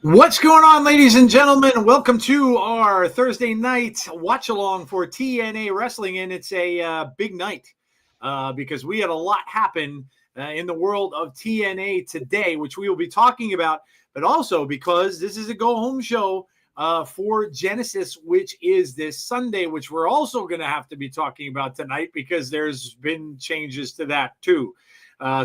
What's going on, ladies and gentlemen? Welcome to our Thursday night watch along for TNA Wrestling, and it's a big night because we had a lot happen in the world of TNA today, which we will be talking about, but also because this is a go-home show for Genesis, which is this Sunday, which we're also going to have to be talking about tonight because there's been changes to that too.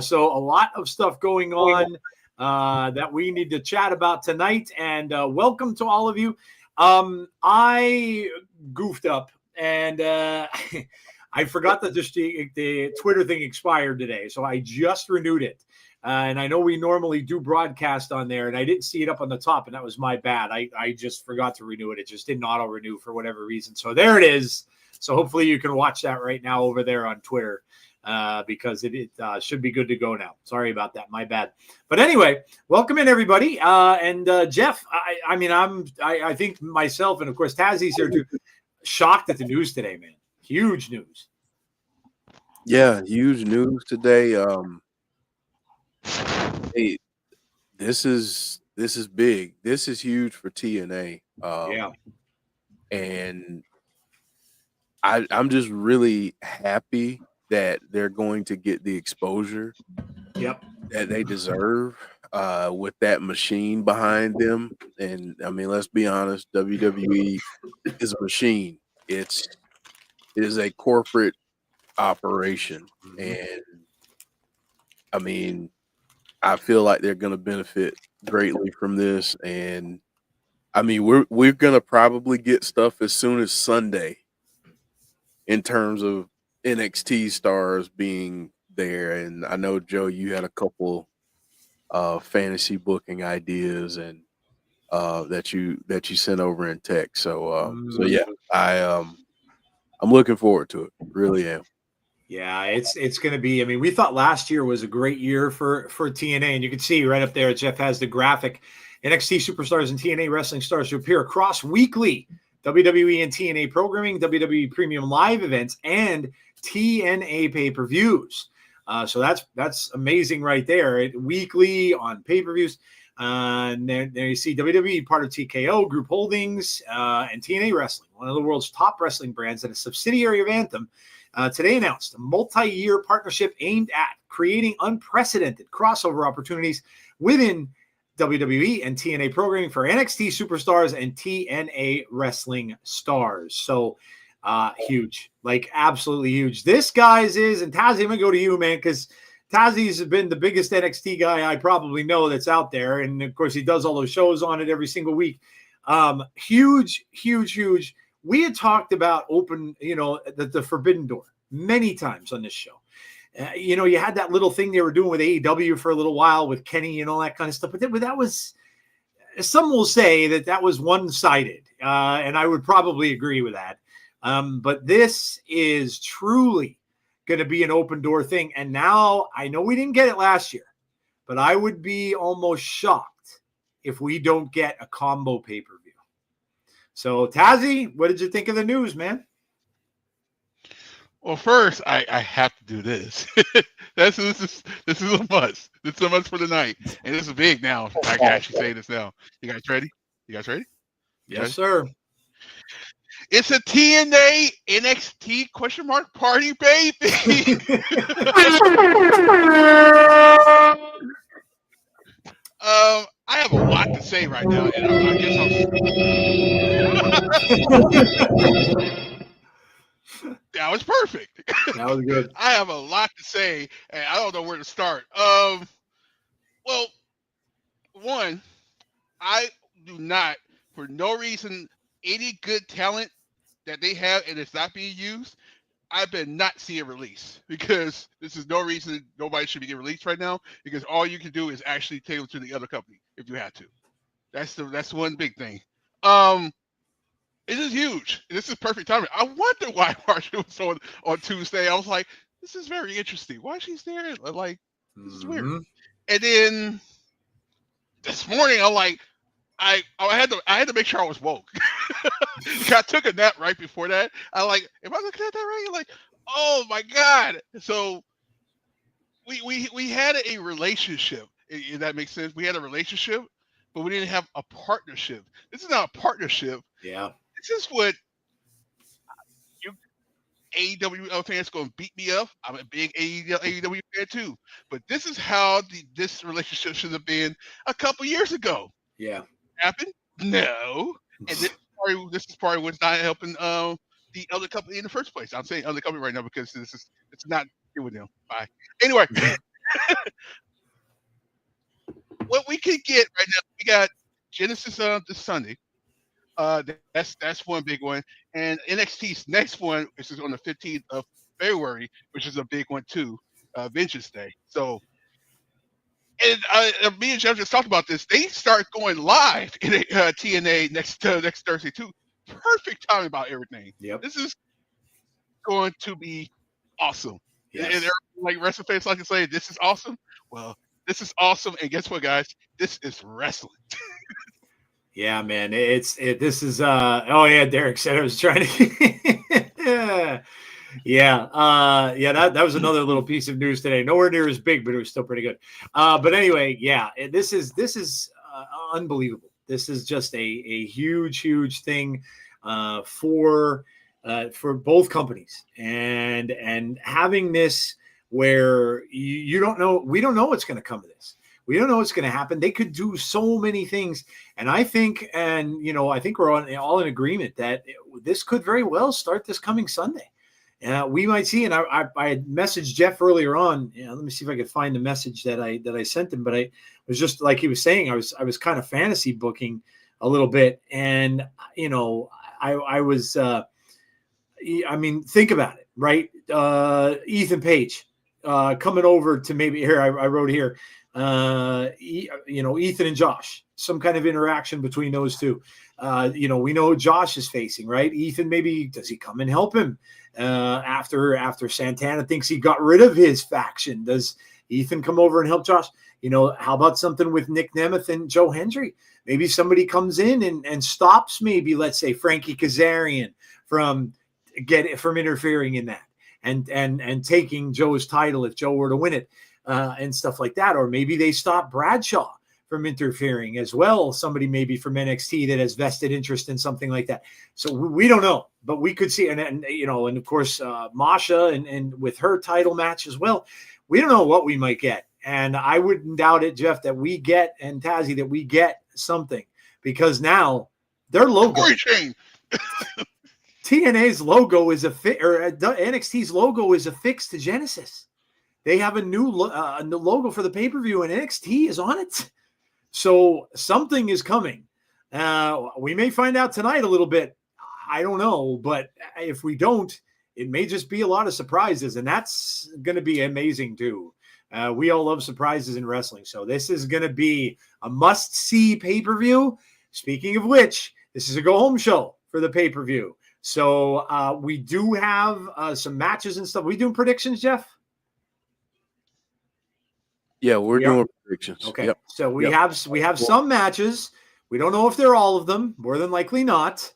So a lot of stuff going on that we need to chat about tonight. And welcome to all of you. I goofed up and I forgot that the Twitter thing expired today. So I just renewed it. And I know we normally do broadcast on there, and I didn't see it up on the top, and that was my bad. I just forgot to renew it. It just didn't auto-renew for whatever reason. So there it is. So hopefully you can watch that right now over there on Twitter. Because it should be good to go now. Sorry about that. My bad. But anyway, welcome in everybody. And Jeff, I think myself and of course Tazzy's here too. Shocked at the news today, man. Huge news. Yeah, huge news today. Hey, this is big. This is huge for TNA. And I'm just really happy that they're going to get the exposure that they deserve with that machine behind them. And I mean, let's be honest, WWE is a machine. It is a corporate operation. And I mean, I feel like they're going to benefit greatly from this. And I mean, we're going to probably get stuff as soon as Sunday in terms of NXT stars being there. And I know, Joe, you had a couple fantasy booking ideas and that you sent over in text. So yeah, I'm looking forward to it. Really am. Yeah, it's going to be. I mean, we thought last year was a great year for TNA, and you can see right up there. Jeff has the graphic. NXT superstars and TNA wrestling stars to appear across weekly WWE and TNA programming, WWE premium live events, and TNA pay-per-views. So that's amazing right there. Weekly on pay-per-views. And there you see WWE, part of TKO Group Holdings, and TNA Wrestling, one of the world's top wrestling brands and a subsidiary of Anthem. Today announced a multi-year partnership aimed at creating unprecedented crossover opportunities within WWE and TNA programming for NXT superstars and TNA wrestling stars. So huge, like absolutely huge. This, guys, is, and Tazzy, I'm going to go to you, man, because Tazzy's been the biggest NXT guy I probably know that's out there. And of course, he does all those shows on it every single week. Huge. We had talked about the Forbidden Door many times on this show. You had that little thing they were doing with AEW for a little while with Kenny and all that kind of stuff. But that was, some will say that was one-sided. And I would probably agree with that. But this is truly going to be an open door thing. And now I know we didn't get it last year, but I would be almost shocked if we don't get a combo pay-per-view. So Tazzy, what did you think of the news, man? Well, first, I have to do this. This is a must. This is a must for the night, and this is big now. I can actually say this now. You guys ready? Yes, sir. It's a TNA NXT party, baby. I have a lot to say right now, and I guess that was perfect. That was good. I have a lot to say, and I don't know where to start. Well, one, I do not, for no reason, any good talent that they have and it's not being used, I better not see a release, because this is no reason nobody should be getting released right now, because all you can do is actually take them to the other company if you have to. That's one big thing. It is huge. This is perfect timing. I wonder why Marsha was on Tuesday. I was like, this is very interesting. Why she's there? Like, this is weird. And then this morning, I'm like, I had to make sure I was woke. I took a nap right before that. I like, am I looking at that right? Like, oh my God. So we had a relationship. If that makes sense. We had a relationship but we didn't have a partnership. This is not a partnership. Yeah. This is what you AEW fans going to beat me up. I'm a big AEW fan too. But this is how this relationship should have been a couple years ago. Yeah. Happened? No. And this is probably what's not helping the other company in the first place. I'm saying other company right now because it's not doing them. Bye. Anyway, what we can get right now, we got Genesis this Sunday. That's one big one, and NXT's next one, which is on the 15th of February, which is a big one too, Vengeance Day. So, and me and Jeff just talked about this. They start going live in TNA next Thursday too. Perfect timing about everything. Yep. This is going to be awesome. Yes. And like wrestling fans like to say, this is awesome. Well, this is awesome, and guess what, guys? This is wrestling. Yeah, man. This is oh yeah, Derek said I was trying to that was another little piece of news today. Nowhere near as big, but it was still pretty good. But anyway, yeah, this is unbelievable. This is just a huge thing for both companies, and having this where you don't know, we don't know what's going to come of this. We don't know what's going to happen. They could do so many things. And I think we're all in agreement that this could very well start this coming Sunday. We might see, and I messaged Jeff earlier on. Let me see if I could find the message that I sent him. But I was just like he was saying, I was kind of fantasy booking a little bit. And, I was, think about it, right? Ethan Page coming over to maybe here, I wrote here, Ethan and Josh, some kind of interaction between those two. We know Josh is facing, right? Ethan, maybe does he come and help him after Santana thinks he got rid of his faction? Does Ethan come over and help Josh? How about something with Nic Nemeth and Joe Hendry? Maybe somebody comes in and stops, maybe, let's say, Frankie Kazarian from interfering in that and taking Joe's title if Joe were to win it. And stuff like that. Or maybe they stop Bradshaw from interfering as well. Somebody maybe from NXT that has vested interest in something like that. So we don't know, but we could see, and of course, Masha and with her title match as well. We don't know what we might get. And I wouldn't doubt it, Jeff, that we get, and Tazzy, that we get something, because now their logo, TNA's logo is NXT's logo is affixed to Genesis. They have a new logo for the pay-per-view, and NXT is on it. So something is coming. We may find out tonight a little bit. I don't know. But if we don't, it may just be a lot of surprises, and that's going to be amazing too. We all love surprises in wrestling. So this is going to be a must-see pay-per-view. Speaking of which, this is a go-home show for the pay-per-view. So we do have some matches and stuff. Are we doing predictions, Jeff? Yeah, we're doing predictions. Okay. Yep. So we have some matches. We don't know if they're all of them. More than likely not,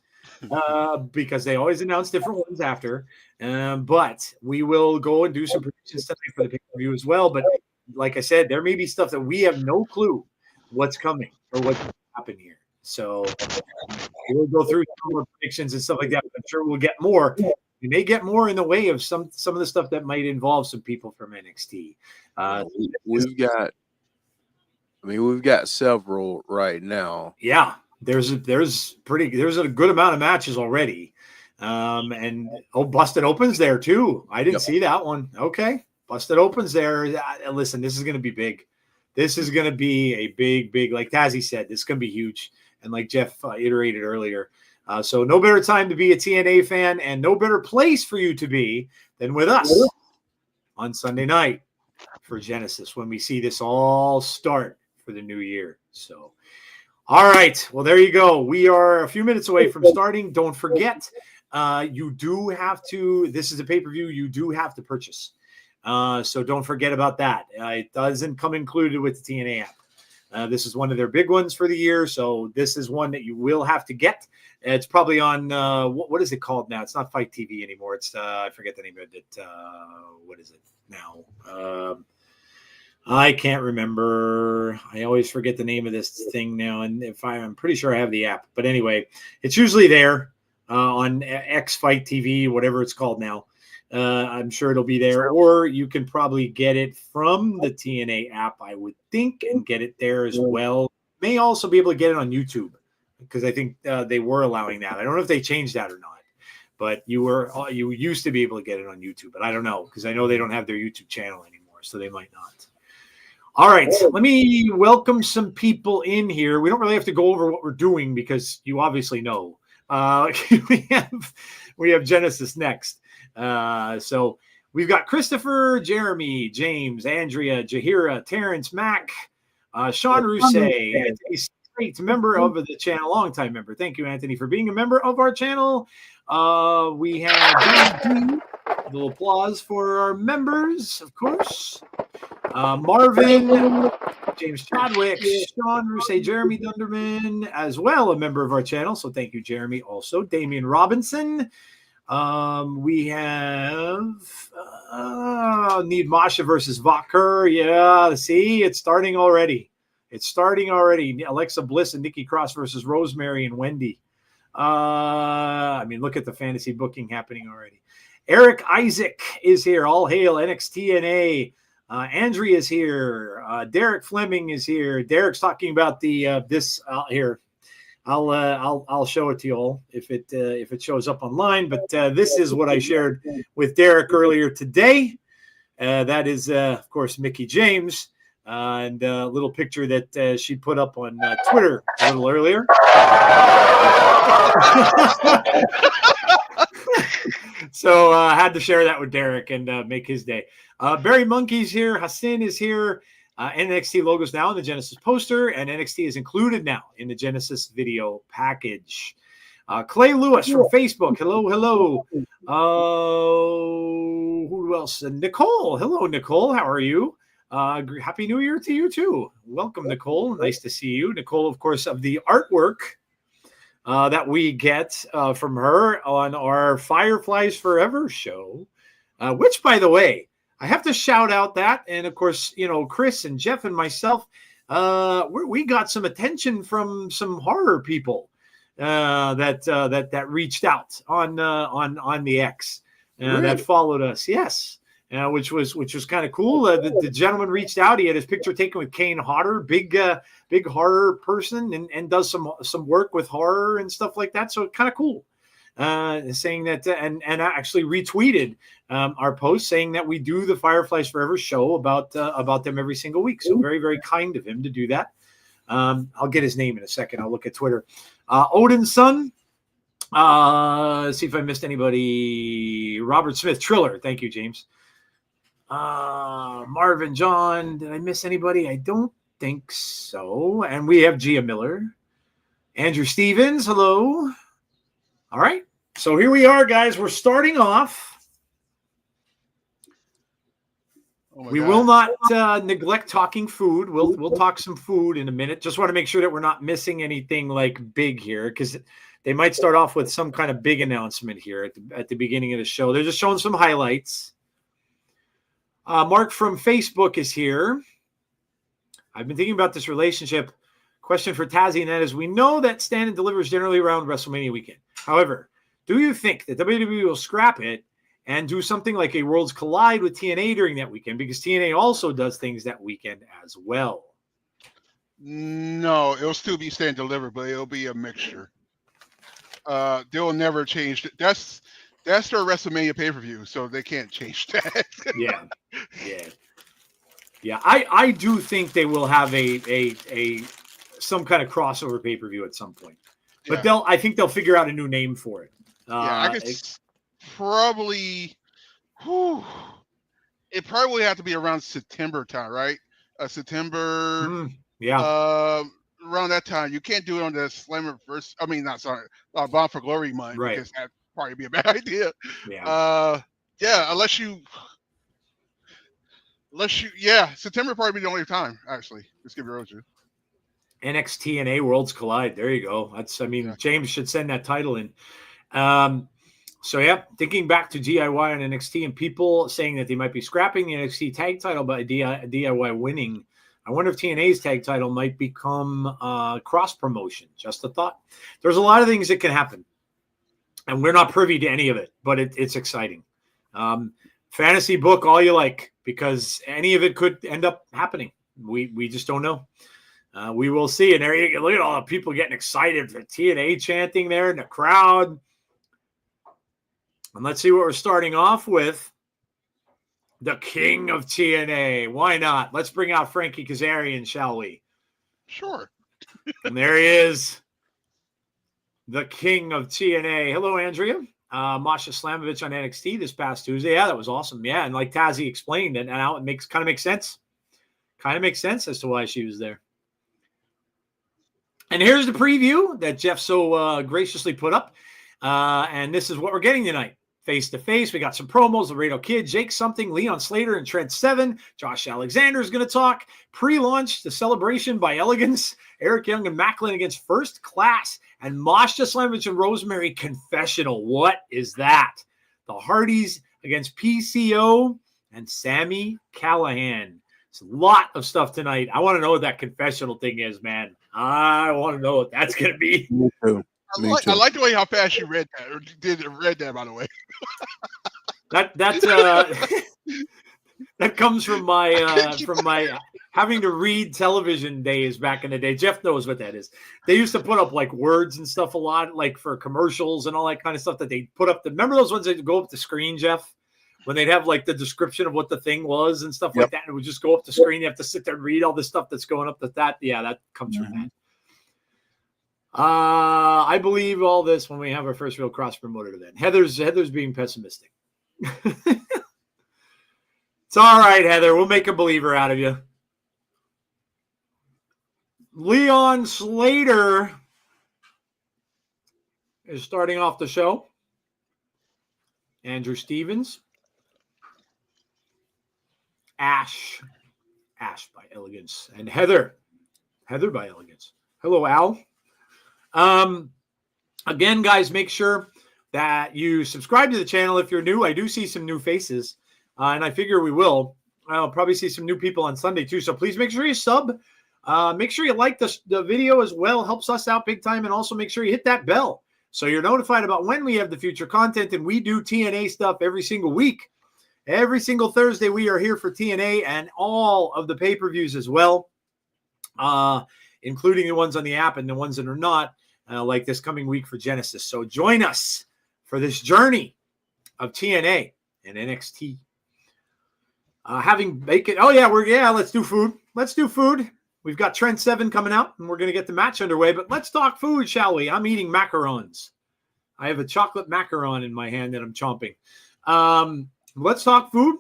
because they always announce different ones after. But we will go and do some predictions tonight for the pay-per-view as well. But like I said, there may be stuff that we have no clue what's coming or what's going to happen here. So we'll go through some more predictions and stuff like that. I'm sure we'll get more. We may get more in the way of some of the stuff that might involve some people from NXT. We've got several right now. Yeah, there's a good amount of matches already. And Busted Open's there too. I didn't see that one. Okay. Busted Open's there. Listen, this is going to be big. This is going to be a big, like Tazzy said, this is going to be huge. And like Jeff iterated earlier, so no better time to be a TNA fan, and no better place for you to be than with us on Sunday night for Genesis, when we see this all start for the new year. So, all right. Well, there you go. We are a few minutes away from starting. Don't forget, you do have to, this is a pay-per-view, you do have to purchase. So don't forget about that. It doesn't come included with the TNA app. This is one of their big ones for the year. So this is one that you will have to get. It's probably on, what is it called now? It's not Fight TV anymore. It's, I forget the name of it. What is it now? I can't remember. I always forget the name of this thing now, and I'm pretty sure I have the app. But anyway, it's usually there on X Fight TV, whatever it's called now. I'm sure it'll be there, or you can probably get it from the TNA app, I would think, and get it there as well. May also be able to get it on YouTube because I think they were allowing that. I don't know if they changed that or not, but you used to be able to get it on YouTube, but I don't know because I know they don't have their YouTube channel anymore, so they might not. All right, let me welcome some people in here. We don't really have to go over what we're doing because you obviously know. We have Genesis next. So we've got Christopher, Jeremy, James, Andrea, Jahira, Terrence, Mac, Sean Rousset, Anthony Slate, member of the channel, longtime member. Thank you, Anthony, for being a member of our channel. We have John D. A little applause for our members, of course. Marvin, James Chadwick, Sean Rousset, Jeremy Dunderman, as well a member of our channel. So thank you, Jeremy. Also, Damian Robinson. We have need Masha versus Vacher. Yeah, see, it's starting already. Alexa Bliss and Nikki Cross versus Rosemary and Wendy. I mean, look at the fantasy booking happening already. Eric Isaac is here. All hail NXT TNA. Andrea is here. Derek Fleming is here. Derek's talking about the this here. I'll show it to you all if it shows up online. But this is what I shared with Derek earlier today. That is, of course, Mickie James, and a little picture that she put up on Twitter a little earlier. So I had to share that with Derek and make his day. Barry Monkey's here. Hassan is here. NXT logos now in the Genesis poster, and NXT is included now in the Genesis video package. Clay Lewis from Facebook. Hello. Who else? Nicole. Hello, Nicole. How are you? Happy New Year to you, too. Welcome, Nicole. Nice to see you. Nicole, of course, of the artwork that we get from her on our Fireflies Forever show, which, by the way, I have to shout out that. And, of course, you know, Chris and Jeff and myself, we got some attention from some horror people that reached out on the X that followed us. Yes. Which was kind of cool. The gentleman reached out. He had his picture taken with Kane Hodder, big horror person, and does some work with horror and stuff like that. So kind of cool. Saying that and actually retweeted our post saying that we do the Fireflies Forever show about them every single week. So very, very kind of him to do that. I'll get his name in a second. I'll look at Twitter. Odin's son. See if I missed anybody. Robert Smith Triller. Thank you, James. Marvin John. Did I miss anybody? I don't think so. And we have Gia Miller. Andrew Stevens. Hello. All right. So here we are, guys. We're starting off. We will not neglect talking food. We'll talk some food in a minute. Just want to make sure that we're not missing anything like big here, because they might start off with some kind of big announcement here at the beginning of the show. They're just showing some highlights. Mark from Facebook is here. I've been thinking about this relationship. Question for Tazzy, and that is, we know that Stand and Deliver is generally around WrestleMania weekend. However, do you think that WWE will scrap it and do something like a Worlds Collide with TNA during that weekend? Because TNA also does things that weekend as well. No, it'll still be Stand and Deliver, but it'll be a mixture. They'll never change it. That's their WrestleMania pay-per-view, so they can't change that. Yeah. I do think they will have a some kind of crossover pay-per-view at some point. But I think they'll figure out a new name for it. I guess probably. It probably would have to be around September time, right? September. Around that time. You can't do it on the Slammer first. I mean, not sorry, Bound for Glory month, right? Because that'd probably be a bad idea. Unless you. September probably be the only time. Actually, let's give it a to. NXT and TNA Worlds Collide. There you go. James should send that title in. So, yeah, thinking back to DIY and NXT and people saying that they might be scrapping the NXT tag title by DIY winning, I wonder if TNA's tag title might become cross-promotion. Just a thought. There's a lot of things that can happen, and we're not privy to any of it, but it's exciting. Fantasy book all you like, because any of it could end up happening. We just don't know. We will see. And there you go. Look at all the people getting excited for TNA chanting there in the crowd. And let's see what we're starting off with. The king of TNA. Why not? Let's bring out Frankie Kazarian, shall we? Sure. And there he is. The king of TNA. Hello, Andrea. Masha Slamovich on NXT this past Tuesday. Yeah, that was awesome. Yeah, and like Tazzy explained, and now it kind of makes sense. Kind of makes sense as to why she was there. And here's the preview that Jeff so graciously put up. And this is what we're getting tonight. Face-to-face, we got some promos. Laredo Kid, Jake Something, Leon Slater, and Trent 7. Josh Alexander is going to talk. Pre-launch, the celebration by Elegance. Eric Young and Maclin against First Class. And Masha Slamovich and Rosemary Confessional. What is that? The Hardys against PCO and Sami Callihan. It's a lot of stuff tonight. I want to know what that confessional thing is, man. I want to know what that's going to be. Me too. I like the way how fast you read that, or read that, by the way. That comes from my having to read television days back in the day. Jeff knows what that is. They used to put up like words and stuff a lot, like for commercials and all that kind of stuff that they put up. Remember those ones that go up the screen, Jeff? When they'd have like the description of what the thing was and stuff like that, and it would just go up the screen. You have to sit there and read all the stuff that's going up to that. Yeah, that comes from that. I believe all this when we have our first real cross-promoted event. Heather's being pessimistic. It's all right, Heather. We'll make a believer out of you. Leon Slater is starting off the show. Andrew Stevens. Ash by Elegance. And Heather by Elegance. Hello, Al. Again, guys, make sure that you subscribe to the channel if you're new. I do see some new faces, and I figure we will. I'll probably see some new people on Sunday too. So please make sure you sub. Make sure you like the video as well. Helps us out big time. And also make sure you hit that bell so you're notified about when we have the future content. And we do TNA stuff every single week. Every single Thursday, we are here for TNA and all of the pay-per-views as well, including the ones on the app and the ones that are not, like this coming week for Genesis. So join us for this journey of TNA and NXT. Having bacon. Oh, yeah, let's do food. Let's do food. We've got Trent 7 coming out, and we're going to get the match underway. But let's talk food, shall we? I'm eating macarons. I have a chocolate macaron in my hand that I'm chomping. Let's talk food.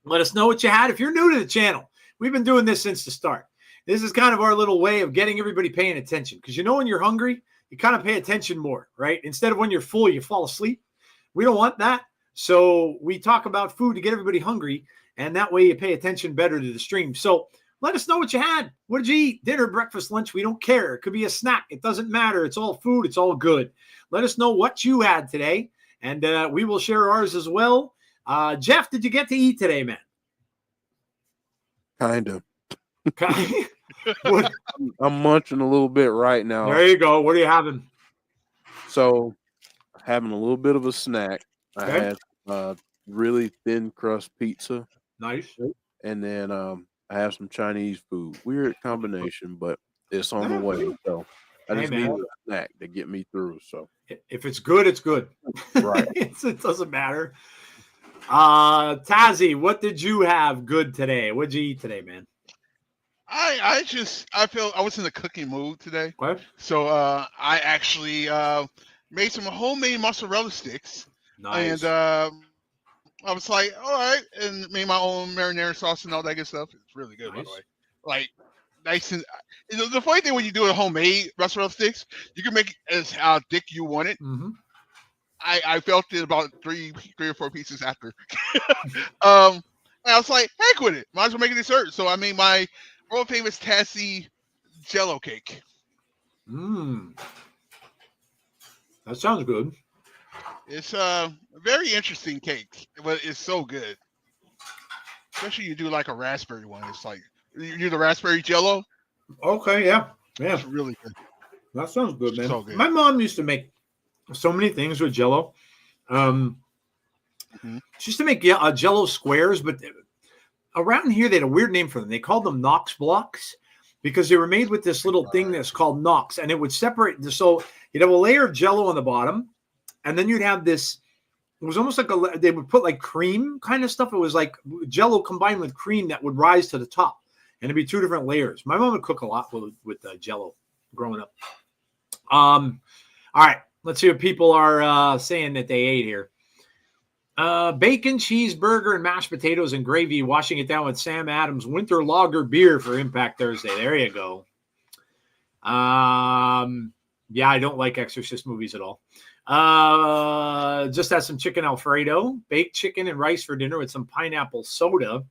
Let us know what you had. If you're new to the channel, we've been doing this since the start. This is kind of our little way of getting everybody paying attention. Because when you're hungry, you kind of pay attention more, right? Instead of when you're full, you fall asleep. We don't want that. So we talk about food to get everybody hungry. And that way you pay attention better to the stream. So let us know what you had. What did you eat? Dinner, breakfast, lunch? We don't care. It could be a snack. It doesn't matter. It's all food. It's all good. Let us know what you had today. And we will share ours as well. Jeff, did you get to eat today, man? Kind of. Okay. I'm munching a little bit right now. There you go. What are you having? So, having a little bit of a snack. Okay. I had really thin crust pizza. Nice. And then I have some Chinese food. Weird combination, but it's on the way. So I just need a snack to get me through. So if it's good, it's good. Right. It doesn't matter. Tazzy, what did you have good today? What did you eat today, man? I feel I was in the cooking mood today. What? So I actually made some homemade mozzarella sticks. Nice. And I was like, all right, and made my own marinara sauce and all that good stuff. It's really good, by the way. Like, nice and the funny thing when you do a homemade mozzarella sticks, you can make it as how thick you want it. Mm-hmm. I felt it about three or four pieces after. And I was like, heck with it. Might as well make a dessert. So I made my world famous Tassie Jello cake. That sounds good. It's a very interesting cake, but it's so good. Especially you do like a raspberry one. It's like you do the raspberry jello. Okay, yeah. It's really good. That sounds good, man. So good. My mom used to make so many things with Jello. She used to make Jello squares, but around here they had a weird name for them. They called them Knox blocks because they were made with this little thing that's called Knox, and it would separate. So you'd have a layer of Jello on the bottom, and then you'd have this. It was almost like they would put like cream kind of stuff. It was like Jello combined with cream that would rise to the top, and it'd be two different layers. My mom would cook a lot with Jello growing up. All right, let's see what people are saying that they ate here. Bacon, cheeseburger, and mashed potatoes and gravy, washing it down with Sam Adams Winter Lager beer for Impact Thursday. There you go. Yeah, I don't like Exorcist movies at all. Just had some chicken Alfredo, baked chicken and rice for dinner with some pineapple soda,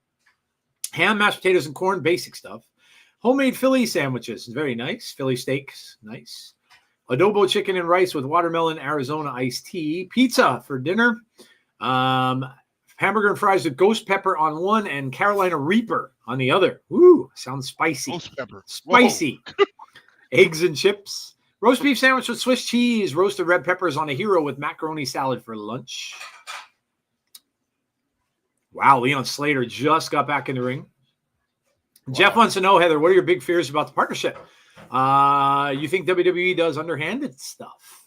ham, mashed potatoes, and corn, basic stuff. Homemade Philly sandwiches, very nice. Philly steaks, nice. Adobo chicken and rice with watermelon Arizona iced tea. Pizza for dinner. Hamburger and fries with ghost pepper on one and Carolina Reaper on the other. Ooh, sounds spicy. Ghost pepper. Spicy. Eggs and chips. Roast beef sandwich with Swiss cheese. Roasted red peppers on a hero with macaroni salad for lunch. Wow, Leon Slater just got back in the ring. Wow. Jeff wants to know, Heather, what are your big fears about the partnership? You think WWE does underhanded stuff?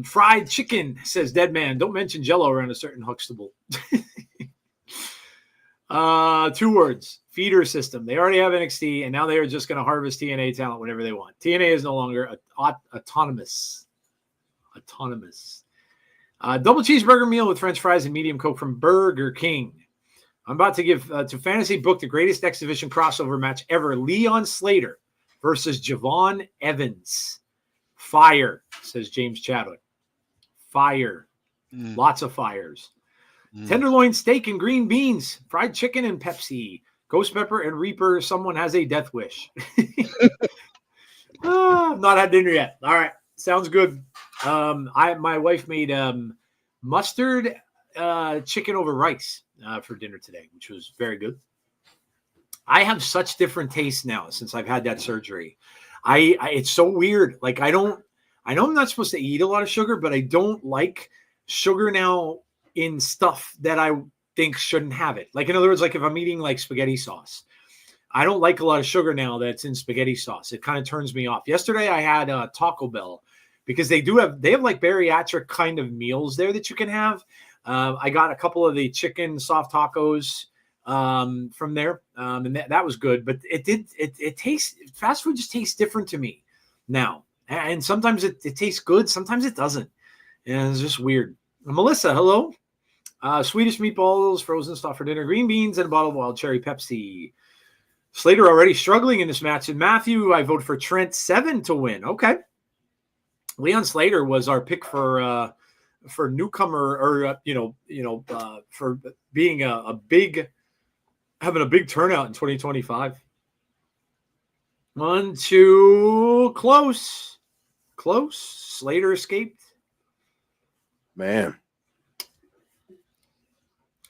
Fried chicken, says Deadman. Don't mention Jello around a certain Huxtable. 2 words. Feeder system. They already have NXT, and now they are just going to harvest TNA talent whenever they want. TNA is no longer autonomous. Double cheeseburger meal with French fries and medium Coke from Burger King. I'm about to give to Fantasy Book the greatest X Division crossover match ever. Leon Slater versus Javon Evans. Fire, says James Chadwick. Fire. Lots of fires. Tenderloin steak and green beans. Fried chicken and Pepsi. Ghost pepper and Reaper. Someone has a death wish. I've not had dinner yet. All right. Sounds good. My wife made mustard chicken over rice for dinner today, which was very good. I have such different tastes now since I've had that surgery. It's so weird. Like I know I'm not supposed to eat a lot of sugar, but I don't like sugar now in stuff that I think shouldn't have it. Like in other words, like if I'm eating like spaghetti sauce, I don't like a lot of sugar now that's in spaghetti sauce. It kind of turns me off. Yesterday I had Taco Bell because they have like bariatric kind of meals there that you can have. I got a couple of the chicken soft tacos from there. And that was good, but it tastes, fast food just tastes different to me now. And sometimes it tastes good. Sometimes it doesn't. And it's just weird. Melissa, hello. Swedish meatballs, frozen stuff for dinner, green beans, and a bottle of wild cherry Pepsi. Slater already struggling in this match. And Matthew, I vote for Trent 7 to win. Okay. Leon Slater was our pick for newcomer or, for being having a big turnout in 2025. 1, 2, close. Slater escaped. Man.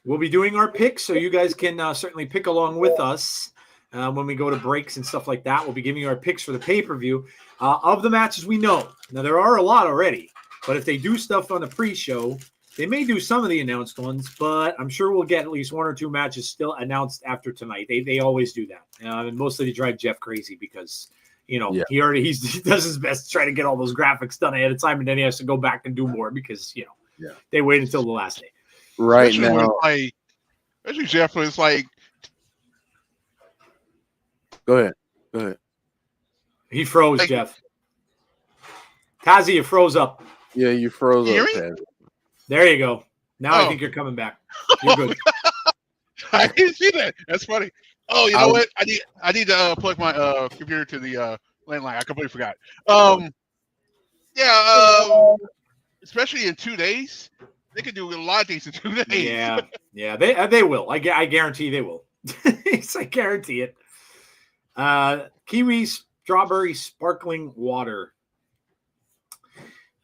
We'll be doing our picks, so you guys can certainly pick along with us when we go to breaks and stuff like that. We'll be giving you our picks for the pay-per-view of the matches we know. Now, there are a lot already, but if they do stuff on the pre-show, they may do some of the announced ones, but I'm sure we'll get at least 1 or 2 matches still announced after tonight. They always do that, and mostly to drive Jeff crazy because he does his best to try to get all those graphics done ahead of time, and then he has to go back and do more because they wait until the last day. Right especially now, especially Jeff was like, go ahead. He froze, Jeff. Tazi, you froze up. Yeah, you froze up, Taz. There you go. Now I think you're coming back. You're good. I didn't see that. That's funny. Oh, you know what? I need to plug my computer to the landline. I completely forgot. Especially in 2 days, they could do a lot of things in 2 days. Yeah, they will. I guarantee they will. I guarantee it. Kiwi strawberry sparkling water.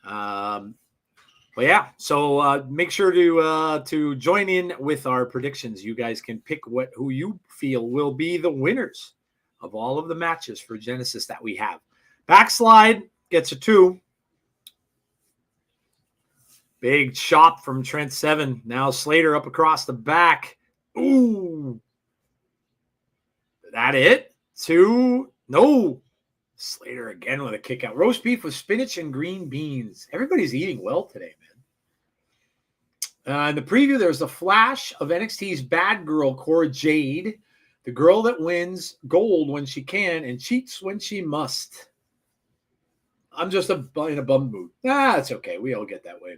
But yeah, so make sure to join in with our predictions. You guys can pick who you feel will be the winners of all of the matches for Genesis that we have. Backslide gets a 2. Big chop from Trent 7. Now Slater up across the back. Ooh. That it? 2. No. Slater again with a kick out. Roast beef with spinach and green beans. Everybody's eating well today, man. In the preview, there's a flash of NXT's bad girl, Cora Jade, the girl that wins gold when she can and cheats when she must. I'm just in a bum mood. It's okay. We all get that way.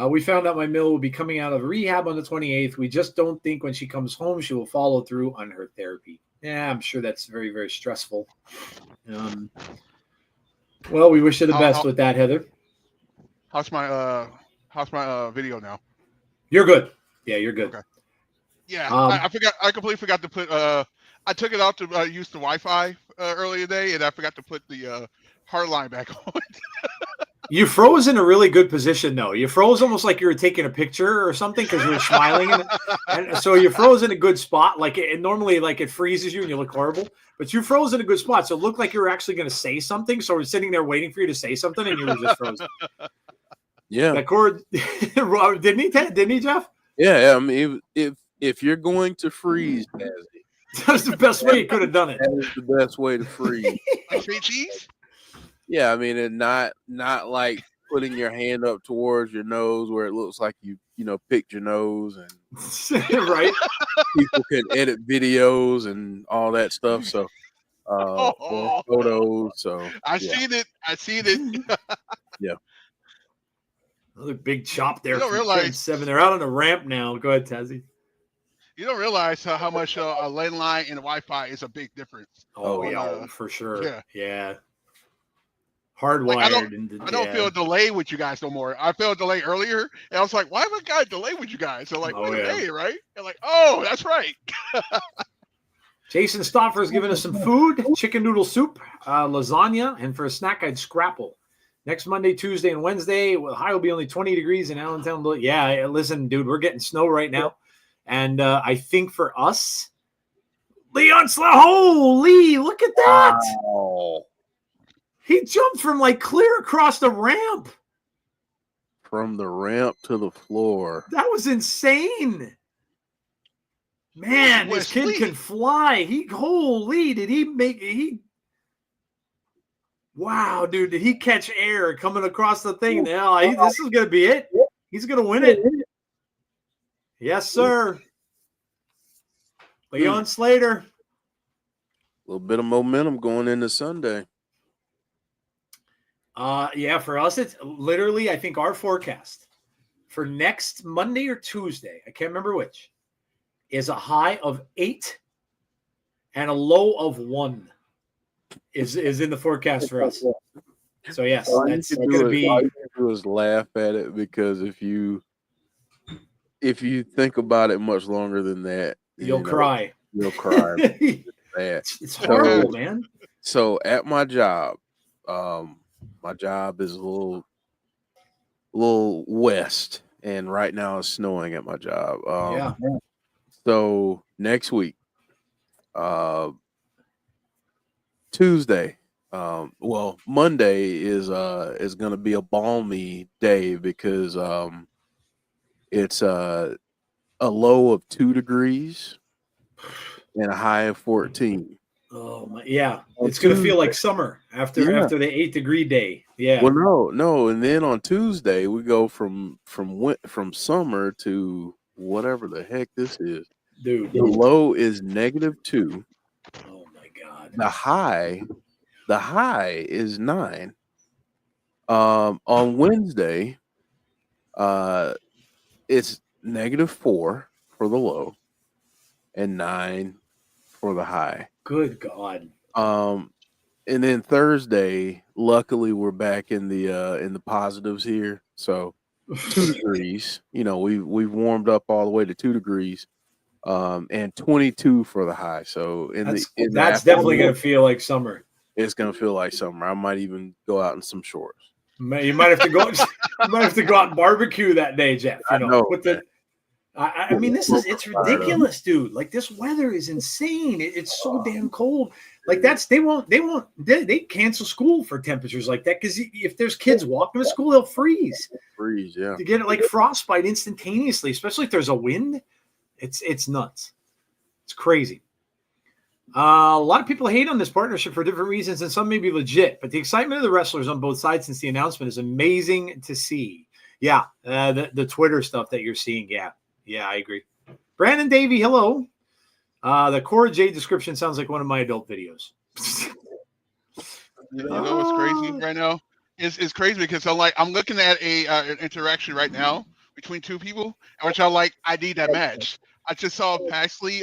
We found out my Mill will be coming out of rehab on the 28th. We just don't think when she comes home she will follow through on her therapy. Yeah, I'm sure that's very, very stressful. Well, we wish you the best with that, Heather. How's my video now? You're good. Yeah, you're good. Okay. Yeah, I forgot. I completely forgot to put. I took it out to use the Wi-Fi earlier today, and I forgot to put the hard line back on. You froze in a really good position, though. You froze almost like you were taking a picture or something because you were smiling, and so you froze in a good spot. Like it normally, like it freezes you and you look horrible, but you froze in a good spot, so it looked like you were actually going to say something. So we're sitting there waiting for you to say something, and you were just frozen. Yeah, that cord didn't he, Jeff? Yeah, I mean, if you're going to freeze, that's the best way you could have done it. That is the best way to freeze. Sweet cheese. Yeah, I mean, and not like putting your hand up towards your nose where it looks like you picked your nose, and right. People can edit videos and all that stuff. So, or photos. So I seen it. Yeah. Another big chop there. You don't realize 7. They're out on the ramp now. Go ahead, Tazzy. You don't realize how much a landline and Wi-Fi is a big difference. Oh, yeah, for sure. Yeah. Hardwired. Like, I don't feel a delay with you guys no more. I felt a delay earlier, and I was like, why have I got a delay with you guys? So like, delay, right? And like, oh, that's right. Jason Stoffer's giving us some food, chicken noodle soup, lasagna, and for a snack, I'd scrapple. Next Monday, Tuesday, and Wednesday, the high will be only 20 degrees in Allentown. Yeah, listen, dude, we're getting snow right now. And I think for us, Leon holy, look at that. Oh. He jumped from like clear across the ramp. From the ramp to the floor. That was insane. Man, this kid can fly. Wow, dude, did he catch air coming across the thing? Now this is going to be it. He's going to win it. Yes, sir. Leon Slater. A little bit of momentum going into Sunday. Yeah, for us, it's literally, I think our forecast for next Monday or Tuesday, I can't remember which, is a high of 8 and a low of 1 is in the forecast for us. So yes, that's going to be. All you can do is laugh at it, because if you think about it much longer than that, you'll cry. You'll cry. It's horrible, man. So at my job, my job is a little west, and right now it's snowing at my job. So next week, Tuesday, Monday is going to be a balmy day because it's a low of 2 degrees and a high of 14. Oh my, yeah, it's going to feel like summer after the 8-degree day. Yeah. Well, no, and then on Tuesday we go from summer to whatever the heck this is. Dude, the low is -2. Oh my God. The high is 9. On Wednesday, it's -4 for the low and 9 for the high. Good God. And then Thursday, luckily we're back in the positives here. So 2 degrees. We've warmed up all the way to 2 degrees. And 22 for the high. So that's definitely going to feel like summer. It's going to feel like summer. I might even go out in some shorts. You might have to go. You might have to go out and barbecue that day, Jeff. You know, with the. I mean, it's ridiculous, dude. Like, this weather is insane. It's so damn cold. Like, they cancel school for temperatures like that, because if there's kids walking to school, they'll freeze. Yeah. To get it like frostbite instantaneously, especially if there's a wind, it's nuts. It's crazy. A lot of people hate on this partnership for different reasons, and some may be legit, but the excitement of the wrestlers on both sides since the announcement is amazing to see. Yeah, the Twitter stuff that you're seeing, yeah, I agree. Brandon Davey, hello. The Cora Jade description sounds like one of my adult videos. You know what's crazy right now? It's crazy because I'm looking at an interaction right now between two people, which I need that match. I just saw Paxley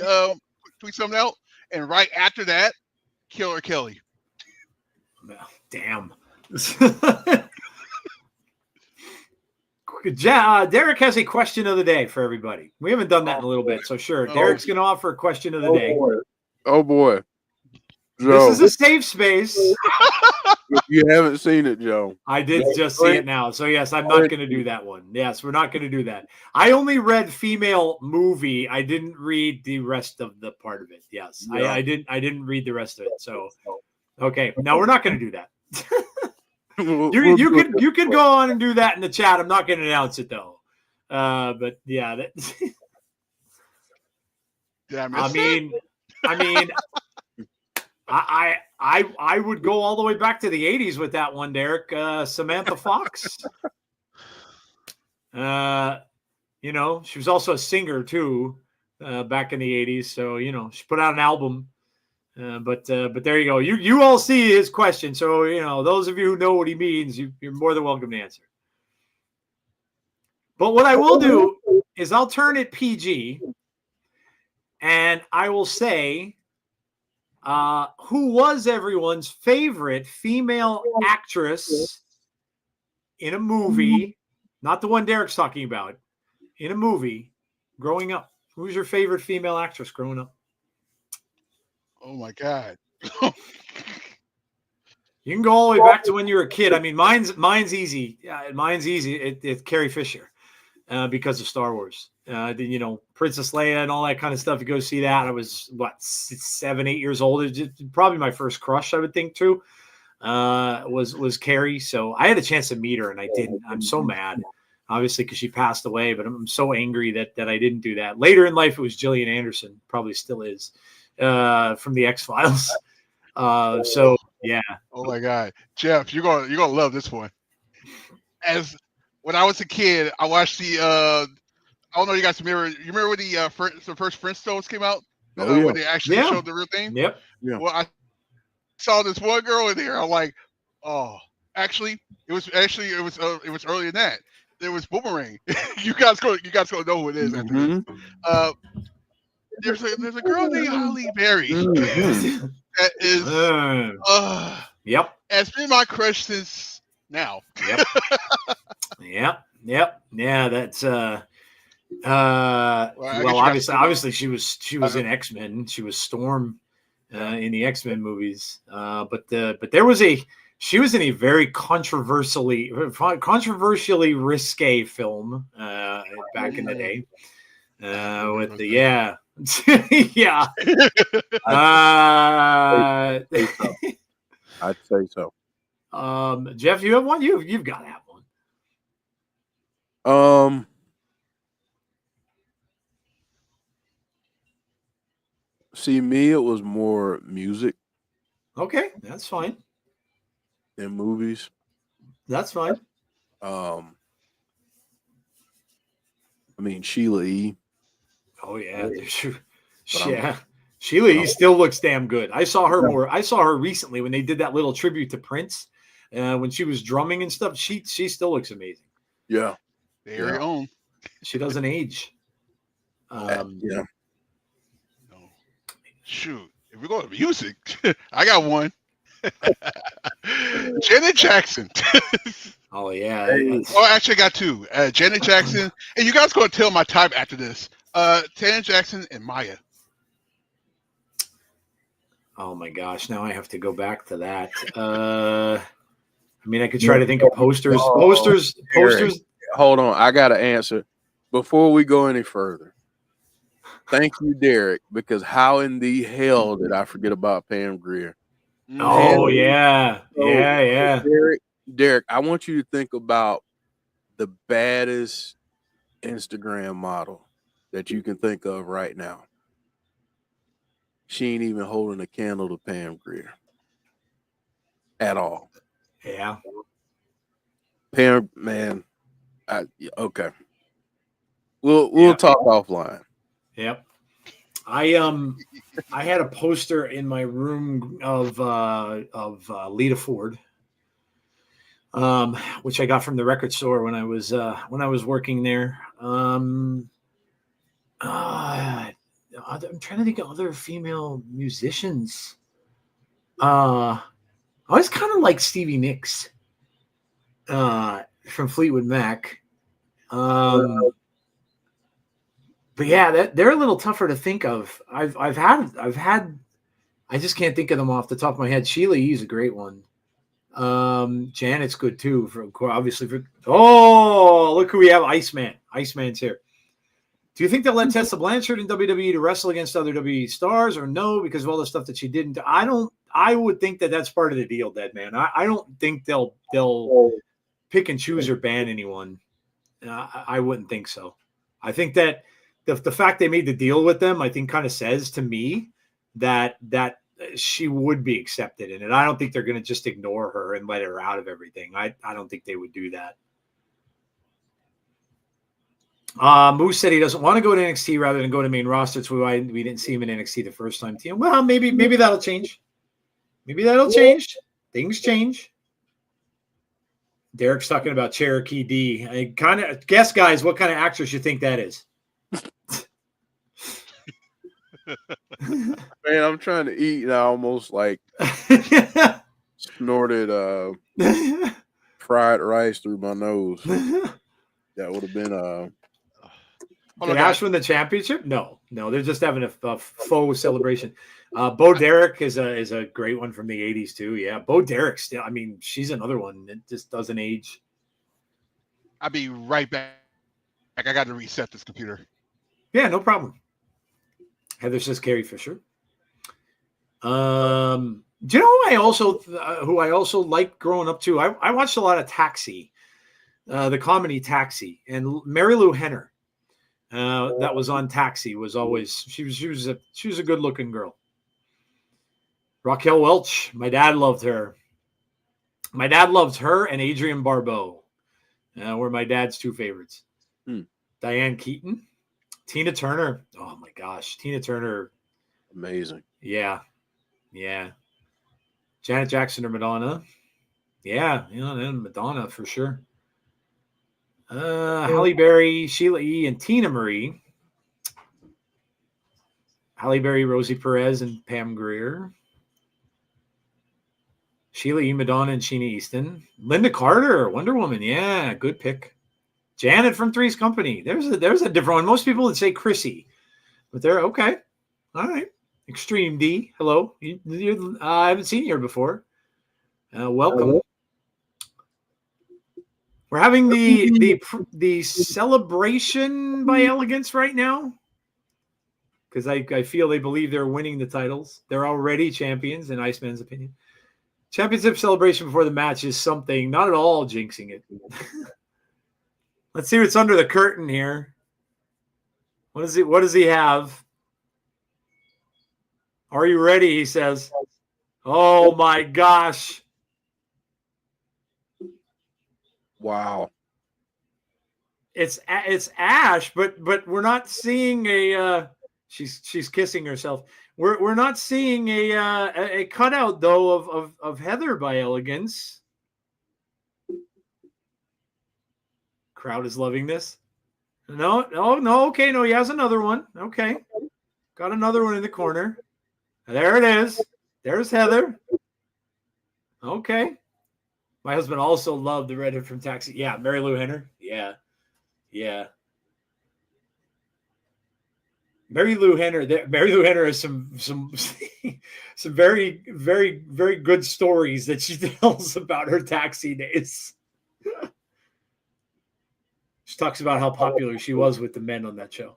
tweet something out, and right after that, Killer Kelly. Damn. Derek has a question of the day for everybody. We haven't done that in a little bit, so sure. Derek's going to offer a question of the day. Oh boy. Joe. This is a safe space. If you haven't seen it, Joe. I did just see it now. So, yes, I'm not going to do that one. Yes, we're not going to do that. I only read female movie. I didn't read the rest of the part of it. Yes, yeah. I didn't read the rest of it. So, okay. No, we're not going to do that. You could go on and do that in the chat. I'm not going to announce it, though. But, yeah. I mean, I would go all the way back to the 80s with that one, Derek. Samantha Fox. You know, she was also a singer too, back in the 80s. So, you know, she put out an album. But there you go. You all see his question. So, you know, those of you who know what he means, you're more than welcome to answer. But what I will do is I'll turn it PG, and I will say, who was everyone's favorite female actress in a movie, not the one Derek's talking about, in a movie growing up? Who's your favorite female actress growing up? Oh, my God. You can go all the way back to when you were a kid. I mean, mine's easy. Mine's easy. It's Carrie Fisher, because of Star Wars. You know, Princess Leia and all that kind of stuff. You go see that. I was 7, 8 years old. It's probably my first crush, I would think, too. Was Carrie. So I had a chance to meet her, and I didn't. I'm so mad, obviously, because she passed away. But I'm so angry that I didn't do that. Later in life, it was Gillian Anderson. Probably still is, from the X-Files. So yeah. Oh my God, Jeff, you're gonna love this one. As when I was a kid, I watched the. I don't know if you guys remember. You remember when the first Flintstones came out? When they actually showed the real thing. Yep. Yeah. Well, I saw this one girl in there. I'm like, oh, actually, it was earlier than that. There was Boomerang. you guys gonna know who it is after this. There's a girl named Holly Berry that is yep. has been my crush since now. Yep. Yep. Yeah, that's well, obviously she was in X-Men. She was Storm in the X-Men movies. But she was in a very controversially risque film back in the day. With the yeah. I'd say so. Jeff, you have one? You've got to have one. See, me, it was more music. Okay, that's fine. And movies. That's fine. I mean, Sheila E. Oh yeah, yeah. Sheila E. still looks damn good. I saw her recently when they did that little tribute to Prince, when she was drumming and stuff. She still looks amazing. Yeah, very own. She doesn't age. Yeah. No. Shoot, if we go to music, I got one. Janet Jackson. Oh yeah. Oh, actually, I got two. Janet Jackson, and you guys gonna tell my type after this. Janet Jackson and Maya. Oh my gosh! Now I have to go back to that. I mean, I could try to think of posters. Eric, hold on. I got to answer. Before we go any further, thank you, Derek, because how in the hell did I forget about Pam Grier? Oh, yeah. Yeah. Derek, I want you to think about the baddest Instagram model that you can think of right now. She ain't even holding a candle to Pam Grier at all. Yeah. Pam, man. Okay. We'll talk offline. Yep. I had a poster in my room of Lita Ford, which I got from the record store when I was working there. I'm trying to think of other female musicians. I always kind of like Stevie Nicks from Fleetwood Mac. But yeah, they're a little tougher to think of. I've had I just can't think of them off the top of my head. Sheila E. is a great one. Janet's good too. Look who we have. Iceman. Iceman's here. Do you think they'll let Tessa Blanchard in WWE to wrestle against other WWE stars, or no, because of all the stuff that she didn't? I would think that that's part of the deal, Dead Man. I don't think they'll pick and choose or ban anyone. I wouldn't think so. I think that the fact they made the deal with them, I think, kind of says to me that she would be accepted in it. I don't think they're going to just ignore her and let her out of everything. I don't think they would do that. Moose said he doesn't want to go to NXT rather than go to main roster. That's why we didn't see him in NXT the first time. Well, maybe that'll change. Maybe that'll change. Things change. Derek's talking about Cherokee D. I kind of guess, guys, what kind of actress you think that is? Man, I'm trying to eat and I almost like snorted fried rice through my nose. That would have been Did Ash win the championship? No, they're just having a faux celebration. Bo Derek is a great one from the 80s too. Yeah, Bo Derek still. I mean, she's another one that just doesn't age. I'll be right back. I got to reset this computer. Yeah, no problem. Heather says Carrie Fisher. Do you know who I also liked growing up too? I watched a lot of Taxi, the comedy Taxi, and Mary Lou Henner. That was on Taxi. Was always she was a good looking girl. Raquel Welch, my dad loved her. My dad loved her and Adrienne Barbeau. Were my dad's two favorites. Diane Keaton, Tina Turner. Oh my gosh, Tina Turner, amazing. Yeah. Janet Jackson or Madonna. Yeah, and Madonna for sure. Halle Berry, Sheila E., and Tina Marie. Halle Berry, Rosie Perez, and Pam Grier. Sheila E., Madonna, and Sheena Easton. Linda Carter, Wonder Woman. Yeah, good pick. Janet from Three's Company. There's a different one. Most people would say Chrissy, but they're okay. All right. Extreme D. Hello. I haven't seen you here before. Welcome. We're having the celebration by Elegance right now because I feel they believe they're winning the titles. They're already champions in Iceman's opinion. Championship celebration before the match is something, not at all jinxing it. Let's see what's under the curtain here. What does he have? Are you ready? He says. Oh my gosh. Wow. It's Ash, but we're not seeing a she's kissing herself. We're not seeing a cutout though of Heather by Elegance. Crowd is loving this. No, okay, no, he has another one. Okay. Got another one in the corner. There it is. There's Heather. Okay. My husband also loved the redhead from Taxi. Yeah, Mary Lou Henner. Yeah. Mary Lou Henner has some very, very, very good stories that she tells about her taxi days. She talks about how popular she was with the men on that show.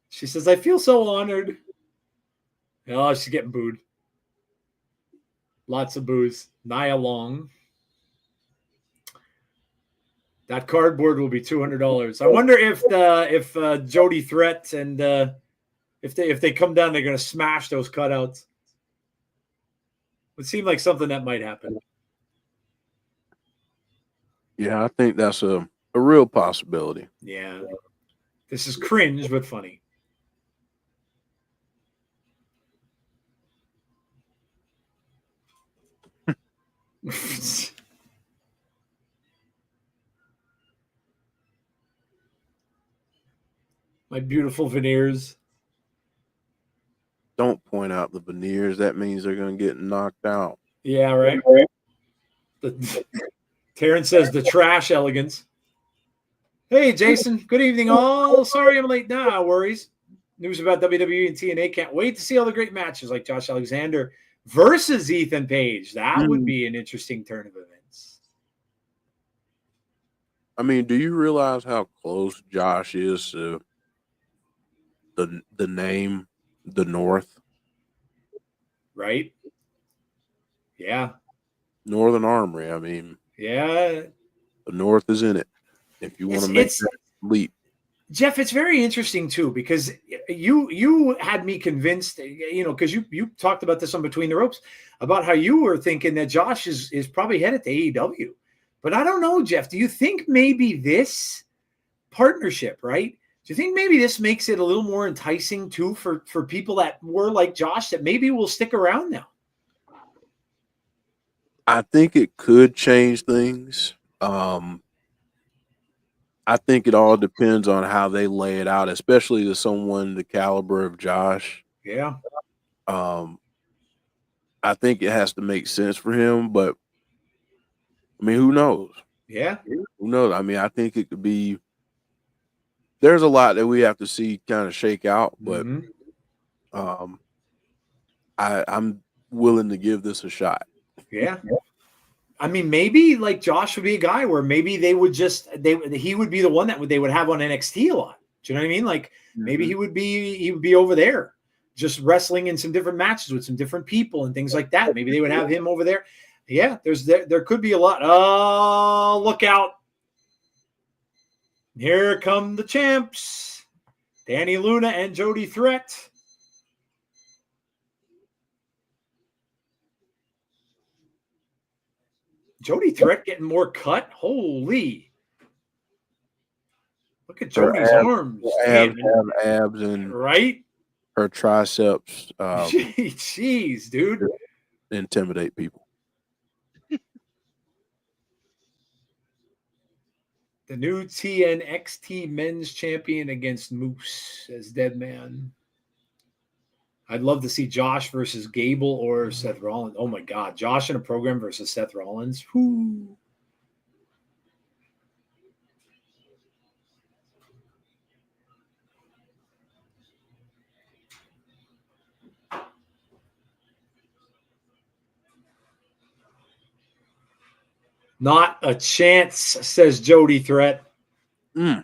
She says, I feel so honored. Oh, she's getting booed. Lots of boos. Nia Long. That cardboard will be $200. I wonder if Jody Threat and if they come down, they're going to smash those cutouts. Would seem like something that might happen. Yeah, I think that's a real possibility. Yeah. This is cringe, but funny. My beautiful veneers. Don't point out the veneers. That means they're going to get knocked out. Yeah, right. Terrence says the trash elegance. Hey, Jason. Good evening, all. Sorry I'm late. Nah, worries. News about WWE and TNA. Can't wait to see all the great matches like Josh Alexander versus Ethan Page. That would be an interesting turn of events. I mean, do you realize how close Josh is to the name, the North? Right? Yeah. Northern Armory. I mean, yeah. The North is in it. If you want to make that leap. Jeff, it's very interesting too, because you had me convinced, because you talked about this on Between the Ropes about how you were thinking that Josh is probably headed to AEW. But I don't know, Jeff. Do you think maybe this partnership, right? Do you think maybe this makes it a little more enticing too for people that were like Josh that maybe will stick around now? I think it could change things. I think it all depends on how they lay it out, especially to someone the caliber of Josh. Yeah. I think it has to make sense for him, but I mean, who knows? Yeah. Who knows? I mean, I think it could be. There's a lot that we have to see kind of shake out, but I'm willing to give this a shot. Yeah. I mean, maybe like Josh would be a guy where maybe he would be the one that they would have on NXT a lot. Do you know what I mean? Like maybe he would be over there just wrestling in some different matches with some different people and things like that. Maybe they would have him over there. Yeah, there could be a lot. Oh, look out. Here come the champs. Danny Luna and Jody Threat. Jody Threat getting more cut. Holy. Look at Jody's arms. Abs and right? Her triceps. Jeez, dude. Intimidate people. The new TNXT men's champion against Moose, says Deadman. I'd love to see Josh versus Gable or Seth Rollins. Oh, my God. Josh in a program versus Seth Rollins. Whoo. Not a chance, says Jody Threat. You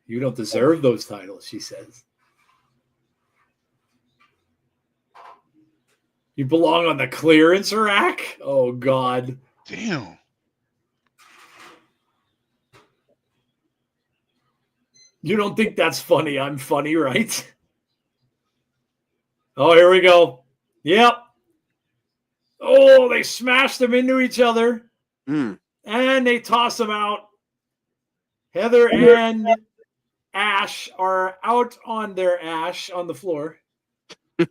don't deserve those titles, she says. You belong on the clearance rack? Oh, God. Damn. You don't think that's funny? I'm funny, right? Oh, here we go. Yep. Oh, they smashed them into each other. And they toss them out. Heather and Ash are out on their ash on the floor. The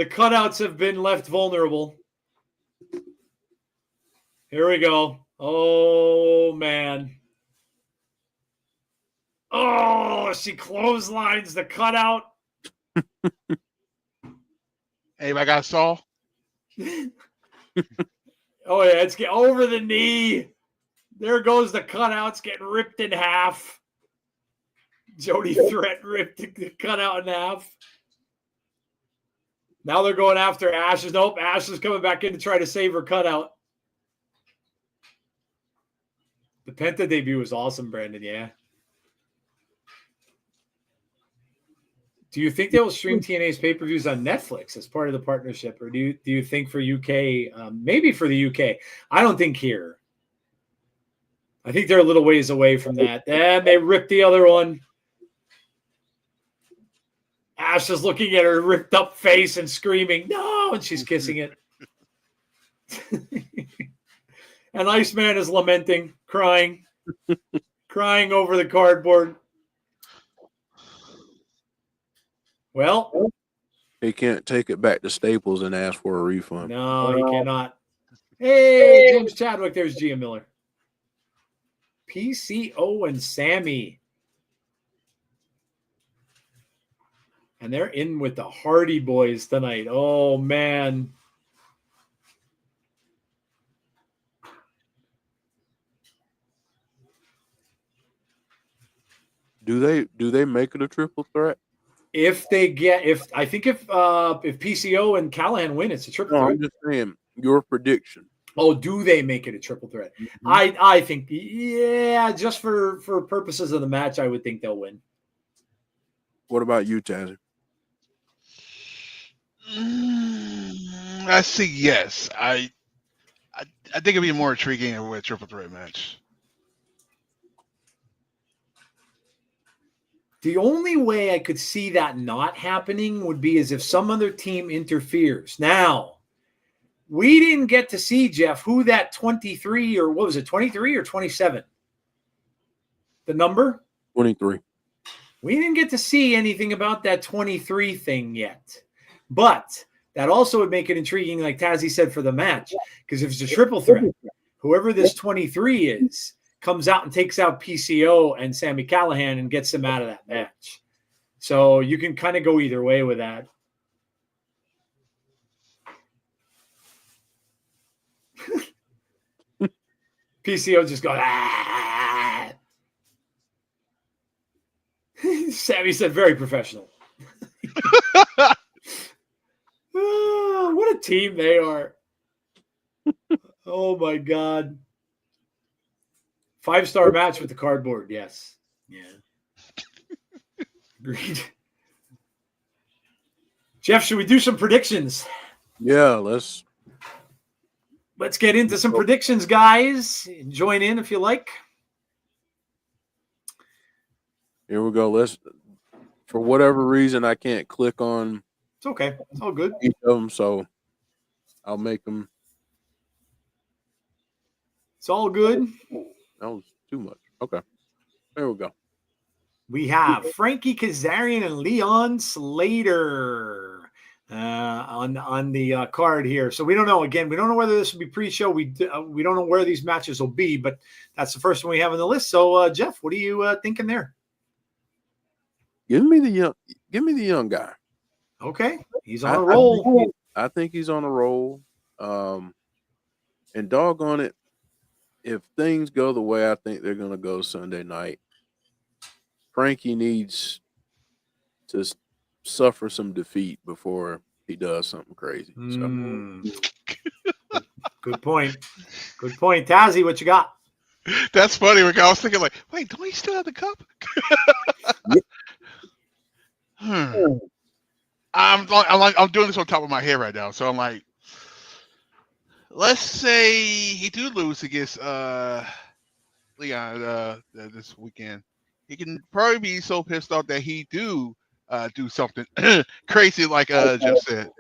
cutouts have been left vulnerable. Here we go. Oh, man. Oh, she clotheslines the cutout. Hey, I got Saul. Oh, yeah, it's getting over the knee. There goes the cutout. It's getting ripped in half. Jody Threat ripped the cutout in half. Now they're going after Ashes. Nope, Ashes coming back in to try to save her cutout. The Penta debut was awesome, Brandon, yeah. Do you think they will stream TNA's pay-per-views on Netflix as part of the partnership? Or do you think for UK, maybe for the UK? I don't think here. I think they're a little ways away from that. And they ripped the other one. Ash is looking at her ripped up face and screaming, no, and she's kissing it. And Iceman is lamenting, crying over the cardboard. Well, he can't take it back to Staples and ask for a refund. No, he cannot. Hey, James Chadwick, there's Gia Miller. PCO and Sami. And they're in with the Hardy Boys tonight. Oh, man. Do they make it a triple threat? I think if PCO and Callihan win, it's a triple threat. I'm just saying your prediction. Oh, do they make it a triple threat? Mm-hmm. I think, yeah, just for purposes of the match, I would think they'll win. What about you, Tazzy? I see. Yes, I think it'd be more intriguing with a triple threat match. The only way I could see that not happening would be as if some other team interferes. Now, we didn't get to see, Jeff, who that 23 or what was it, 23 or 27? The number? 23. We didn't get to see anything about that 23 thing yet. But that also would make it intriguing, like Tazzy said, for the match. Because if it's a triple threat, whoever this 23 is comes out and takes out PCO and Sami Callihan and gets them out of that match. So you can kind of go either way with that. PCO just goes, ah. Sami said, very professional. Oh, what a team they are. Oh, my God. 5-star match with the cardboard, yes. Yeah. Agreed. Jeff, should we do some predictions? Yeah, let's get into some predictions, guys. Join in if you like. Here we go. For whatever reason, I can't click on. It's okay. It's all good. Each of them, so I'll make them. It's all good. That was too much. Okay. There we go. We have Frankie Kazarian and Leon Slater on the card here. So we don't know. Again, we don't know whether this will be pre-show. We don't know where these matches will be, but that's the first one we have on the list. So, Jeff, what are you thinking there? Give me the young guy. Okay. He's on a roll. I think he's on a roll. And doggone it, if things go the way I think they're going to go Sunday night, Frankie needs to suffer some defeat before he does something crazy. So. Good point. Good point. Tazzy, what you got? That's funny. I was thinking, like, wait, don't he still have the cup? I'm doing this on top of my head right now. So I'm like, let's say he do lose against Leon this weekend. He can probably be so pissed off that he do something crazy, like Jeff said.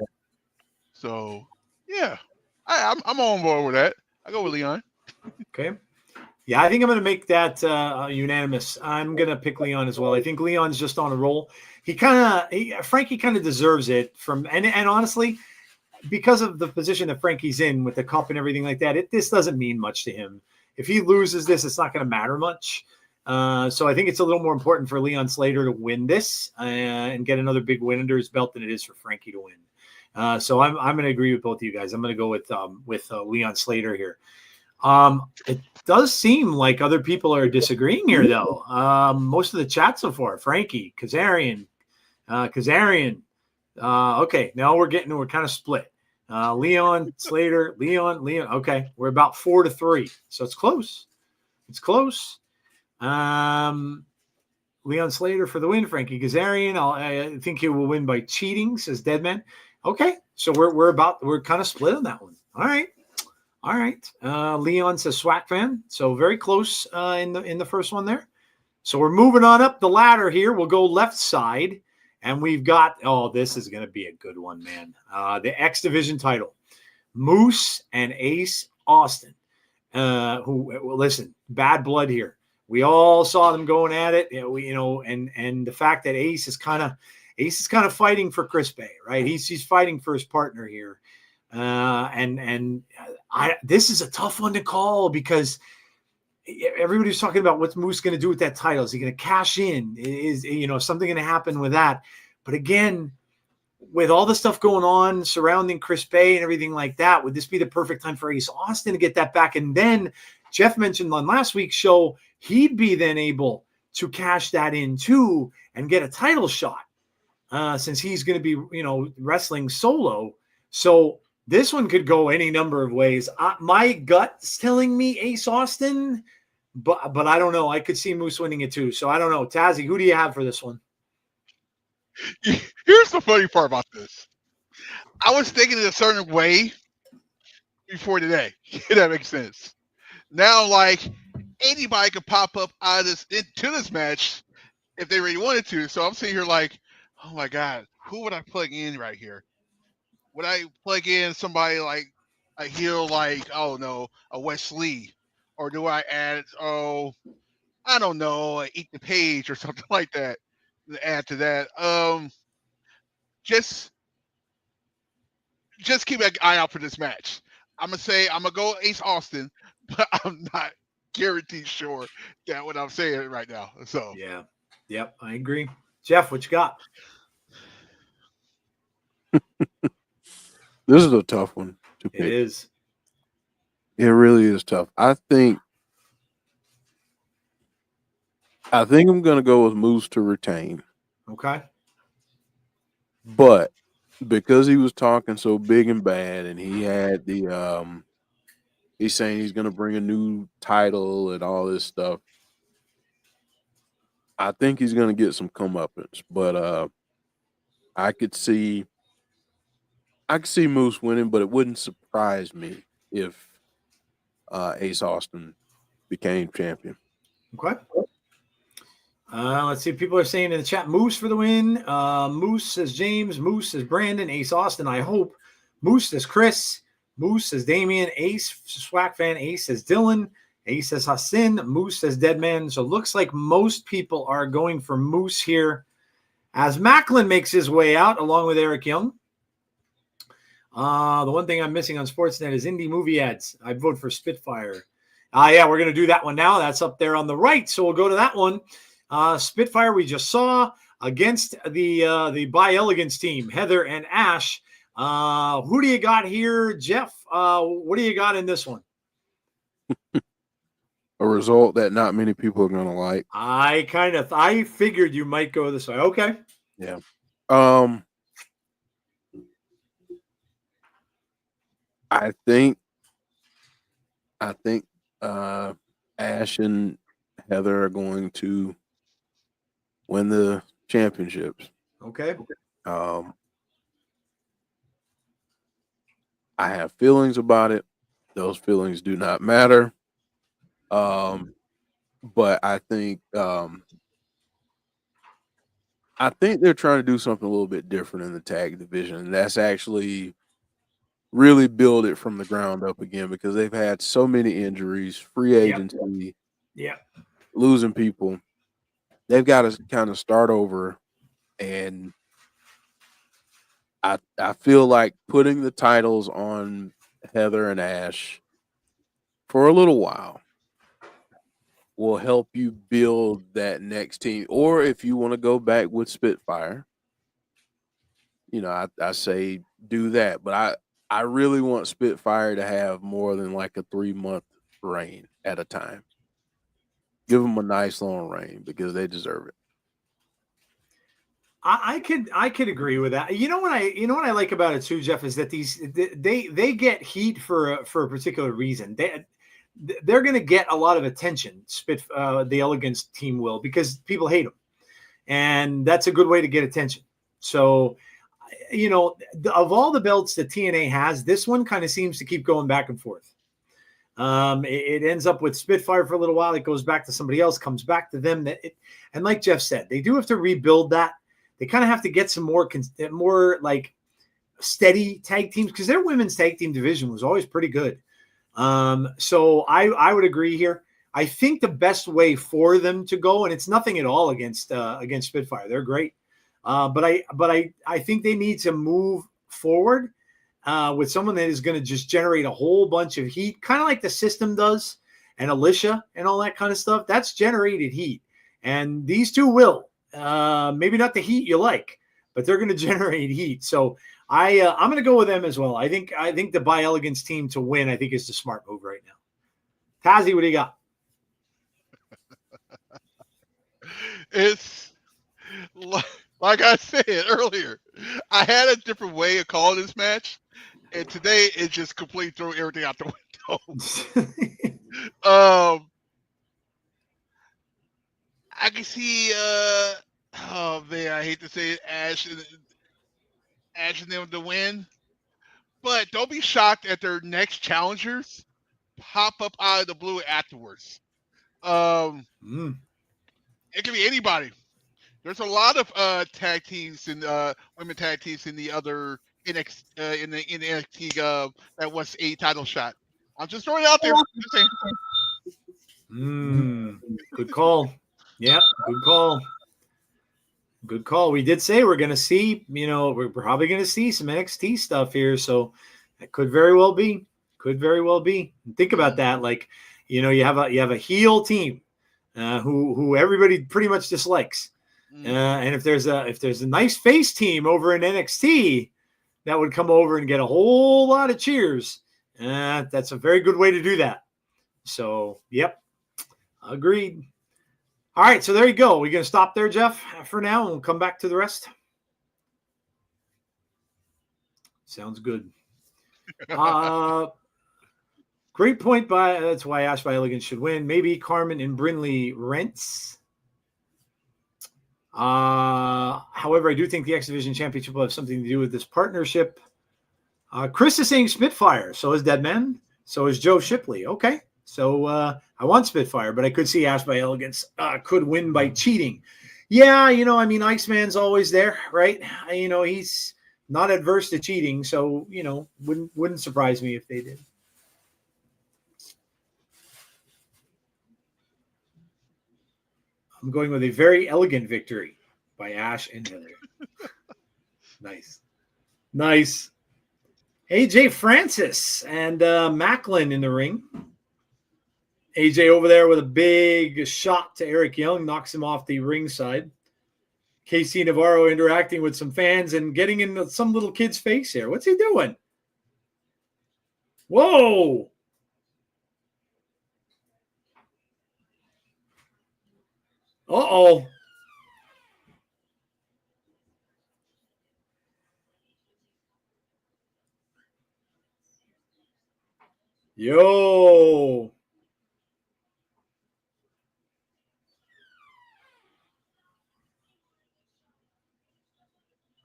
So yeah, I'm on board with that. I go with Leon. Okay. Yeah, I think I'm going to make that unanimous. I'm going to pick Leon as well. I think Leon's just on a roll. Frankie kind of deserves it and honestly, because of the position that Frankie's in with the cup and everything like that, this doesn't mean much to him. If he loses this, it's not going to matter much. So I think it's a little more important for Leon Slater to win this and get another big win under his belt than it is for Frankie to win. So I'm going to agree with both of you guys. I'm going to go with Leon Slater here. It does seem like other people are disagreeing here, though. Most of the chat so far, Frankie, Kazarian. Okay, now we're kind of split. Leon, Slater, Leon. Okay, we're about 4-3, so it's close. It's close. Leon Slater for the win. Frankie Kazarian, I think he will win by cheating, says Deadman. Okay, so we're kind of split on that one. All right. Leon says SWAC fan, so very close in the first one there. So we're moving on up the ladder here. We'll go left side. And we've got, this is going to be a good one, man. The X Division title. Moose and Ace Austin. Listen, bad blood here. We all saw them going at it, and the fact that Ace is kind of fighting for Chris Bay, right? He's fighting for his partner here. This is a tough one to call because everybody's talking about what's Moose going to do with that title. Is he going to cash in? Is something going to happen with that? But again, with all the stuff going on surrounding Chris Bay and everything like that, would this be the perfect time for Ace Austin to get that back? And then Jeff mentioned on last week's show, he'd be then able to cash that in too and get a title shot since he's going to be, wrestling solo. So this one could go any number of ways. My gut's telling me Ace Austin, but I don't know. I could see Moose winning it too. So I don't know. Tazzy, who do you have for this one? Here's the funny part about this. I was thinking in a certain way before today. If that makes sense. Now, like, anybody could pop up out of this into this match if they really wanted to. So I'm sitting here like, oh my God, who would I plug in right here? Would I plug in somebody like a heel like, a Wes Lee? Or do I add, I don't know, Eat the Page or something like that to add to that? Just keep an eye out for this match. I'm gonna go Ace Austin, but I'm not guaranteed sure that what I'm saying right now. So yeah, yep, I agree. Jeff, what you got? This is a tough one to pick. It is. It really is tough. I think I'm going to go with Moose to retain. Okay. But because he was talking so big and bad, and he had he's saying he's going to bring a new title and all this stuff, I think he's going to get some comeuppance. But I could see Moose winning, but it wouldn't surprise me if Ace Austin became champion. Okay. Let's see. People are saying in the chat, Moose for the win. Moose says James. Moose says Brandon. Ace Austin, I hope. Moose says Chris. Moose says Damien. Ace SWAC fan. Ace says Dylan. Ace says Hassan. Moose says Deadman. So it looks like most people are going for Moose here as Maclin makes his way out along with Eric Young. The one thing I'm missing on Sportsnet is indie movie ads. I vote for Spitfire. Yeah, we're going to do that one now. That's up there on the right. So we'll go to that one. Spitfire we just saw against the By Elegance team, Heather and Ash. Who do you got here, Jeff? What do you got in this one? A result that not many people are going to like. I figured you might go this way. Okay. Yeah. I think Ash and Heather are going to win the championships. Okay. I have feelings about it. Those feelings do not matter. But I think they're trying to do something a little bit different in the tag division. And that's actually really build it from the ground up again, because they've had so many injuries, free agency, losing people. They've got to kind of start over. And I feel like putting the titles on Heather and Ash for a little while will help you build that next team. Or if you want to go back with Spitfire, I say do that. But I really want Spitfire to have more than like a 3-month reign at a time. Give them a nice long reign because they deserve it. I could agree with that. You know what I like about it too, Jeff, is that they get heat for a particular reason. They're going to get a lot of attention. The Elegance team will, because people hate them, and that's a good way to get attention. So, of all the belts that TNA has, this one kind of seems to keep going back and forth. It ends up with Spitfire for a little while. It goes back to somebody else, comes back to them. And like Jeff said, they do have to rebuild that. They kind of have to get some more like steady tag teams, because their women's tag team division was always pretty good. So I would agree here. I think the best way for them to go, and it's nothing at all against Spitfire, they're great. But I think they need to move forward with someone that is going to just generate a whole bunch of heat, kind of like the System does, and Alicia and all that kind of stuff. That's generated heat, and these two will. Maybe not the heat you like, but they're going to generate heat. So I'm going to go with them as well. I think the By Elegance team to win, I think, is the smart move right now. Tazzy, what do you got? It's like I said earlier, I had a different way of calling this match, and today it just completely threw everything out the window. I can see, oh man, I hate to say it, Ash and them to win, but don't be shocked at their next challengers pop up out of the blue afterwards. It can be anybody. There's a lot of tag teams and women tag teams in the other NXT in the NXT that was a title shot. I'm just throwing it out there. Good call. Yeah, good call. Good call. We did say we're going to see, we're probably going to see some NXT stuff here. So that could very well be. Could very well be. Think about that. Like, you have a heel team who everybody pretty much dislikes. And if there's a nice face team over in NXT that would come over and get a whole lot of cheers, that's a very good way to do that. So, yep, agreed. All right, so there you go. We're going to stop there, Jeff, for now, and we'll come back to the rest. Sounds good. Great point that's why Ash by Elegance should win. Maybe Carmen and Brinley rents. However, I do think the X Division Championship will have something to do with this partnership. Chris is saying Spitfire. So is Deadman. So is Joe Shipley. Okay. So I want Spitfire, but I could see Ash by Elegance could win by cheating. Yeah, Iceman's always there, right? He's not adverse to cheating, so wouldn't surprise me if they did. I'm going with a very elegant victory by Ash and Heather. Nice. AJ Francis and Maclin in the ring. AJ over there with a big shot to Eric Young, knocks him off the ringside. KC Navarro interacting with some fans and getting in some little kid's face here. What's he doing? Whoa! Uh-oh. Yo.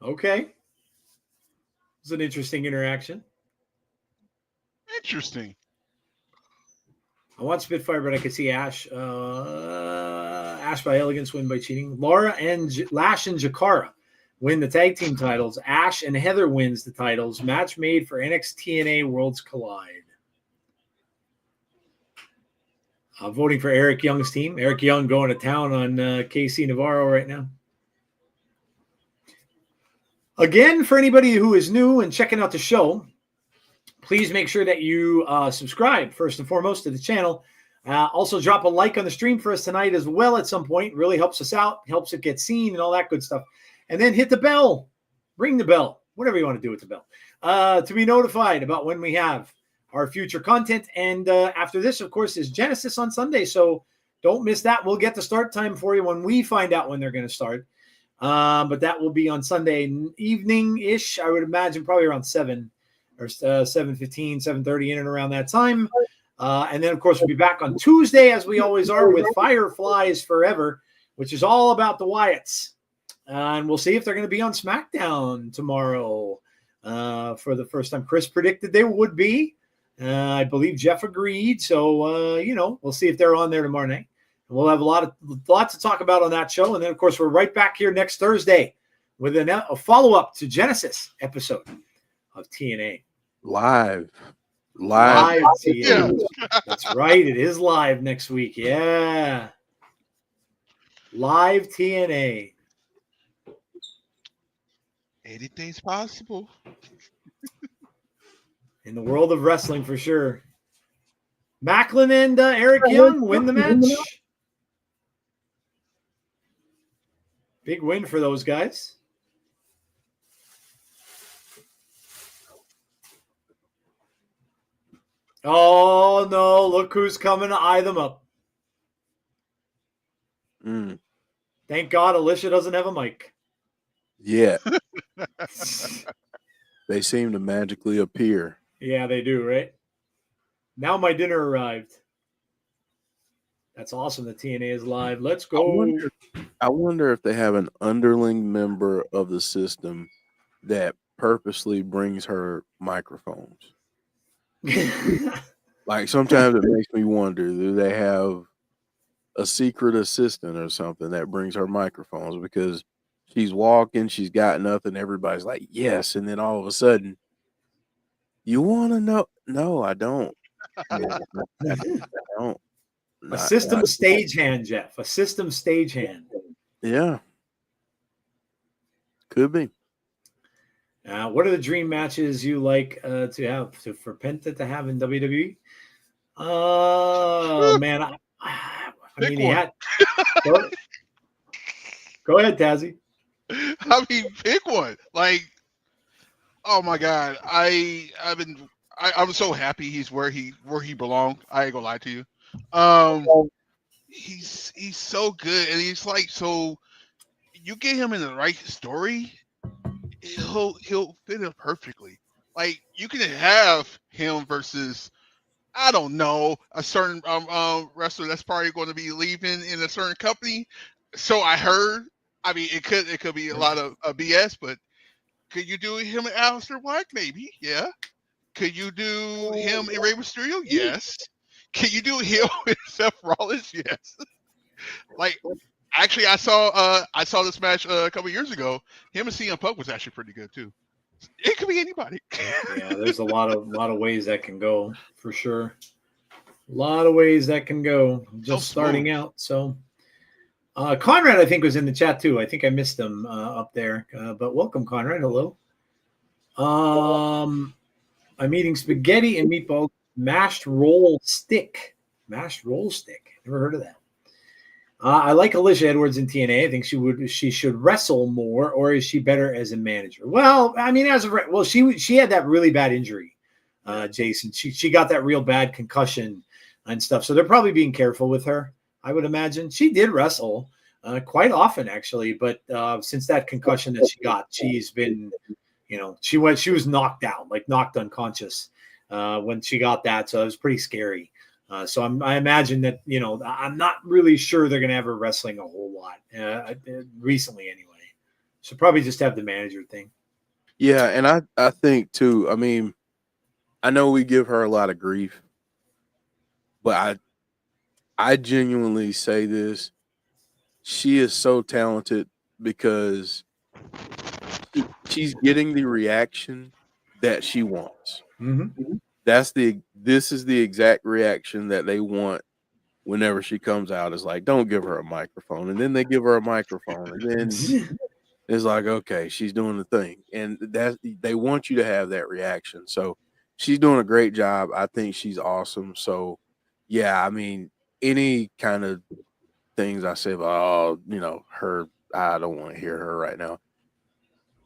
Okay. It's an interesting interaction. Interesting. I want Spitfire, but I could see Ash by Elegance win by cheating. Lash and Jakara win the tag team titles. Ash and Heather wins the titles. Match made for NXT TNA Worlds Collide. Voting for Eric Young's team. Eric Young going to town on KC Navarro right now. Again, for anybody who is new and checking out the show, please make sure that you subscribe first and foremost to the channel. Also, drop a like on the stream for us tonight as well at some point. Really helps us out, helps it get seen and all that good stuff. And then hit the bell. Ring the bell whatever you want to do with the bell, to be notified about when we have our future content. And after this, of course, is Genesis on Sunday. So don't miss that. We'll get the start time for you when we find out when they're going to start. But that will be on Sunday evening-ish. I would imagine probably around 7 or 7:15, 7:30, in and around that time. And then, of course, we'll be back on Tuesday, as we always are, with Fireflies Forever, which is all about the Wyatts. And we'll see if they're going to be on SmackDown tomorrow for the first time. Chris predicted they would be. I believe Jeff agreed. So, we'll see if they're on there tomorrow night. And we'll have lots to talk about on that show. And then, of course, we're right back here next Thursday with a follow-up to Genesis episode of TNA. Live TNA. Yeah. That's right. It is live next week. Yeah. Live TNA. Anything's possible. In the world of wrestling, for sure. Maclin and Eric Young win the match. Big win for those guys. Oh, no. Look who's coming to eye them up. Thank God Alicia doesn't have a mic. Yeah. They seem to magically appear. Yeah, they do, right? Now my dinner arrived. That's awesome. The TNA is live. Let's go. I wonder if they have an underling member of the system that purposely brings her microphones. Like, sometimes it makes me wonder, do they have a secret assistant or something that brings her microphones? Because she's walking, she's got nothing, everybody's like, yes, and then all of a sudden, you want to know? No, I don't. I don't. A system stagehand, Jeff. A system stagehand. Yeah. Could be. What are the dream matches you like to have for Penta to have in WWE? Oh, man. I mean, he had. Go ahead, Tazzy. I mean, pick one. Like, oh my God, I'm so happy he's where he belonged. I ain't gonna lie to you. He's so good, and he's like, so you get him in the right story, he'll fit in perfectly. Like, you can have him versus, I don't know, a certain wrestler that's probably going to be leaving in a certain company. So I heard. I mean, it could be a lot of BS, but could you do him and Aleister Black? Maybe, yeah. Could you do him and Rey Mysterio? Yes. Can you do him and Seth Rollins? Yes. Like, actually, I saw this match a couple years ago. Him and CM Punk was actually pretty good too. It could be anybody. Yeah, there's a lot of ways that can go, for sure. A lot of ways that can go. Just starting out. So Conrad, I think, was in the chat too. I think I missed him up there. But welcome, Conrad. Hello. I'm eating spaghetti and meatball mashed roll stick. Mashed roll stick. Never heard of that. I like Alicia Edwards in TNA. I think she should wrestle more, or is she better as a manager? Well, I mean, she had that really bad injury, Jason. She got that real bad concussion and stuff. So they're probably being careful with her, I would imagine. She did wrestle quite often, actually, but since that concussion that she got, she's been, she was knocked out, like knocked unconscious when she got that. So it was pretty scary. So I imagine that, I'm not really sure they're going to have her wrestling a whole lot recently anyway. So probably just have the manager thing. Yeah, and I think too, I mean, I know we give her a lot of grief, but I genuinely say this. She is so talented because she's getting the reaction that she wants. Mm-hmm. This is the exact reaction that they want whenever she comes out. Is like, don't give her a microphone. And then they give her a microphone. And then it's like, okay, she's doing the thing. And they want you to have that reaction. So she's doing a great job. I think she's awesome. So, yeah, I mean, any kind of things I say about, her, I don't want to hear her right now.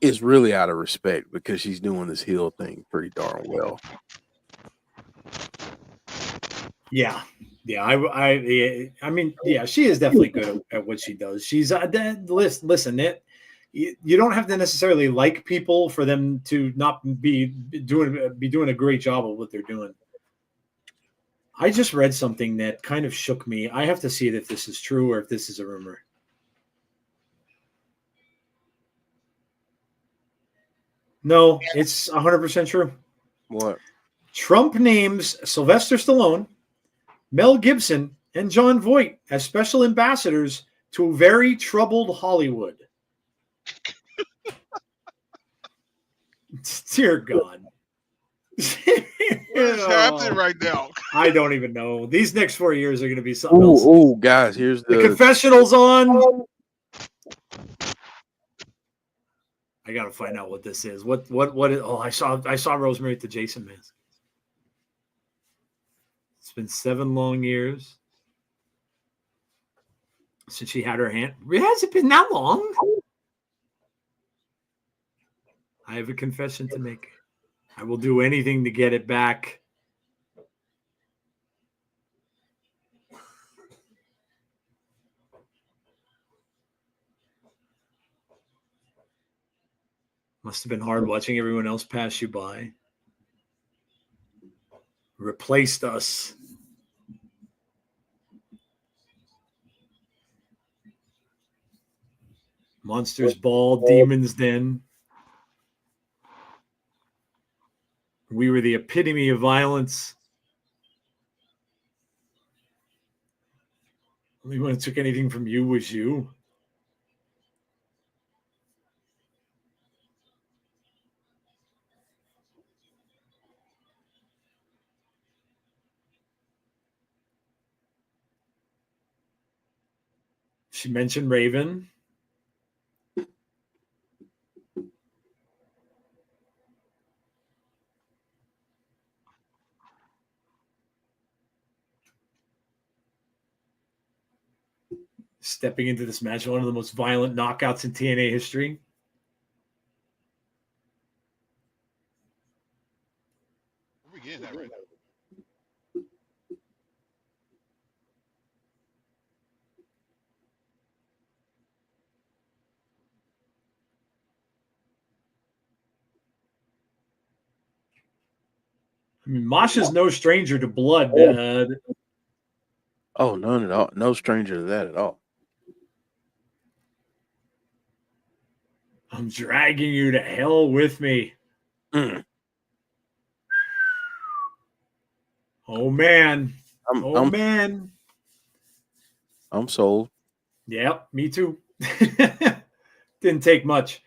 It's really out of respect because she's doing this heel thing pretty darn well. Yeah. I mean, yeah, she is definitely good at what she does. She's listen, you don't have to necessarily like people for them to not be doing a great job of what they're doing. I just read something that kind of shook me. I have to see if this is true or if this is a rumor. No, it's 100% true. What? Trump names Sylvester Stallone, Mel Gibson, and John Voight as special ambassadors to very troubled Hollywood. Dear God. What's happening right now? I don't even know. These next 4 years are going to be something else. Oh, guys, here's the confessionals on. I got to find out what this is. What is, oh, I saw Rosemary at the Jason mask. It's been 7 long years since she had her hand. Has it been that long? I have a confession to make. I will do anything to get it back. Must have been hard watching everyone else pass you by. Replaced us. Monsters Ball, Demons Den. We were the epitome of violence. Only one who took anything from you was you. She mentioned Raven. Stepping into this match, one of the most violent knockouts in TNA history. We're getting that right now. I mean, Masha's no stranger to blood. Oh, none at all. No stranger to that at all. I'm dragging you to hell with me. Oh, man. Man. I'm sold. Yep, me too. Didn't take much.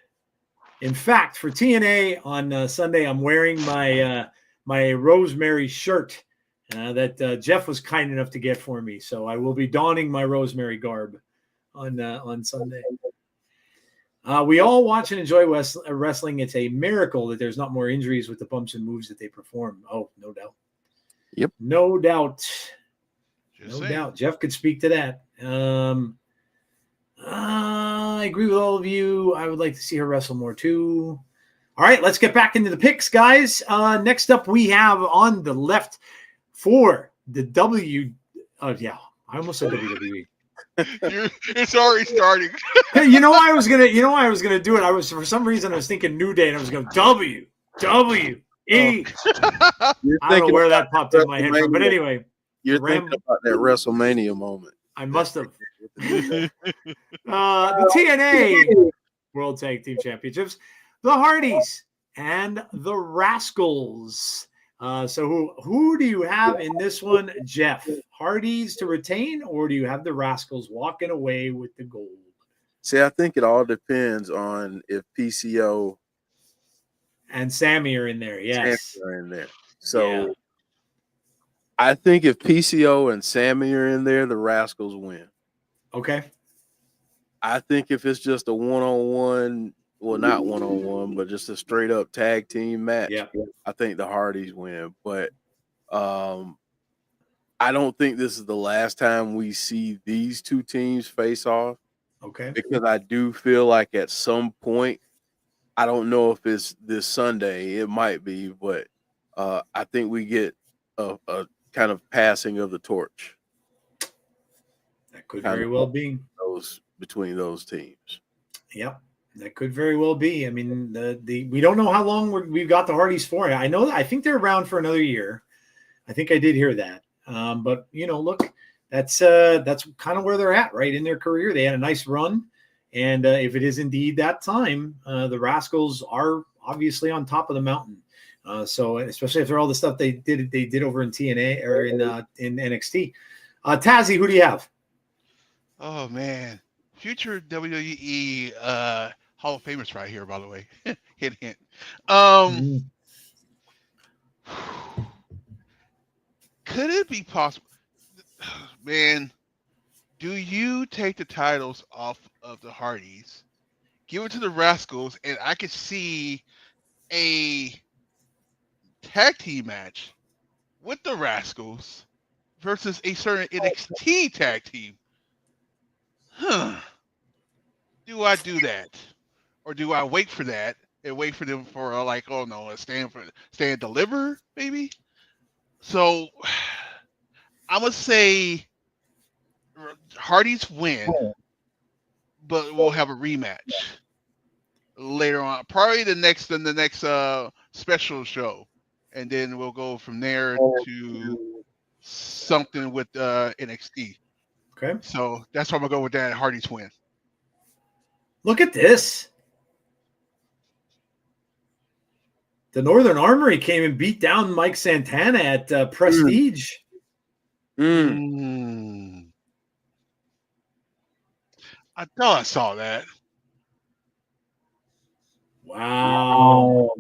In fact, for TNA on Sunday, I'm wearing my my Rosemary shirt that Jeff was kind enough to get for me. So I will be donning my Rosemary garb on Sunday. We all watch and enjoy wrestling. It's a miracle that there's not more injuries with the bumps and moves that they perform. Oh, no doubt. Yep. No doubt. Just no saying. doubt. Jeff could speak to that. I agree with all of you. I would like to see her wrestle more too. All right, let's get back into the picks, guys. Next up, we have on the left for the I almost said WWE. It's already starting. Hey, you know why I was gonna do it? For some reason I was thinking New Day and I was going WWE. I don't know where that popped in my head from, but anyway. You're thinking about that WrestleMania moment. I must have. The TNA World Tag Team Championships, the Hardys and the Rascals. So who do you have in this one, Jeff? Hardys to retain, or do you have the Rascals walking away with the gold? See, I think it all depends on if PCO and Sami are in there. Yes, Sami are in there. So I think if PCO and Sami are in there, the Rascals win. Okay. I think if it's just a one-on-one, well, not one-on-one, but just a straight-up tag team match, I think the Hardys win. But I don't think this is the last time we see these two teams face off. Okay. Because I do feel like at some point I don't know if it's this Sunday. It might be, but I think we get a kind of passing of the torch. That could very well be between those teams. Yep, that could very well be. I mean, we don't know how long we've got the Hardys for. I know that I think they're around for another year. I think I did hear that. But look, that's kind of where they're at, right in their career. They had a nice run, and if it is indeed that time, the Rascals are obviously on top of the mountain. So especially after all the stuff they did over in TNA or in NXT. Tazzy, who do you have? Oh man, future WWE Hall of Famers right here, by the way. Hint, hint. Could it be possible, man? Do you take the titles off of the Hardys, give it to the Rascals, and I could see a tag team match with the Rascals versus a certain NXT tag team? Do I do that, or do I wait for that and wait for them for stand and deliver maybe? So I'm gonna say Hardys win, but we'll have a rematch later on, probably the next special show, and then we'll go from there to something with NXT. Okay. So that's why I'm gonna go with that. Hardys win. Look at this. The Northern Armory came and beat down Mike Santana at Prestige. I thought I saw that. Wow.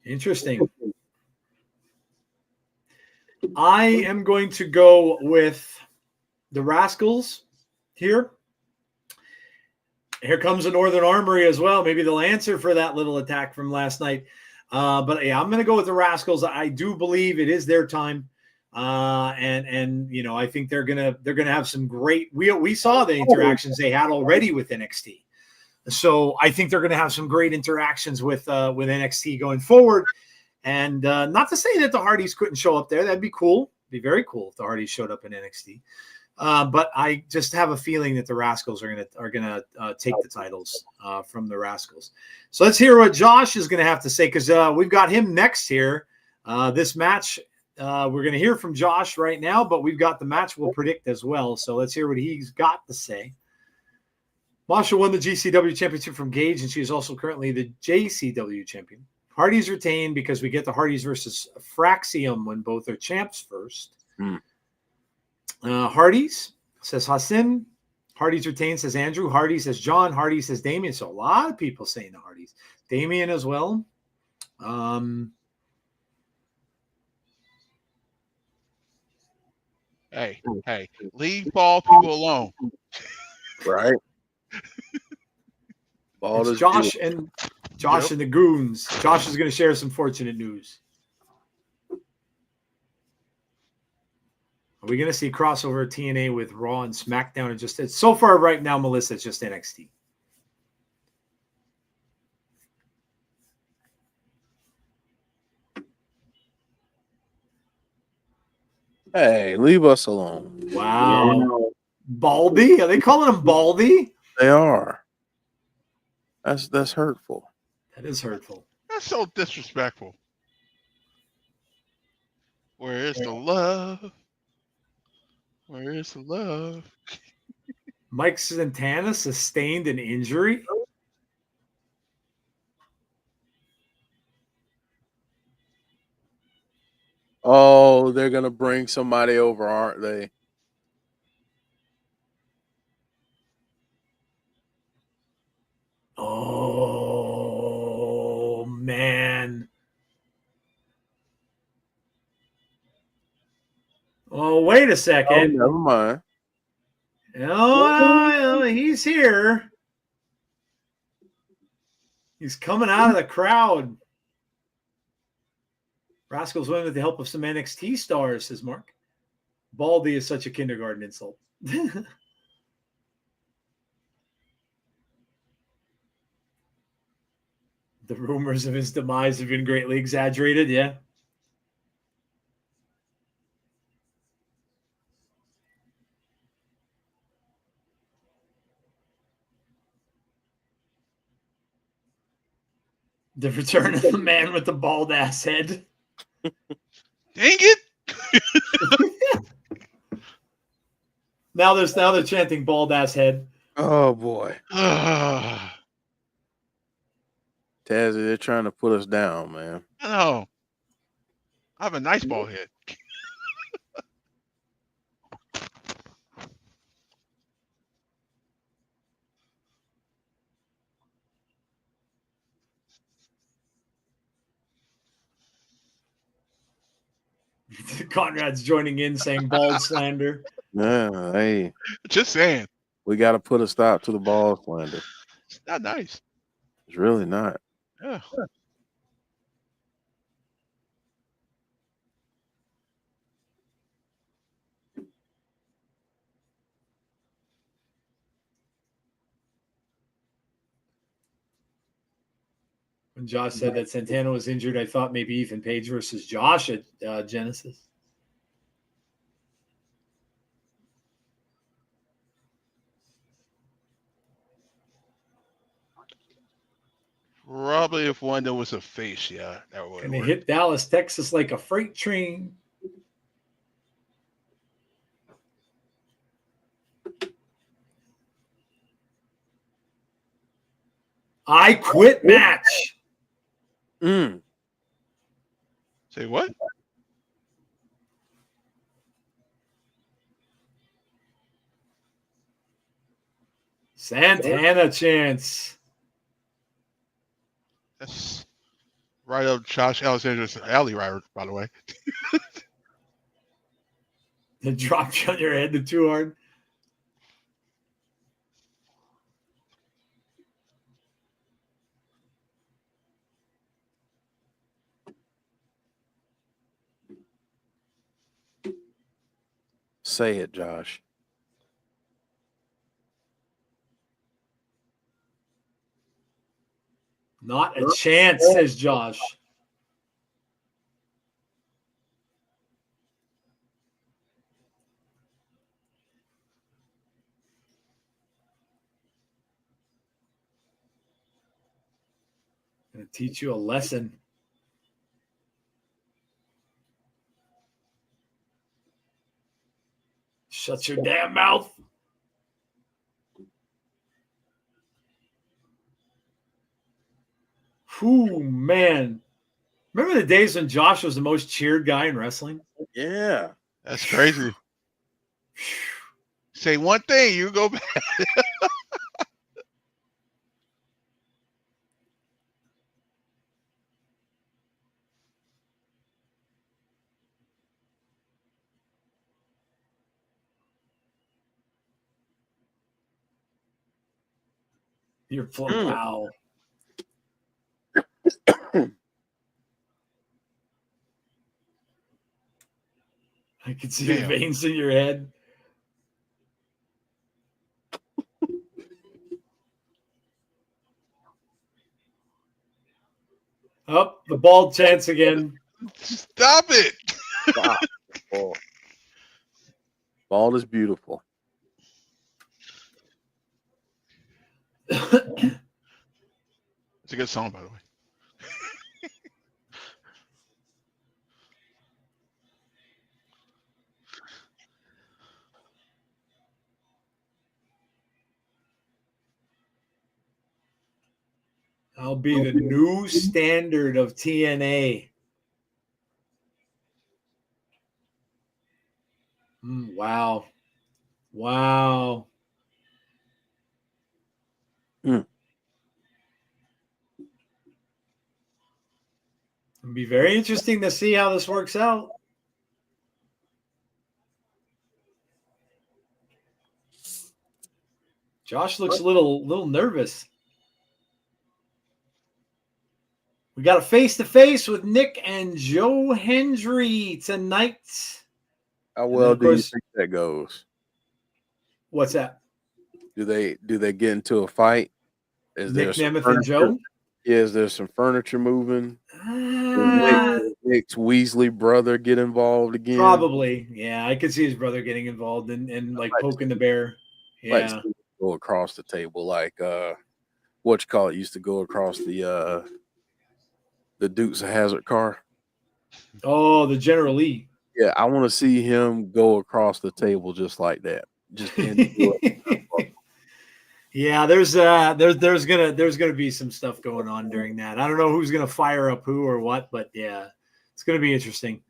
Interesting. I am going to go with the Rascals here. Here comes the Northern Armory as well. Maybe they'll answer for that little attack from last night. But yeah, I'm going to go with the Rascals. I do believe it is their time. And I think they're gonna have some great. We saw the interactions they had already with NXT. So I think they're gonna have some great interactions with NXT going forward. And not to say that the Hardys couldn't show up there. That'd be cool. It'd be very cool if the Hardys showed up in NXT. But I just have a feeling that the Rascals are gonna take the titles from the Rascals. So let's hear what Josh is gonna have to say, because we've got him next here. This match, we're gonna hear from Josh right now, but we've got the match we'll predict as well. So let's hear what he's got to say. Masha won the GCW championship from Gage, and she is also currently the JCW champion. Hardys retained because we get the Hardys versus Fraxium when both are champs first. Hardys, says Hassan. Hardys retained, says Andrew. Hardys, says John. Hardys, says Damien. So a lot of people saying the Hardys. Damien as well. Hey, leave ball people alone. Right. It's Josh and the Goons. Josh is going to share some fortunate news. Are we going to see crossover TNA with Raw and SmackDown? And just so far right now, Melissa, it's just NXT. Hey, leave us alone. Wow. Yeah. Baldy? Are they calling him Baldy? They are. That's hurtful. That is hurtful. That's so disrespectful. Where is the love? Where is the love? Mike Santana sustained an injury. Oh, they're going to bring somebody over, aren't they? Oh, man. Oh, wait a second. Oh, never mind. Oh, he's here. He's coming out of the crowd. Rascals win with the help of some NXT stars, says Mark. Baldy is such a kindergarten insult. The rumors of his demise have been greatly exaggerated. Yeah. The return of the man with the bald ass head. Dang it! Now they're chanting bald ass head. Oh boy. Taz, they're trying to put us down, man. No. I have a nice bald head. Conrad's joining in saying bald slander. Yeah, hey. Just saying. We got to put a stop to the ball slander. It's not nice. It's really not. Yeah. When Josh said that Santana was injured, I thought maybe Ethan Page versus Josh at Genesis. Probably if Wanda was a face, yeah, that would. And they hit Dallas, Texas like a freight train. I quit match. Say what? Santana chance. That's right up Josh Alexander's alley, right? By the way. They dropped you on your head too hard. Say it, Josh. Not a chance, says Josh. Gonna teach you a lesson. Shut your damn mouth. Whew, man. Remember the days when Josh was the most cheered guy in wrestling? Yeah. That's crazy. Say one thing, you go back. You're wow. I can see the veins in your head. Oh, the bald chance again. Stop it. Wow. Oh. Bald is beautiful. It's a good song, by the way. I'll be the new standard of TNA. Wow. Wow. It'll be very interesting to see how this works out. Josh looks a little nervous. We got a face-to-face with Nic and Joe Hendry tonight. How well do you think that goes? What's that? Do they get into a fight? Is Nic Nemeth and Joe? Is there some furniture moving? Nick's Weasley brother get involved again? Probably. Yeah, I could see his brother getting involved and like poking the bear. Yeah. Like go across the table like what you call it used to go across the Dukes of Hazzard car. Oh, the General Lee. Yeah, I want to see him go across the table just like that. Just Yeah, there's gonna be some stuff going on during that. I don't know who's gonna fire up who or what, but yeah, it's gonna be interesting.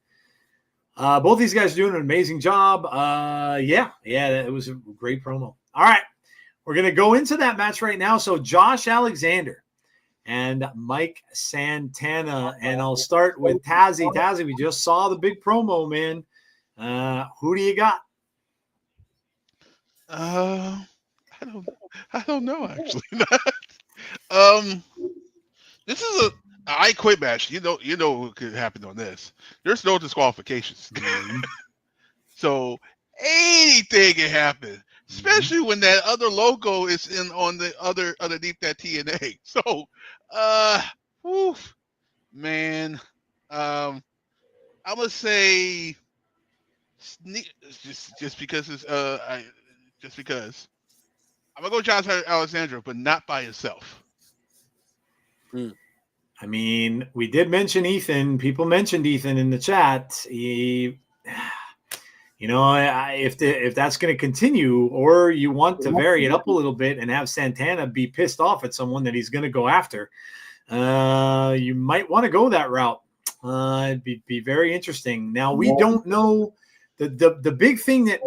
Both these guys are doing an amazing job. Yeah, it was a great promo. All right, we're gonna go into that match right now. So Josh Alexander and Mike Santana, and I'll start with Tazzy. Tazzy, we just saw the big promo, man. Who do you got? I don't know actually. This is a I quit match. You know what could happen on this. There's no disqualifications. So anything can happen, especially when that other logo is in on the other underneath that TNA. So man. I'm gonna say just because it's just because I'm gonna go Josh Alexander, but not by himself. I mean, we did mention Ethan. People mentioned Ethan in the chat. He, if that's going to continue, or you want to vary it up a little bit and have Santana be pissed off at someone that he's going to go after, you might want to go that route. It'd be very interesting. Now, we don't know the big thing that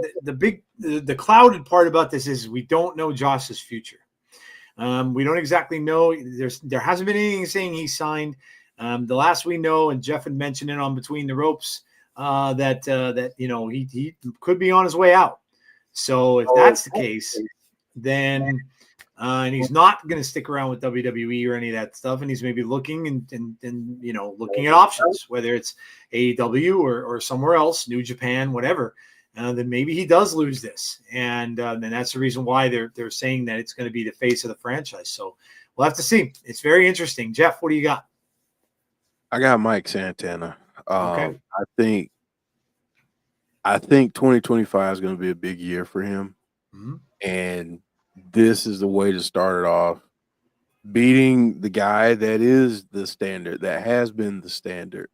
the clouded part about this is we don't know Josh's future. We don't exactly know. There hasn't been anything saying he signed. The last we know, and Jeff had mentioned it on Between the Ropes, that he could be on his way out. So if that's the case, then and he's not going to stick around with WWE or any of that stuff, and he's maybe looking and looking at options, whether it's AEW or somewhere else, New Japan, whatever. Then maybe he does lose this, and that's the reason why they're saying that it's going to be the face of the franchise. So we'll have to see. It's very interesting. Jeff, what do you got? I got Mike Santana. Okay. I think 2025 is going to be a big year for him, and this is the way to start it off. Beating the guy that is the standard, that has been the standard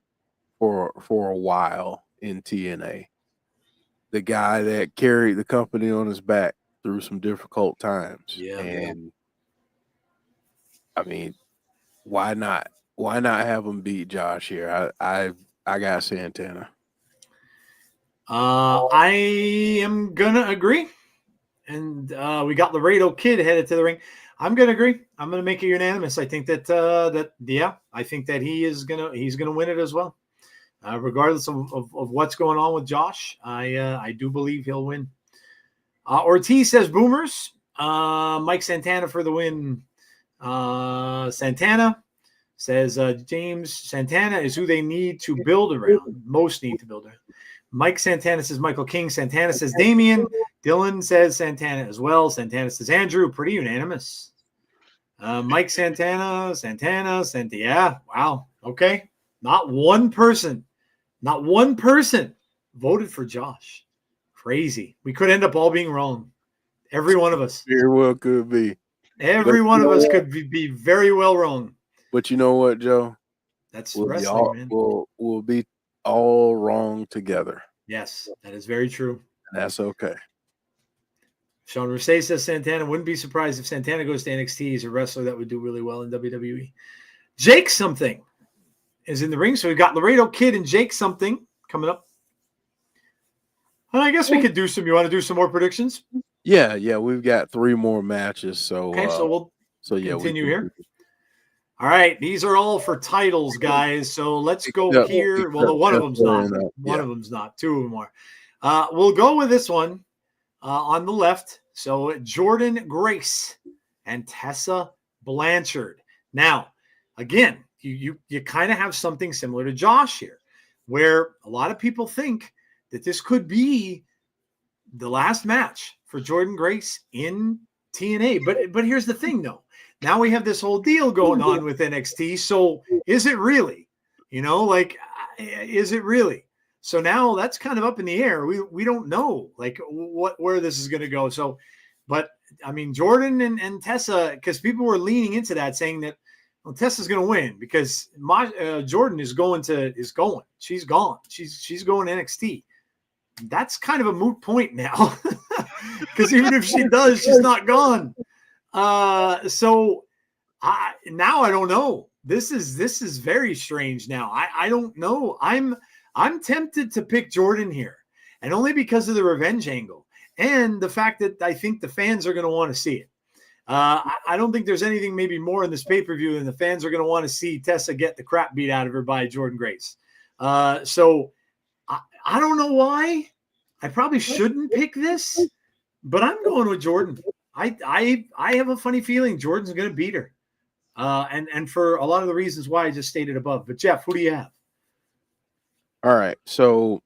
for a while in TNA. The guy that carried the company on his back through some difficult times. Yeah. And I mean, why not? Why not have him beat Josh here? I got Santana. I am gonna agree. And we got Laredo Kid headed to the ring. I'm gonna agree. I'm gonna make it unanimous. I think that I think that he's gonna win it as well. Regardless of what's going on with Josh, I do believe he'll win. Ortiz says boomers. Mike Santana for the win. Santana says James Santana is who they need to build around. Most need to build around. Mike Santana says Michael King. Santana says Damian. Dylan says Santana as well. Santana says Andrew. Pretty unanimous. Mike Santana. Yeah. Wow. Okay. Not one person voted for Josh. Crazy. We could end up all being wrong. Every one of us. Very well could be. Every one of us could be very well wrong. But you know what, Joe? That's wrestling, man. We'll be all wrong together. Yes, that is very true. That's okay. Sean Mercedes says Santana. Wouldn't be surprised if Santana goes to NXT. He's a wrestler that would do really well in WWE. Jake something is in the ring. So we've got Laredo Kid and Jake something coming up. And I guess we could do some. You want to do some more predictions? Yeah. We've got 3 more matches. So okay, so we'll continue here. All right, these are all for titles, guys. So let's go here. Well, one of them's not. One of them's not. 2 of them are. We'll go with this one on the left. So Jordan Grace and Tessa Blanchard. Now, again, you kind of have something similar to Josh here, where a lot of people think that this could be the last match for Jordan Grace in TNA. But here's the thing, though. now we have this whole deal going on with NXT. So is it really? Is it really? So now that's kind of up in the air. We don't know where this is going to go. So, but I mean, Jordan and Tessa, because people were leaning into that, saying that Tessa's going to win because Jordan is going. She's gone. She's going to NXT. That's kind of a moot point now, because even if she does, she's not gone. So now I don't know. This is very strange now. I don't know. I'm tempted to pick Jordan here, and only because of the revenge angle and the fact that I think the fans are going to want to see it. I don't think there's anything maybe more in this pay-per-view than the fans are going to want to see Tessa get the crap beat out of her by Jordan Grace. So I don't know why. I probably shouldn't pick this, but I'm going with Jordan. I have a funny feeling Jordan's going to beat her. And for a lot of the reasons why I just stated above. But Jeff, who do you have? All right. So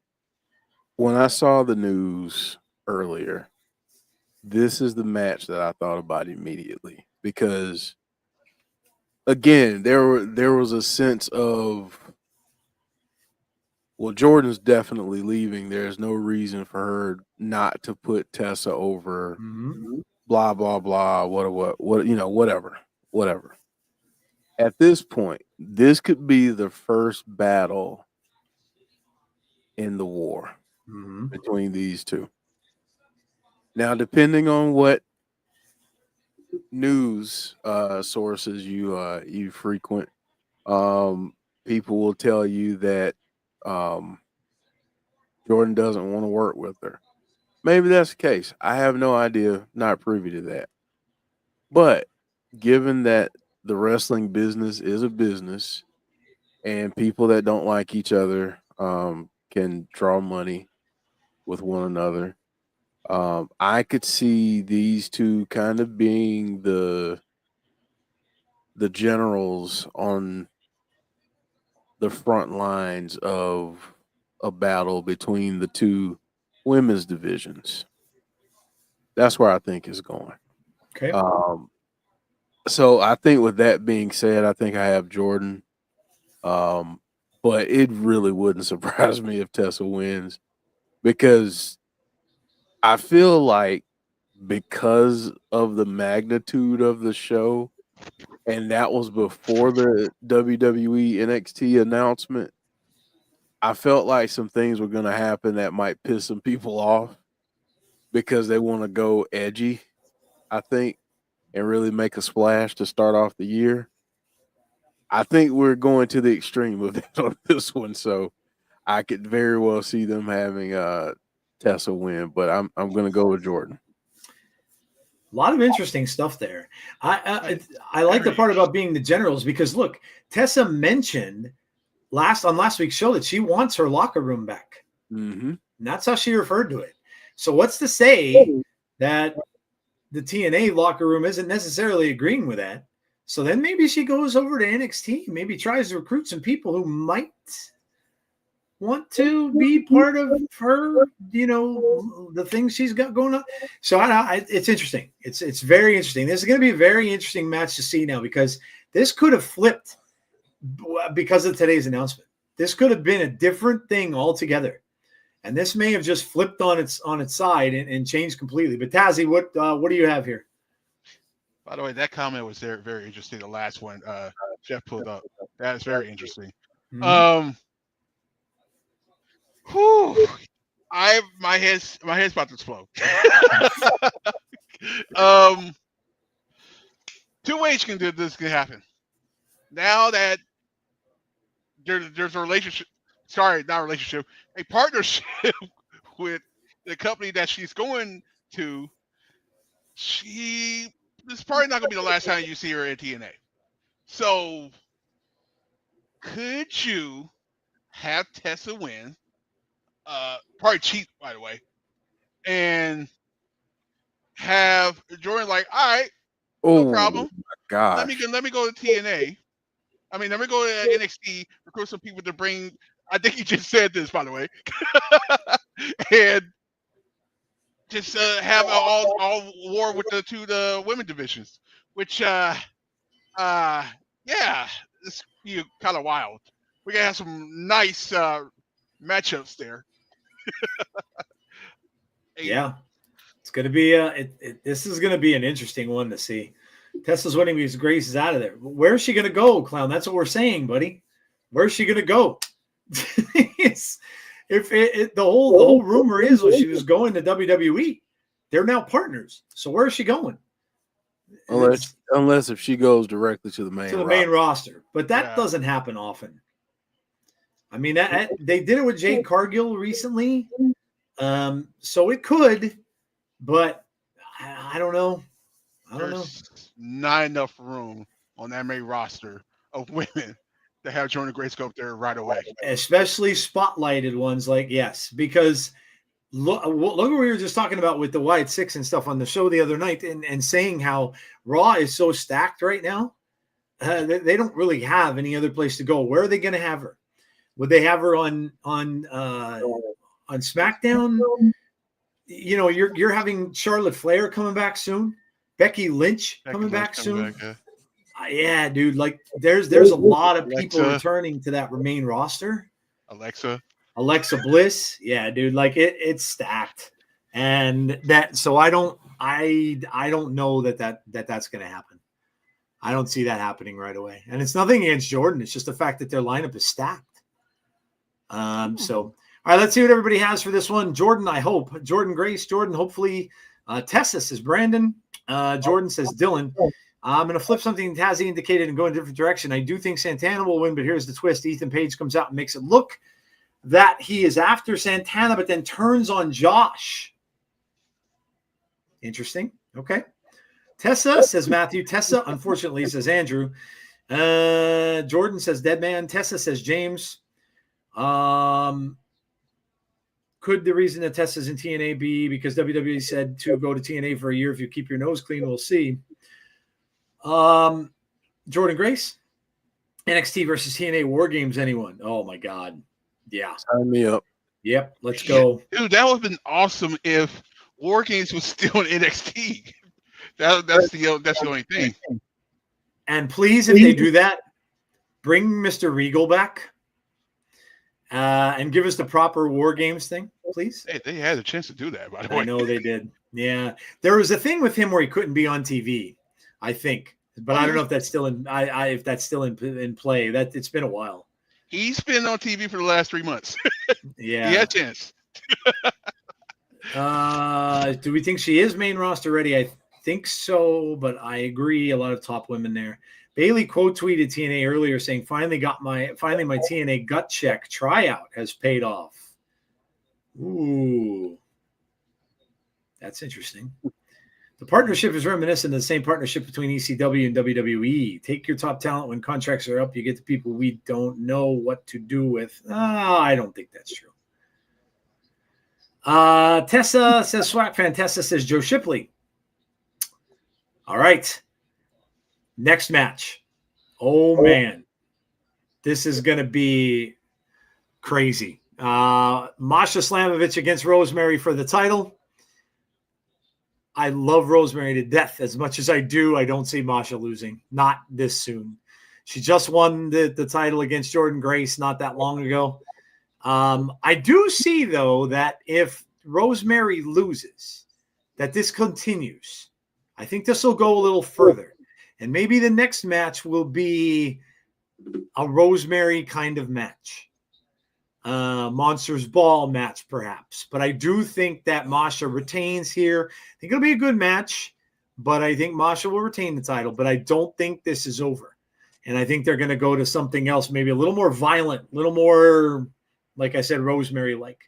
when I saw the news earlier, this is the match that I thought about immediately, because again, there was a sense of, well, Jordan's definitely leaving. There's no reason for her not to put Tessa over. Blah blah blah. Whatever. At this point, this could be the first battle in the war between these two. Now, depending on what news sources you frequent, people will tell you that Jordan doesn't want to work with her. Maybe that's the case. I have no idea, not privy to that. But given that the wrestling business is a business and people that don't like each other can draw money with one another, I could see these two kind of being the generals on the front lines of a battle between the two women's divisions. That's where I think it's going. Okay. So I think with that being said, I think I have Jordan. But it really wouldn't surprise me if Tessa wins, because I feel like because of the magnitude of the show, and that was before the WWE NXT announcement, I felt like some things were going to happen that might piss some people off because they want to go edgy, I think, and really make a splash to start off the year. I think we're going to the extreme of that on this one, so I could very well see them having Tessa win, but I'm going to go with Jordan. A lot of interesting stuff there. I like the part about being the generals, because look, Tessa mentioned on last week's show that she wants her locker room back. And that's how she referred to it. So what's to say that the TNA locker room isn't necessarily agreeing with that? So then maybe she goes over to NXT, maybe tries to recruit some people who might want to be part of her, the things she's got going on. So it's interesting. It's very interesting. This is going to be a very interesting match to see now, because this could have flipped because of today's announcement. This could have been a different thing altogether, and this may have just flipped on its side and changed completely. But Tazzy, what do you have here? By the way, that comment was very, very interesting. The last one Jeff pulled up. That is very interesting. My head's about to explode. Two ways this can happen. Now that there's a relationship, a partnership with the company that she's going to, this is probably not going to be the last time you see her at TNA. So, could you have Tessa win? Probably cheat, by the way, and have Jordan like, all right, no problem. My gosh. Let me go to TNA. I mean, let me go to NXT, recruit some people to bring. I think you just said this, by the way, and just have all war with the women divisions, which Yeah, it's kind of wild. We're gonna have some nice matchups there. Yeah, it's gonna be this is gonna be an interesting one to see. Tessa's winning because Grace is out of there. Where's she gonna go, Clown? That's what we're saying, buddy. Where's she gonna go? The whole rumor is she was going to WWE. They're now partners. So where is she going? Unless if she goes directly to the main roster. But that doesn't happen often. I mean, they did it with Jade Cargill recently. So it could, but I don't know. There's not enough room on that main roster of women to have Jordan Grace go up there right away. Especially spotlighted ones because look what we were just talking about with the Wyatt Six and stuff on the show the other night and saying how Raw is so stacked right now. They don't really have any other place to go. Where are they going to have her? Would they have her on SmackDown? You know, you're having Charlotte Flair coming back soon. Becky Lynch coming back soon. Yeah, dude. Like, there's a lot of people returning to that main roster. Alexa Bliss. Yeah, dude. Like it's stacked, and so I don't know that's going to happen. I don't see that happening right away, and it's nothing against Jordan. It's just the fact that their lineup is stacked. So. All right, let's see what everybody has for this one. Jordan, I hope. Jordan Grace. Jordan, hopefully. Tessa says Brandon. Jordan says Dylan. I'm going to flip something Tazzy indicated and go in a different direction. I do think Santana will win, but here's the twist. Ethan Page comes out and makes it look that he is after Santana, but then turns on Josh. Interesting. Okay. Tessa says Matthew. Tessa, unfortunately, says Andrew. Jordan says Deadman. Tessa says James. Could the reason that Tessa's in TNA be because WWE said to go to TNA for a year if you keep your nose clean? We'll see. Jordan Grace, NXT versus TNA War Games. Anyone? Oh my God, yeah. Sign me up. Yep, let's go, dude. That would have been awesome if War Games was still in NXT. That's the only thing. And please, if they do that, bring Mr. Regal back. And give us the proper War Games thing, please. Hey, they had a chance to do that, by the way. I know they did. Yeah. There was a thing with him where he couldn't be on TV, I think. But I don't know if that's still in in play. That it's been a while. He's been on TV for the last 3 months. Yeah. He had a chance. Do we think she is main roster ready? I think so, but I agree. A lot of top women there. Bailey quote tweeted TNA earlier saying, finally my TNA gut check tryout has paid off. Ooh, that's interesting. The partnership is reminiscent of the same partnership between ECW and WWE. Take your top talent when contracts are up. You get the people we don't know what to do with. I don't think that's true. Tessa says Swag Fan. Tessa says Joe Shipley. All right. Next match. Oh, man. This is going to be crazy. Masha Slamovich against Rosemary for the title. I love Rosemary to death. As much as I do, I don't see Masha losing. Not this soon. She just won the title against Jordan Grace not that long ago. I do see, though, that if Rosemary loses, that this continues. I think this will go a little further. And maybe the next match will be a Rosemary kind of match. Monsters Ball match, perhaps. But I do think that Masha retains here. I think it'll be a good match, but I think Masha will retain the title. But I don't think this is over. And I think they're going to go to something else, maybe a little more violent, a little more, like I said, Rosemary-like.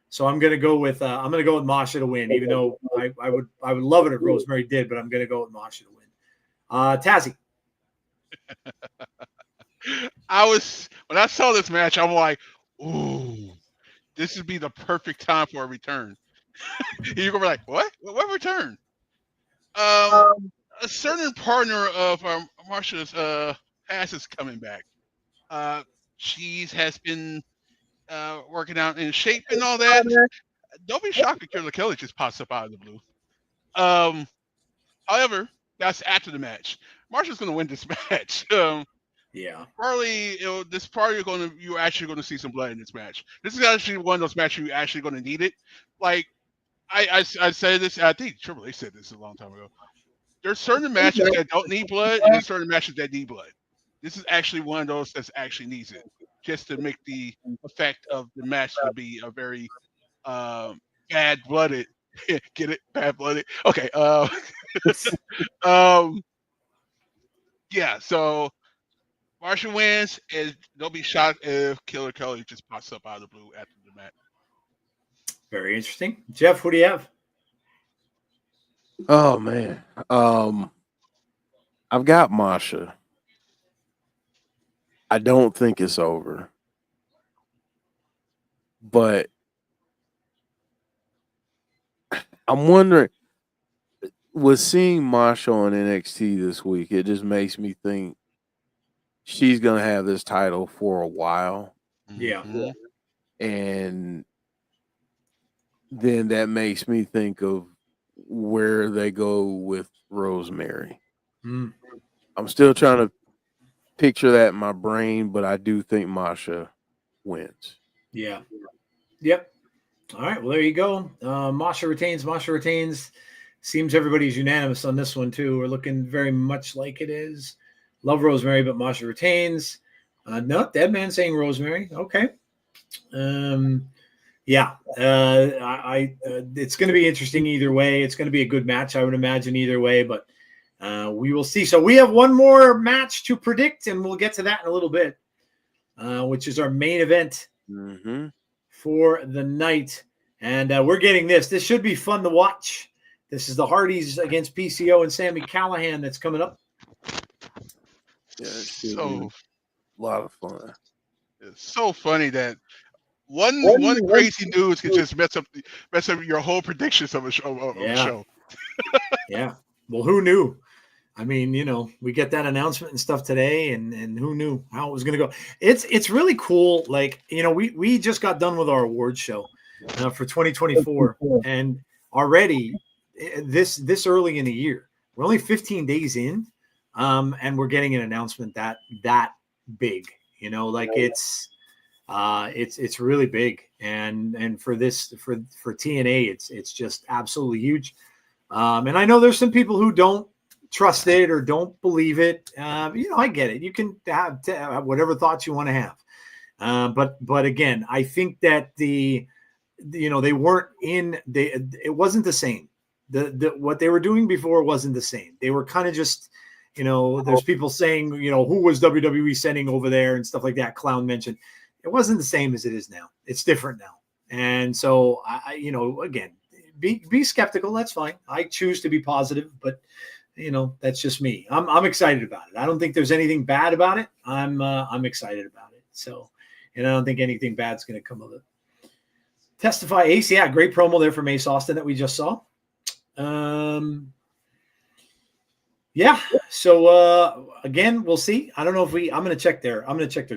So I'm going to go with Masha to win, even though I would love it if Rosemary did, but I'm going to go with Masha to win. Tazzy. When I saw this match, I'm like, ooh, this would be the perfect time for a return. You're gonna be like, what return? A certain partner of Marsha's past is coming back. She has been working out in shape and all that. Don't be shocked if Killer Kelly just pops up out of the blue. However, that's after the match. Masha's going to win this match. Yeah. Probably you're actually going to see some blood in this match. This is actually one of those matches you're actually going to need it. Like I said this, I think Triple H said this a long time ago. There's certain matches that don't need blood, and there's certain matches that need blood. This is actually one of those that actually needs it, just to make the effect of the match to be a very bad-blooded. Get it? Bad-blooded. Okay. Yeah. So Masha wins, and they'll be shocked if Killer Kelly just pops up out of the blue after the match. Very interesting. Jeff, what do you have? Oh man. I've got Masha. I don't think it's over. But I'm wondering, with seeing Masha on NXT this week, it just makes me think she's gonna have this title for a while. Yeah. Mm-hmm. And then that makes me think of where they go with Rosemary. Mm. I'm still trying to picture that in my brain, but I do think Masha wins. Yeah. Yep. All right. Well, there you go. Masha retains. Masha retains. Seems everybody's unanimous on this one, too. We're looking very much like it is. Love Rosemary, but Masha retains. No, Dead Man saying Rosemary. Okay. Yeah. It's going to be interesting either way. It's going to be a good match, I would imagine, either way, but we will see. So we have one more match to predict, and we'll get to that in a little bit, which is our main event for the night. And we're getting this. This should be fun to watch. This is the Hardys against PCO and Sami Callihan that's coming up. Yeah, so a lot of fun. It's so funny that one crazy news can just mess up your whole predictions of a show. Yeah. Well, who knew? I mean, we get that announcement and stuff today, and who knew how it was going to go? It's really cool. Like, we just got done with our awards show for 2024, and already this early in the year, we're only 15 days in, and we're getting an announcement that big. It's really big, and for TNA, it's just absolutely huge. And I know there's some people who don't trust it or don't believe it. I get it. You can have whatever thoughts you want to have. But again, I think that they weren't it wasn't the same. What they were doing before wasn't the same. They were kind of just, there's people saying, who was WWE sending over there and stuff like that. Clown mentioned. It wasn't the same as it is now. It's different now. And so again, be skeptical. That's fine. I choose to be positive, but that's just me. I'm excited about it. I don't think there's anything bad about it. I'm excited about it. So, I don't think anything bad's going to come of it. Testify Ace. Yeah. Great promo there from Ace Austin that we just saw. Yeah. So, again, we'll see. I don't know if I'm going to check their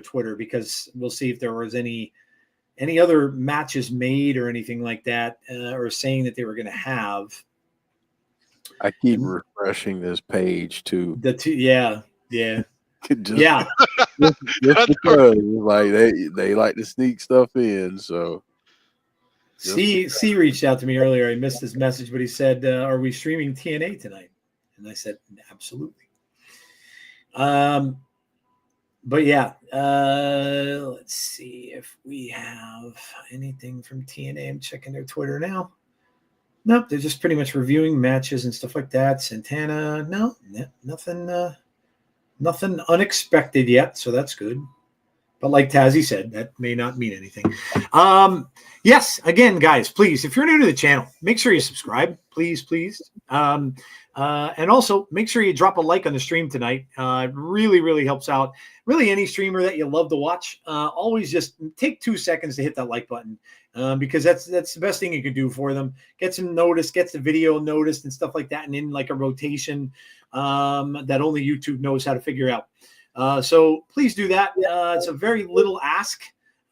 Twitter, because we'll see if there was any other matches made or anything like that, or saying that they were going to have. I keep refreshing this page too. Yeah. Just because, like, they like to sneak stuff in. So C reached out to me earlier. I missed his message, but he said, "Are we streaming TNA tonight?" And I said, "Absolutely." But yeah, let's see if we have anything from TNA. I'm checking their Twitter now. Nope, they're just pretty much reviewing matches and stuff like that. Santana, no, nothing unexpected yet, so that's good. But like Tazzy said, that may not mean anything. Yes, again, guys, please, if you're new to the channel, make sure you subscribe, please. And also make sure you drop a like on the stream tonight. It really, really helps out. Really, any streamer that you love to watch, always just take 2 seconds to hit that like button, because that's the best thing you can do for them. Get some notice, gets the video noticed and stuff like that, and in like a rotation that only YouTube knows how to figure out. So please do that. It's a very little ask,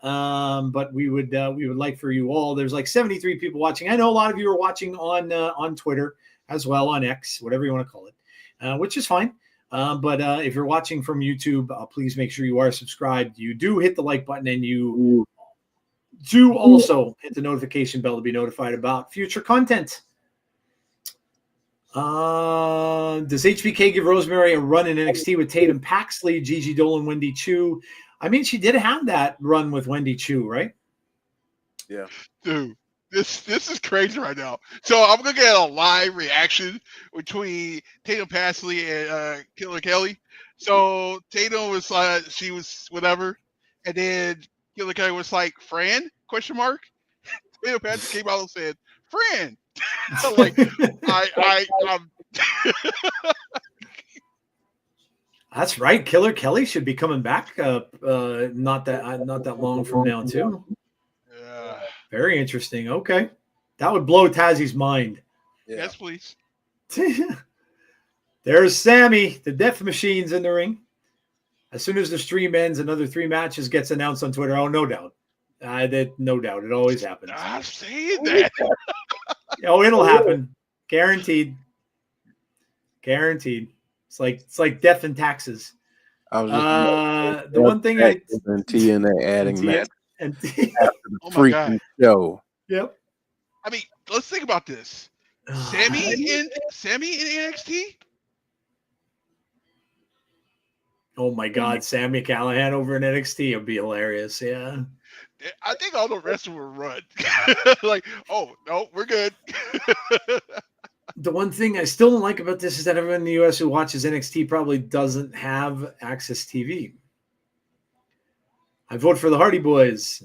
but we would like for you all. There's like 73 people watching. I know a lot of you are watching on Twitter as well, on X, whatever you want to call it, which is fine. But if you're watching from YouTube, please make sure you are subscribed. You do hit the like button, and you do also hit the notification bell to be notified about future content. Does HBK give Rosemary a run in NXT with Tatum Paxley, Gigi Dolan, Wendy Chu? I mean, she did have that run with Wendy Chu, right? Yeah. Dude, this is crazy right now. So I'm gonna get a live reaction between Tatum Paxley and Killer Kelly. So Tatum was like, she was whatever, and then Killer Kelly was like, "Fran?" Question mark. Tatum Paxley came out and said, "Fran." Like I'm That's right. Killer Kelly should be coming back not that long from now too. Very interesting. Okay. That would blow Tazzy's mind. Yeah. Yes, please. There's Sami. The Death Machine's in the ring. As soon as the stream ends, another 3 matches gets announced on Twitter. Oh, no doubt. No doubt. It always happens. I'm saying that. Oh, it'll happen. Guaranteed. Guaranteed. It's like death and taxes. I was the one thing I and TNA adding that and after the Oh my freaking show. Yep. I mean, let's think about this. Sami in NXT? Oh my God, Sami Callihan over in NXT would be hilarious. Yeah. I think all the rest will run. Like, oh no, we're good. The one thing I still don't like about this is that everyone in the US who watches NXT probably doesn't have Access TV. I vote for the Hardy Boys.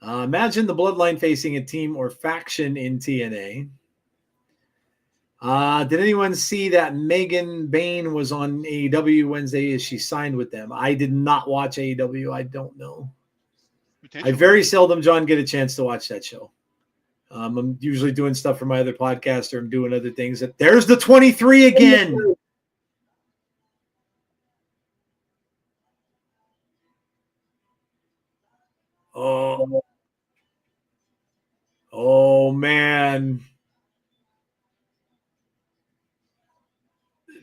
Imagine the Bloodline facing a team or faction in TNA. Did anyone see that Megan Bain was on AEW Wednesday? Is she signed with them? I did not watch AEW. I don't know. I very seldom, John, get a chance to watch that show. I'm usually doing stuff for my other podcast, or I'm doing other things. There's the 23 again. Oh man.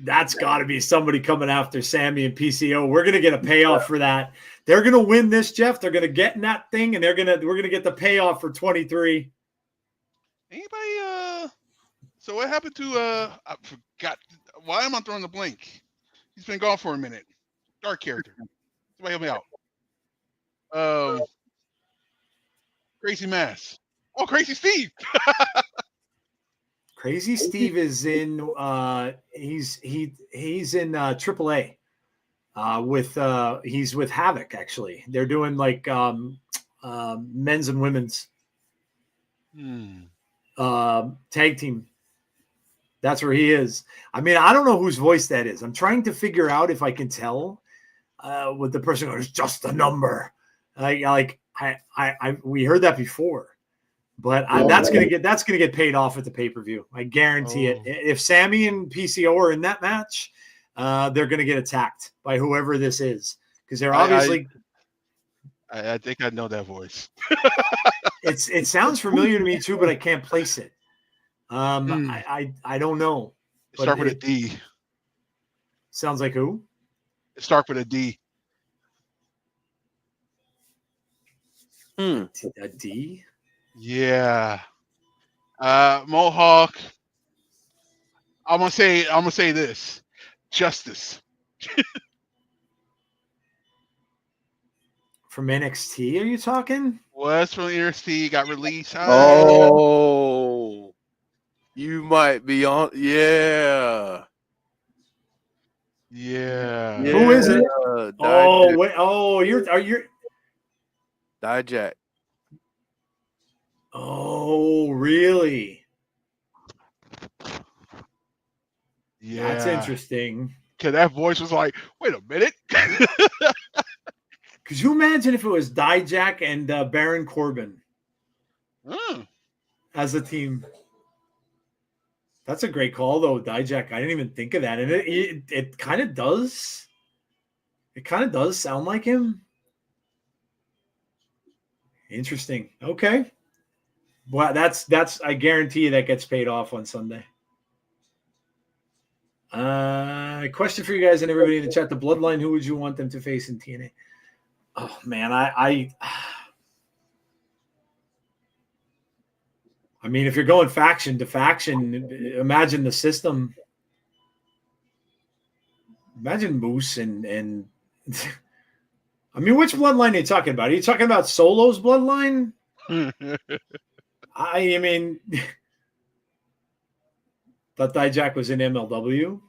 That's got to be somebody coming after Sami and PCO. We're going to get a payoff for that. They're going to win this, Jeff. They're going to get in that thing, and we're going to get the payoff for 23. Anybody so what happened to I forgot, why am I throwing the blank? He's been gone for a minute. Dark character. Somebody help me out. Crazy Mass. Oh, Crazy Steve. Crazy Steve is in he's in AAA he's with Havoc, actually. They're doing like men's and women's tag team. That's where he is. I mean, I don't know whose voice that is. I'm trying to figure out if I can tell what the person goes, just a number. We heard that before. But that's gonna get paid off at the pay-per-view. I guarantee it. If Sami and PCO are in that match, they're gonna get attacked by whoever this is, because they're obviously. I think I know that voice. It sounds familiar to me too, but I can't place it. I don't know. Start with a D. Sounds like who? Start with a D. A D. Yeah. Mohawk. I'm gonna say this. Justice. From NXT, are you talking? Was from NXT, got released. Oh, you might be on. Yeah. Who is it? Wait. Oh, you're Dijak. Oh, really? Yeah. That's interesting. Cause that voice was like, wait a minute. Could you imagine if it was Dijak and Baron Corbin as a team? That's a great call, though, Dijak. I didn't even think of that, and it kind of does. It kind of does sound like him. Interesting. Okay. Well, that's I guarantee you that gets paid off on Sunday. Question for you guys and everybody in the chat: the Bloodline, who would you want them to face in TNA? Oh man, I mean, if you're going faction to faction, imagine the system. Imagine Moose and I mean, which bloodline are you talking about? Are you talking about Solo's bloodline? I mean, thought Dijak was in MLW.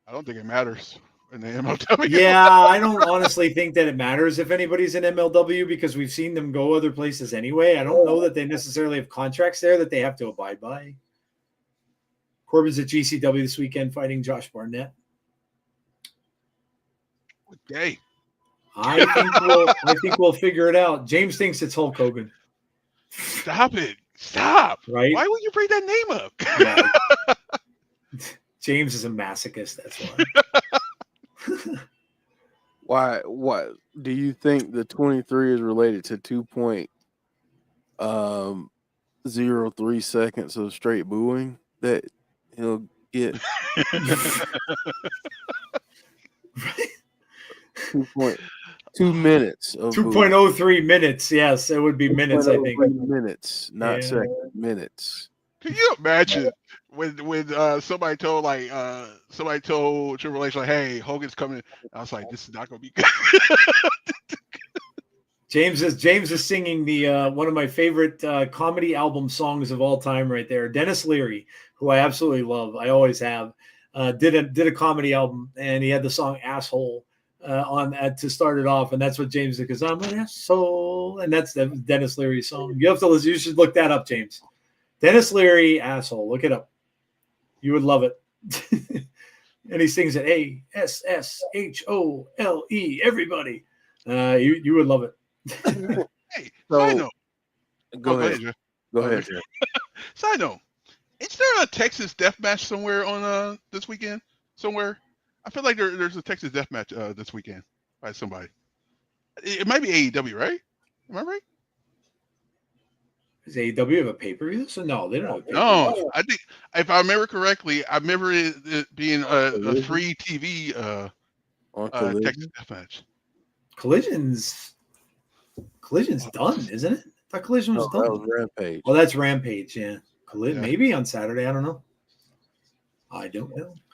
I don't think it matters in the MLW. Yeah, I don't honestly think that it matters if anybody's in MLW because we've seen them go other places anyway. I don't know that they necessarily have contracts there that they have to abide by. Corbin's at GCW this weekend fighting Josh Barnett. Okay. I think we'll figure it out. James thinks it's Hulk Hogan. Stop it. Stop. Right? Why would you bring that name up? Yeah. James is a masochist, that's why. Why? What do you think the 23 is related to 2.03 seconds of straight booing that he'll get? 2 minutes of 2.03 minutes. Yes, it would be minutes, I think. Minutes, not seconds, minutes. Can you imagine when somebody told Triple H like, "Hey, Hogan's coming"? I was like, "This is not gonna be good." James is singing the one of my favorite comedy album songs of all time right there. Dennis Leary, who I absolutely love, I always have, did a comedy album, and he had the song "Asshole" to start it off, and that's what James did, because I'm an asshole, and that's the Dennis Leary song. You should look that up, James. Dennis Leary, "Asshole." Look it up. You would love it. And he sings it ASSHOLE. Everybody, you would love it. Hey, So, side note. Go ahead. Go ahead. Side note: is there a Texas death match somewhere on this weekend? Somewhere, I feel like there's a Texas death match this weekend by somebody. It might be AEW, right? Am I right? Does AEW have a pay-per-view? So no, they don't have a pay-per-view. No, I think if I remember correctly, I remember it being a free TV On Texas death match. Collision's done, isn't it? I thought Collision was done. That was Rampage. Oh, that's Rampage, yeah. Yeah. Maybe on Saturday. I don't know.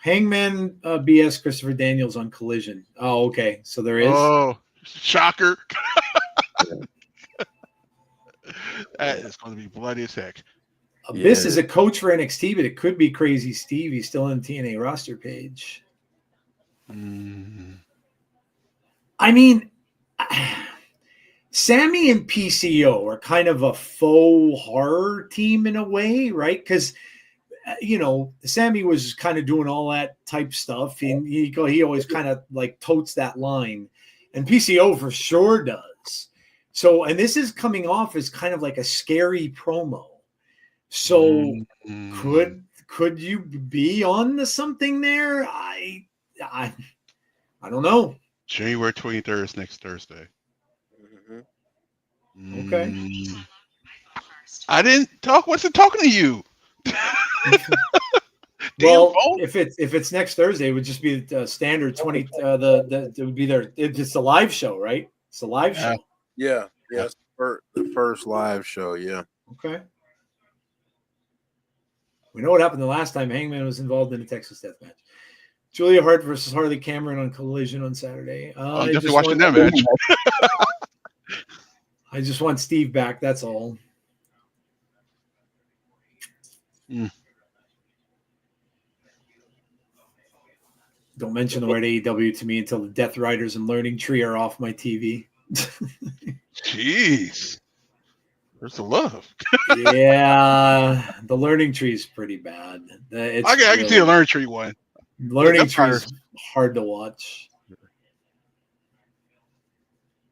Hangman BS Christopher Daniels on Collision. Oh, okay. So there is. Oh, shocker. That is going to be bloody as heck. Abyss is a coach for NXT, but it could be Crazy Steve. He's still on the TNA roster page. I mean, Sami and PCO are kind of a faux horror team in a way, right? Because Sami was kind of doing all that type stuff. He always kind of like totes that line, and PCO for sure does. So, and this is coming off as kind of like a scary promo. So, could you be on to something there? I don't know. January 23rd is next Thursday. Okay. I didn't talk. What's it talking to you? Well, if it's next Thursday, it would just be the standard 20. It would be there. It's a live show, right? It's a live show. Yeah. It's the first live show. Yeah. Okay. We know what happened the last time Hangman was involved in a Texas death match. Julia Hart versus Harley Cameron on Collision on Saturday. I'm definitely watching that match. I just want Steve back. That's all. Don't mention the word AEW to me until the Death Riders and Learning Tree are off my TV. Jeez. Where's the love? Yeah, the Learning Tree is pretty bad. I can see a Learning Tree one. Learning Tree is hard to watch.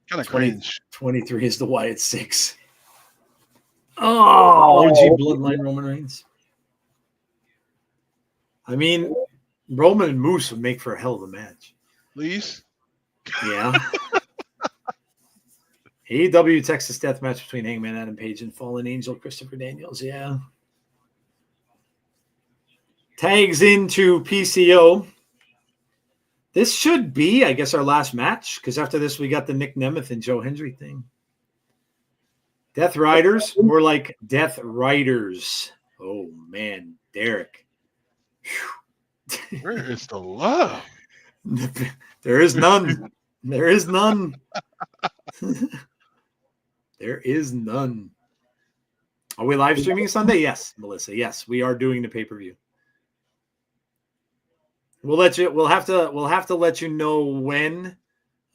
Kind of cringe. 23 is the why it's 6. Oh, OG Bloodline Roman Reigns. I mean, Roman and Moose would make for a hell of a match. Please? Yeah. AEW Texas death match between Hangman Adam Page and Fallen Angel Christopher Daniels. Yeah. Tags into PCO. This should be, I guess, our last match, because after this, we got the Nic Nemeth and Joe Hendry thing. Death Riders, more like Death Riders. Oh, man, Derek. Where is the love? There is none. There is none. There is none. Are we live streaming Sunday? Yes, Melissa. Yes, we are doing the pay-per-view. We'll have to let you know when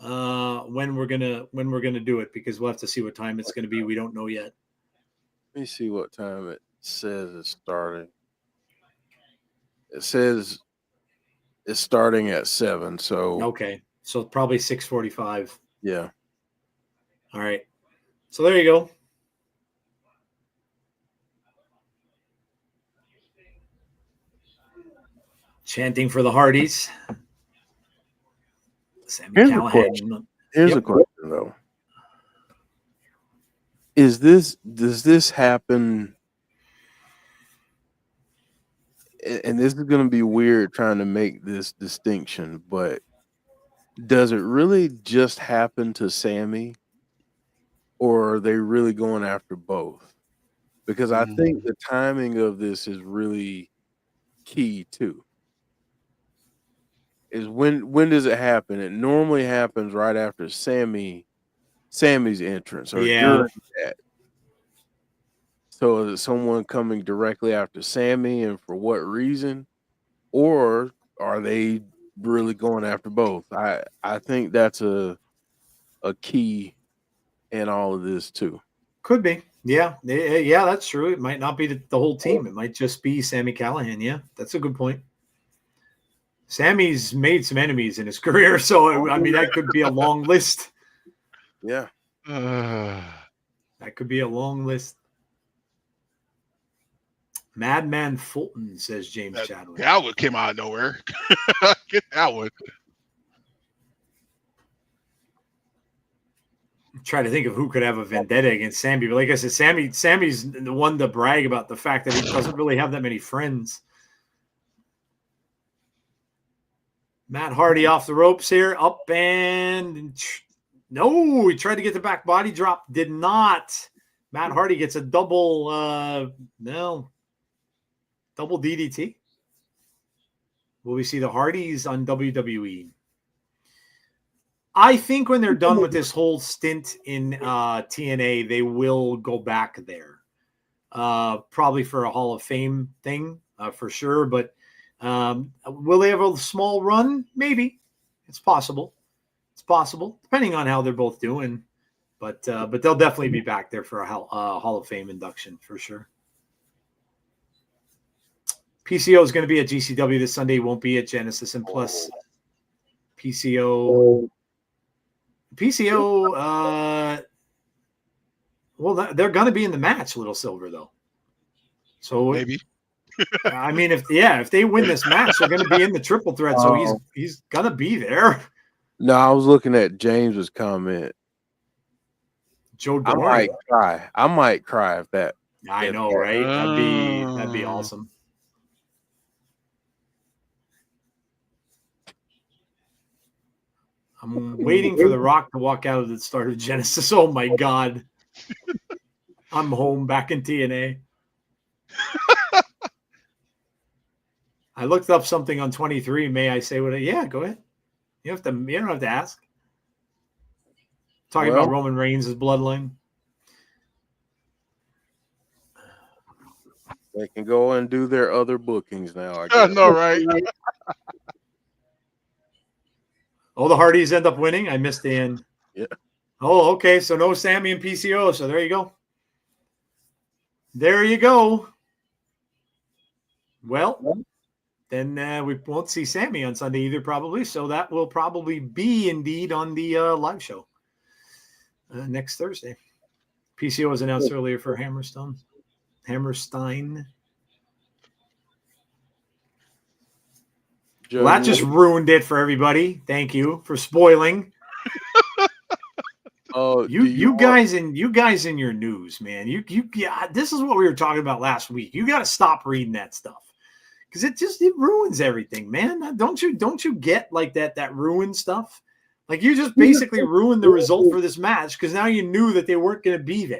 we're gonna do it, because we'll have to see what time it's gonna be. We don't know yet. Let me see what time it says it's starting. It says it's starting at 7. So okay, so probably 6:45. Yeah. All right. So there you go. Chanting for the Hardys. Sami Callihan. Here's a question, though. Does this happen? And this is going to be weird trying to make this distinction, but does it really just happen to Sami, or are they really going after both? Because I think the timing of this is really key too. Is when does it happen? It normally happens right after Sami's entrance, or during that. So is it someone coming directly after Sami, and for what reason? Or are they really going after both? I think that's a key in all of this too. Could be. Yeah, that's true. It might not be the whole team. It might just be Sami Callihan. Yeah, that's a good point. Sami's made some enemies in his career, so I mean that could be a long list. Yeah. That could be a long list. Madman Fulton, says James Chadwick. That one came out of nowhere. Get that one. I'm trying to think of who could have a vendetta against Sami. But like I said, Sami's the one to brag about the fact that he doesn't really have that many friends. Matt Hardy off the ropes here. Up and no, he tried to get the back body drop. Did not. Matt Hardy gets a double double DDT. Will we see the Hardys on WWE? I think when they're done with this whole stint in TNA, they will go back there. Probably for a Hall of Fame thing, for sure. But will they have a small run? Maybe. It's possible. It's possible, depending on how they're both doing. But they'll definitely be back there for a Hall of Fame induction, for sure. PCO is going to be at GCW this Sunday. Won't be at Genesis. And plus, PCO, well, they're going to be in the match, Little Silver, though. So maybe. I mean, if they win this match, they're going to be in the triple threat. So he's going to be there. No, I was looking at James's comment. Joe I might cry. I might cry if that. I know, right? That'd be awesome. I'm waiting for The Rock to walk out at the start of Genesis. Oh my God. I'm home back in TNA. I looked up something on 23. May I say what? Yeah, go ahead. You don't have to ask. Talking about Roman Reigns' bloodline. They can go and do their other bookings now. I guess. know, right? Oh, the Hardys end up winning. I missed the end. Yeah. Oh, okay. So no Sami and PCO. So there you go. There you go. Well, then we won't see Sami on Sunday either, probably. So that will probably be indeed on the live show next Thursday. PCO was announced earlier for Hammerstein. Well, that just ruined it for everybody. Thank you for spoiling. Oh, you guys in your news, man. This is what we were talking about last week. You got to stop reading that stuff, because it ruins everything, man. Don't you get like that ruins stuff? Like you just basically ruined the result for this match because now you knew that they weren't going to be there.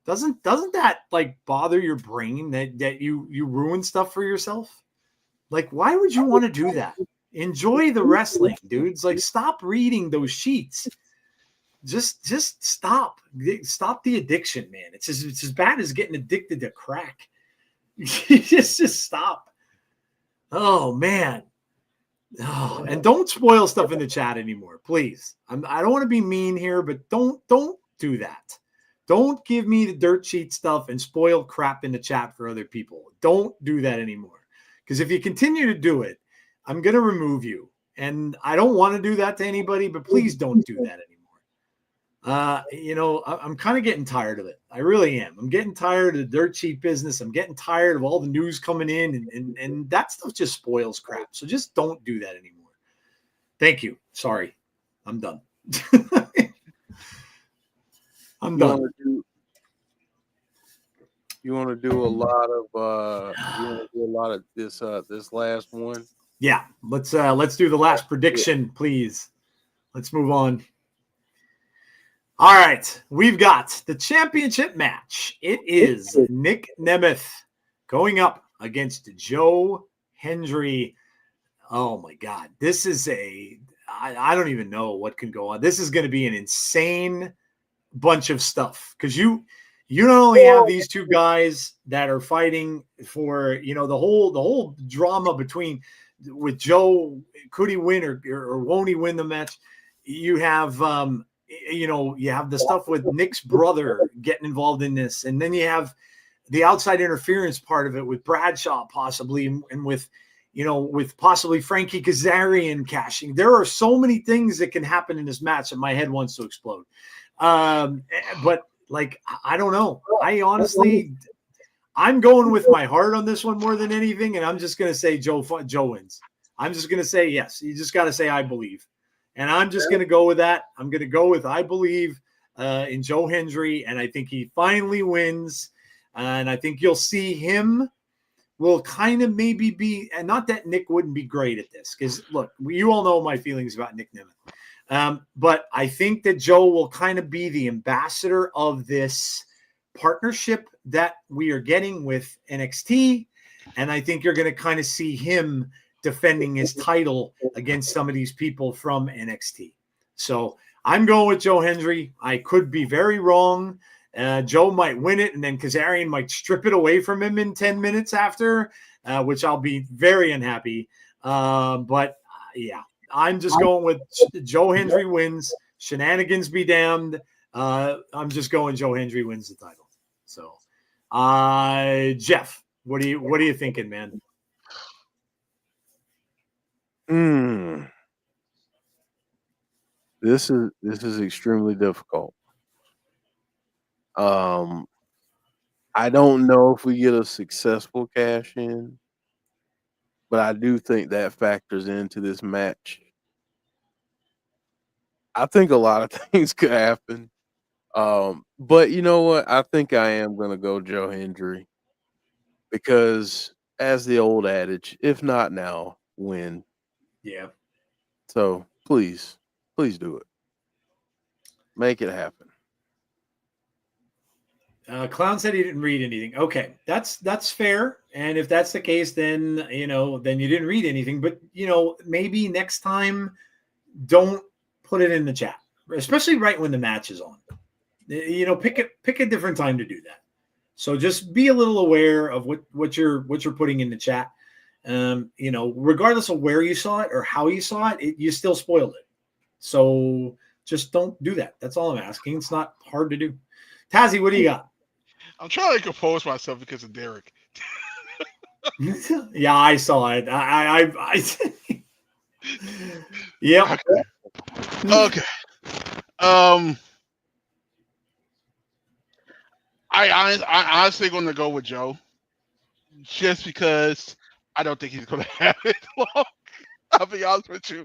Doesn't that like bother your brain that you ruin stuff for yourself? Like, why would you want to do that? Enjoy the wrestling, dudes. Like, stop reading those sheets. Just stop. Stop the addiction, man. It's as bad as getting addicted to crack. just stop. Oh man. Oh, and don't spoil stuff in the chat anymore, please. I don't want to be mean here, but don't do that. Don't give me the dirt sheet stuff and spoil crap in the chat for other people. Don't do that anymore. Because if you continue to do it, I'm going to remove you. And I don't want to do that to anybody, but please don't do that anymore. I'm kind of getting tired of it. I really am. I'm getting tired of the dirt sheet business. I'm getting tired of all the news coming in, and that stuff just spoils crap. So just don't do that anymore. Thank you. Sorry. I'm done. I'm done. You want to do a lot of this last one? Yeah, let's do the last prediction, please. Let's move on. All right, we've got the championship match. It is Nic Nemeth going up against Joe Hendry. Oh my God, this is I don't even know what can go on. This is going to be an insane bunch of stuff because you not only have these two guys that are fighting for the whole drama with Joe, could he win or won't he win the match? You have you have the stuff with Nick's brother getting involved in this, and then you have the outside interference part of it with Bradshaw possibly, and with possibly Frankie Kazarian cashing. There are so many things that can happen in this match that my head wants to explode. But like, I don't know. I'm going with my heart on this one more than anything. And I'm just going to say Joe wins. I'm just going to say, yes, you just got to say, I believe. And I'm just going to go with that. I'm going to go with, I believe in Joe Hendry. And I think he finally wins. And I think you'll see him will kind of maybe be, and not that Nick wouldn't be great at this. Cause look, you all know my feelings about Nic Nemeth. But I think that Joe will kind of be the ambassador of this partnership that we are getting with NXT. And I think you're going to kind of see him defending his title against some of these people from NXT. So I'm going with Joe Hendry. I could be very wrong. Joe might win it, and then Kazarian might strip it away from him in 10 minutes after, which I'll be very unhappy. But yeah. I'm just going with Joe Hendry wins. Shenanigans be damned. I'm just going Joe Hendry wins the title. So, Jeff, what are you thinking, man? This is extremely difficult. I don't know if we get a successful cash in, but I do think that factors into this match. I think a lot of things could happen. But you know what? I think I am going to go Joe Hendry because, as the old adage, if not now, when? Yeah. So please do it. Make it happen. Clown said he didn't read anything. Okay, that's fair. And if that's the case, then then you didn't read anything. But maybe next time, don't put it in the chat, especially right when the match is on. Pick a different time to do that. So just be a little aware of what you're putting in the chat. Regardless of where you saw it or how you saw it, you still spoiled it. So just don't do that. That's all I'm asking. It's not hard to do. Tazzy, what do you got? I'm trying to compose myself because of Derek. Yeah, I saw it. I yeah. Okay. I honestly going to go with Joe, just because I don't think he's going to have it long. I'll be honest with you.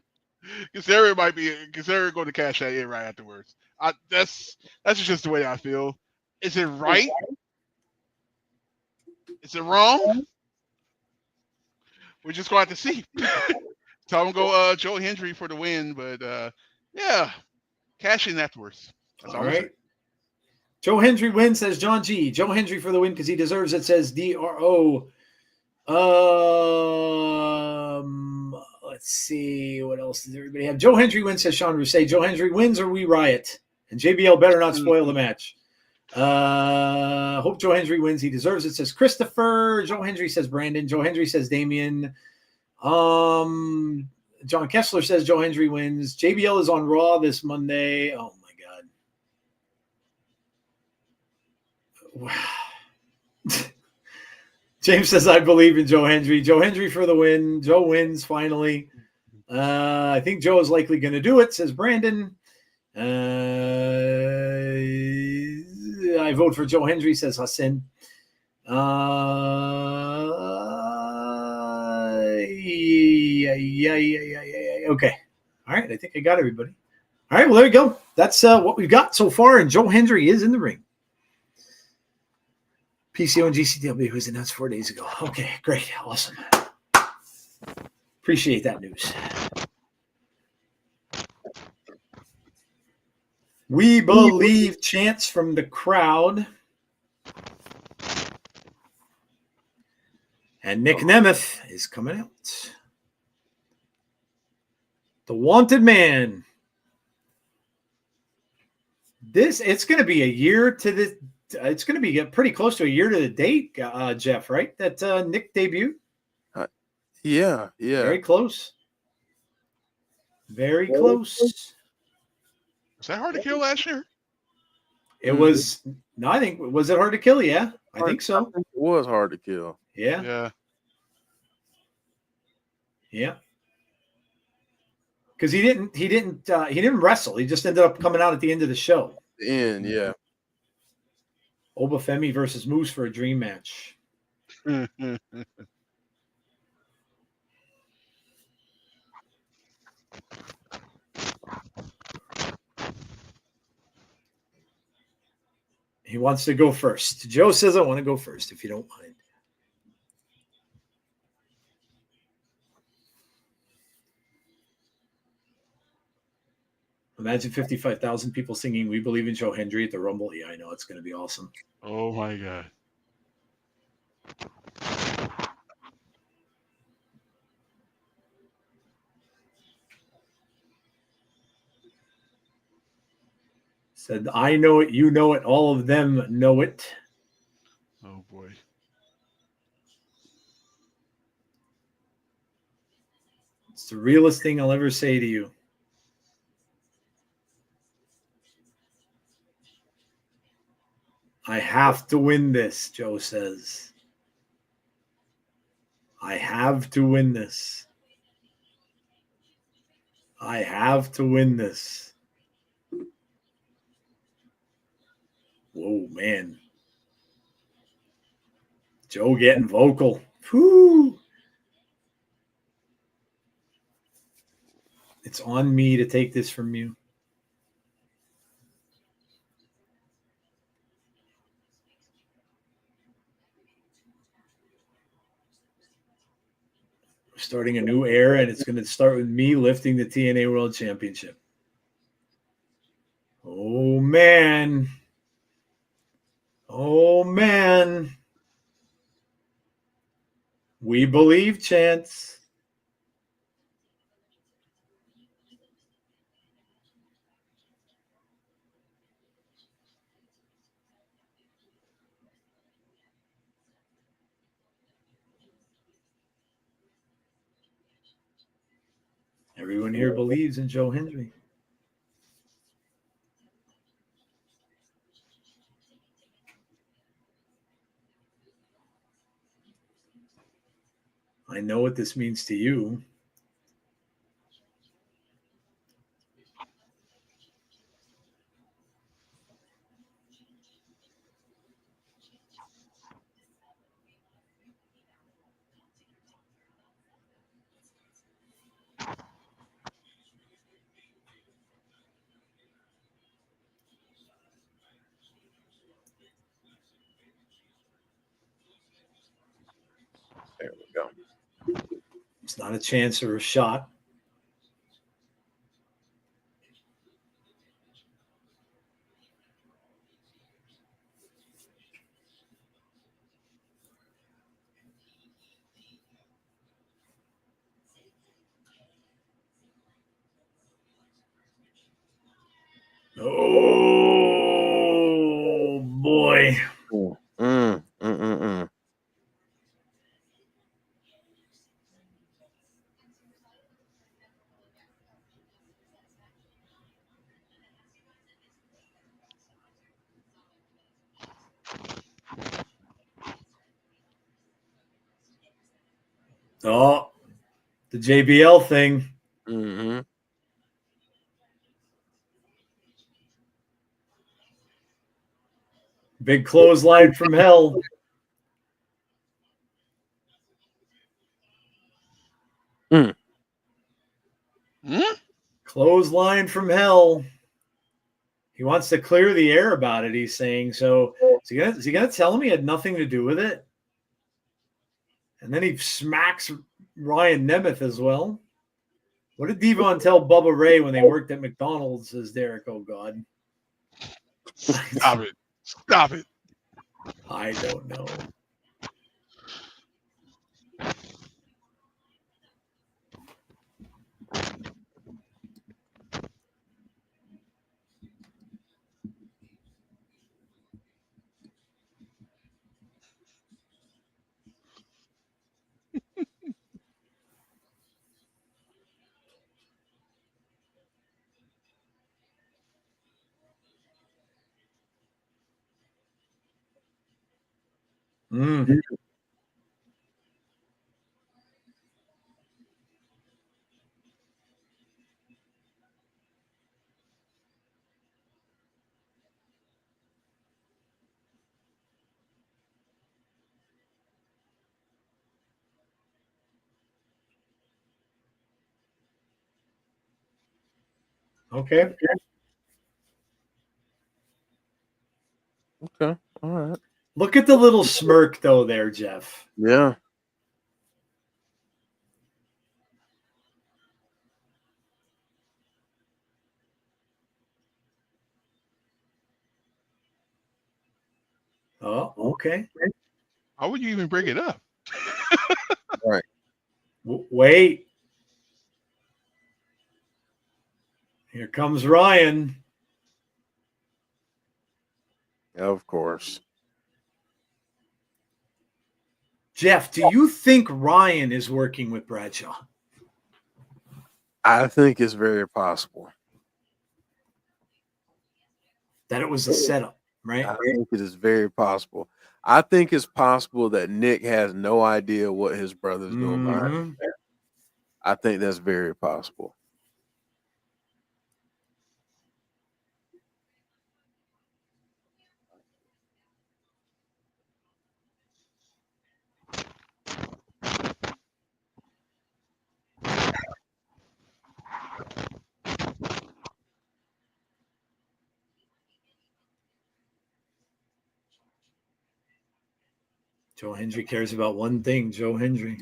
Kazarian going to cash that in right afterwards. That's just the way I feel. Is it right? Is it wrong? we're just going to have to see. Tell him go Joe Hendry for the win, but yeah, cash in afterwards. That's all right. I'm saying. Joe Hendry wins, says John G. Joe Hendry for the win because he deserves it, says DRO. Let's see. What else does everybody have? Joe Hendry wins, says Sean Rousset. Joe Hendry wins or we riot. And JBL better not spoil the match. Hope Joe Hendry wins. He deserves it, says Christopher. Joe Hendry says Brandon. Joe Hendry says Damien. John Kessler says Joe Hendry wins. JBL is on Raw this Monday. Oh, my God. Wow. James says, I believe in Joe Hendry. Joe Hendry for the win. Joe wins finally. I think Joe is likely going to do it, says Brandon. I vote for Joe Hendry, says Hassan. Okay. All right. I think I got everybody. All right. Well, there you go. That's what we've got so far. And Joe Hendry is in the ring. PCO and GCW was announced 4 days ago. Okay, great. Awesome. Appreciate that news. We believe chants from the crowd. And Nic Nemeth is coming out. The Wanted Man. It's going to be a year to the. It's going to be pretty close to a year to the date, Jeff, right? That Nick debuted? Yeah. Very close. Very close. Was that hard to kill last year? It was. No, I think. Was it hard to kill? Yeah, I think so. I think it was hard to kill. Yeah. Because he didn't wrestle. He just ended up coming out at the end of the show. The end, yeah. Obafemi versus Moose for a dream match. He wants to go first. Joe says, I want to go first, if you don't mind. Imagine 55,000 people singing We Believe in Joe Hendry at the Rumble. Yeah, I know. It's going to be awesome. Oh, my God. Said, I know it, you know it, all of them know it. Oh, boy. It's the realest thing I'll ever say to you. I have to win this, Joe says. I have to win this. I have to win this. Whoa, man. Joe getting vocal. Whew. It's on me to take this from you. We're starting a new era, and it's going to start with me lifting the TNA World Championship. Oh, man. Oh, man. We believe, chance. Everyone here believes in Joe Hendry. I know what this means to you. There we go. It's not a chance or a shot. Oh, boy. Oh, the JBL thing. Mm-hmm. Big clothesline from hell. Mm. Clothesline from hell. He wants to clear the air about it, he's saying. So is he gonna tell him he had nothing to do with it? And then he smacks Ryan Nemeth as well. What did Devon tell Bubba Ray when they worked at McDonald's, says Derek? Oh, God. Stop it. Stop it. I don't know. Okay. Okay. All right. Look at the little smirk, though, there, Jeff. Yeah. Oh, okay. How would you even bring it up? Right. Wait. Here comes Ryan. Of course. Jeff, do you think Ryan is working with Bradshaw? I think it's very possible. That it was a setup, right? I think it is very possible. I think it's possible that Nick has no idea what his brother's doing behind his back. I think that's very possible. Joe Hendry cares about one thing, Joe Hendry.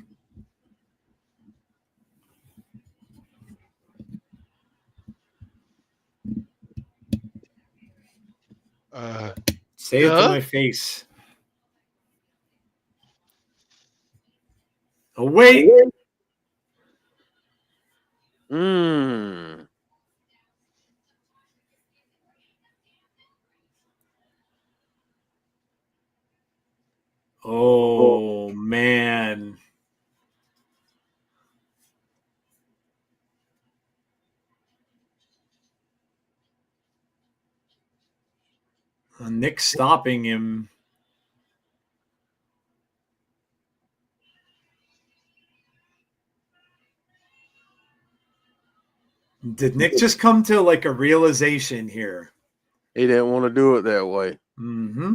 Say it to my face. Oh, wait. Oh, man. Nick stopping him. Did Nick just come to like a realization here? He didn't want to do it that way. Mm-hmm.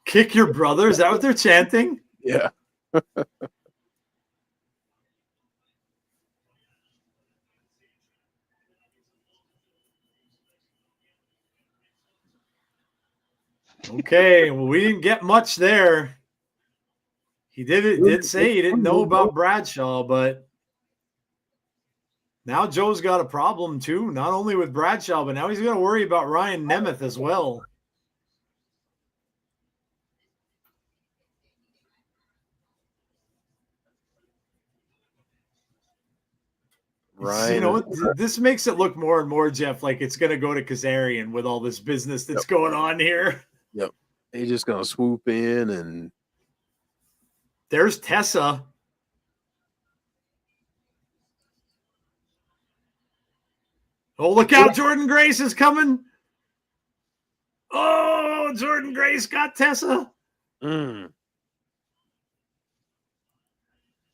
Kick your brother? Is that what they're chanting? Yeah. Okay, well, we didn't get much there. He did say he didn't know about Bradshaw, but now Joe's got a problem too, not only with Bradshaw, but now he's going to worry about Ryan Nemeth as well. Ryan, you know, this makes it look more and more, Jeff, like it's going to go to Kazarian with all this business that's going on here. Yep. He's just going to swoop in and. There's Tessa. Oh, look out. Jordan Grace is coming. Oh, Jordan Grace got Tessa.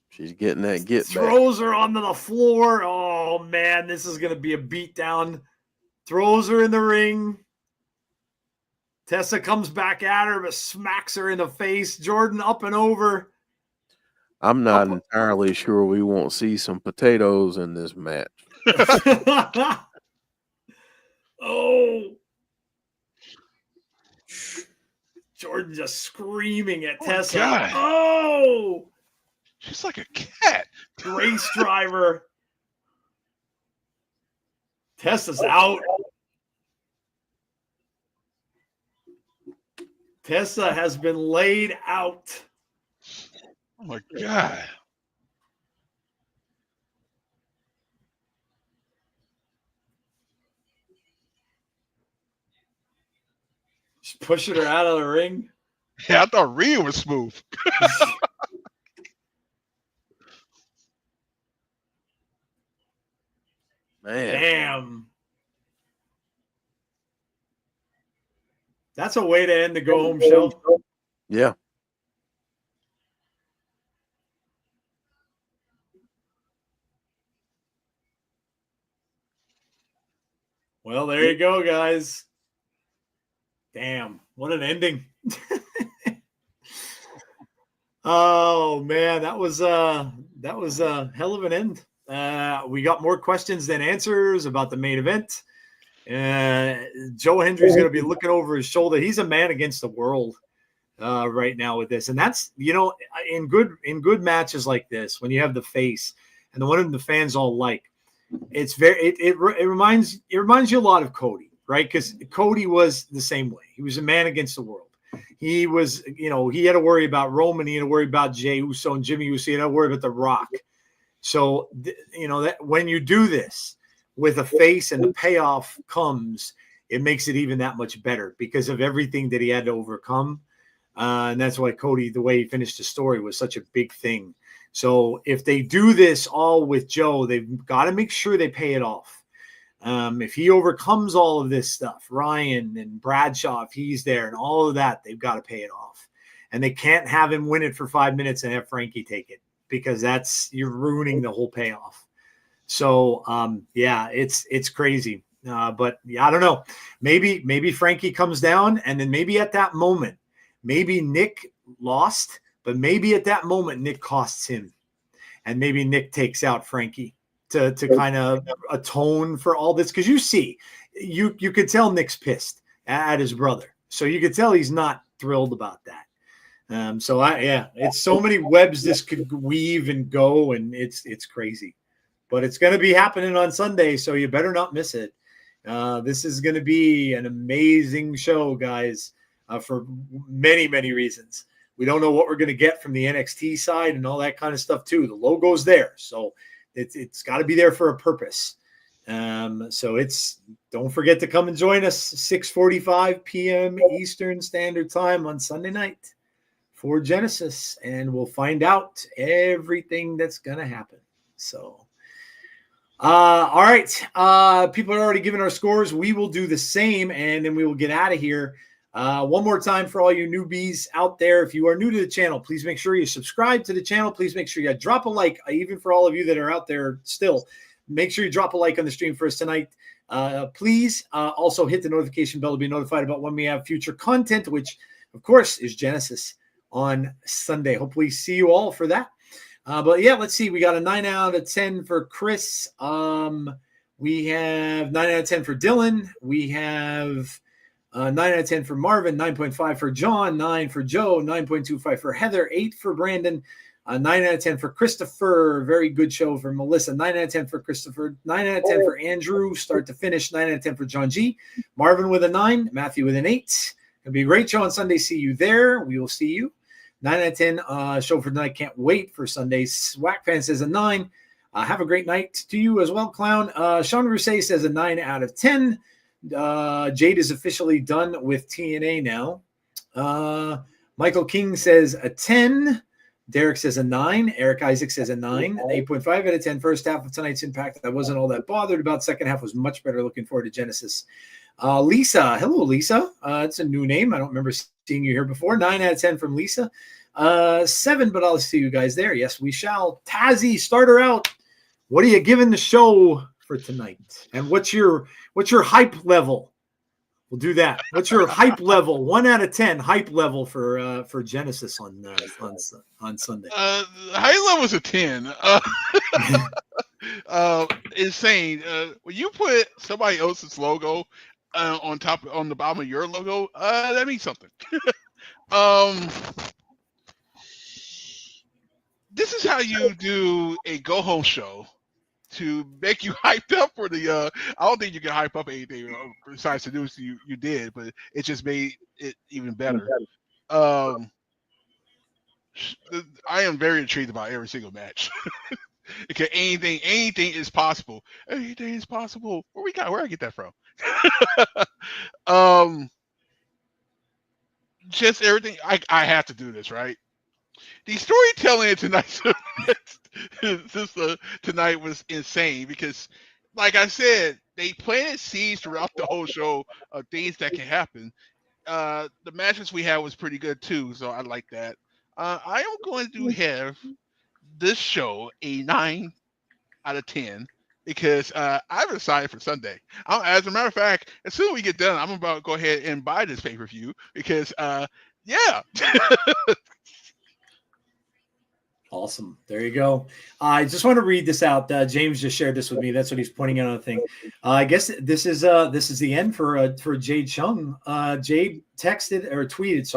She's getting that get back. Throws her onto the floor. Oh, man, this is going to be a beatdown. Throws her in the ring. Tessa comes back at her, but smacks her in the face. Jordan up and over. I'm not entirely sure we won't see some potatoes in this match. Oh. Jordan just screaming at Tessa. God. Oh. She's like a cat. Race driver. Tessa's out. Tessa has been laid out. Oh my God. Just pushing her out of the ring. Yeah, I thought Rhea was smooth. Man. Damn. That's a way to end the go home show. Yeah. Well, there you go, guys. Damn, what an ending. Oh man, that was a hell of an end. We got more questions than answers about the main event. Joe Hendry's going to be looking over his shoulder. He's a man against the world right now with this, and that's, you know, in good matches like this, when you have the face and the one the fans all like, it's very it reminds you a lot of Cody, right? Because Cody was the same way. He was a man against the world. He was, you know, he had to worry about Roman, he had to worry about Jey Uso and Jimmy Uso, he had to worry about The Rock. So, you know, that when you do this with a face and the payoff comes, it makes it even that much better because of everything that he had to overcome. And that's why Cody, the way he finished the story, was such a big thing. So if they do this all with Joe, they've got to make sure they pay it off. If he overcomes all of this stuff, Ryan and Bradshaw, if he's there and all of that, they've got to pay it off. And they can't have him win it for 5 minutes and have Frankie take it, because you're ruining the whole payoff. So, yeah, it's crazy. But yeah, I don't know. Maybe Frankie comes down, and then maybe at that moment, maybe Nick lost, but maybe at that moment, Nick costs him. And maybe Nick takes out Frankie to kind of atone for all this. Because you could tell Nick's pissed at his brother. So you could tell he's not thrilled about that. It's so many webs this could weave and go, and it's crazy. But it's going to be happening on Sunday, so you better not miss it. This is going to be an amazing show, guys, for many, many reasons. We don't know what we're going to get from the NXT side and all that kind of stuff too. The logo's there, so it's got to be there for a purpose. So don't forget to come and join us 6:45 p.m. Eastern Standard Time on Sunday night for Genesis, and we'll find out everything that's going to happen. So, all right. People are already giving our scores. We will do the same, and then we will get out of here. One more time for all you newbies out there. If you are new to the channel, please make sure you subscribe to the channel. Please make sure you drop a like. Even for all of you that are out there still, make sure you drop a like on the stream for us tonight. Please also hit the notification bell to be notified about when we have future content, which of course is Genesis on Sunday. Hopefully see you all for that. But yeah, let's see. We got a 9 out of 10 for Chris. We have 9 out of 10 for Dylan. We have 9 out of 10 for Marvin, 9.5 for John, 9 for Joe, 9.25 for Heather, 8 for Brandon, 9 out of 10 for Christopher. Very good show for Melissa. 9 out of 10 for Christopher. 9 out of 10 for Andrew, start to finish. 9 out of 10 for John G. Marvin with a 9. Matthew with an 8. It'll be a great show on Sunday. See you there. We will see you. 9 out of 10 show for tonight. Can't wait for Sunday. Swack Fan says a 9. Have a great night to you as well, Clown. Sean Rousset says a 9 out of 10. Jade is officially done with TNA now. Michael King says a 10. Derek says a 9. Eric Isaac says a 9. 8.5 out of 10. First half of tonight's Impact, I wasn't all that bothered about. Second half was much better. Looking forward to Genesis. Lisa. Hello, Lisa. It's a new name. I don't remember seeing you here before. 9 out of 10 from Lisa. 7, but I'll see you guys there. Yes, we shall. Tazzy, start her out. What are you giving the show for tonight? And what's your hype level? We'll do that. What's your hype level? 1 out of 10 hype level for Genesis on Sunday. Hype level is a 10. Insane. When you put somebody else's logo on the bottom of your logo, that means something. This is how you do a go home show to make you hyped up for the I don't think you can hype up anything besides the news you did, but it just made it even better. I am very intrigued about every single match. Okay, anything is possible. Anything is possible. Where I get that from? Just everything. I have to do this, right? The storytelling tonight was insane because, like I said, they planted seeds throughout the whole show of things that can happen. The matches we had was pretty good too, so I like that. I am going to have this show a 9 out of 10 because I've decided for Sunday. As a matter of fact, as soon as we get done, I'm about to go ahead and buy this pay-per-view because, yeah. Awesome. There you go. I just want to read this out. James just shared this with me. That's what he's pointing out on the thing. I guess this is the end for Jade Chung. Jade texted or tweeted,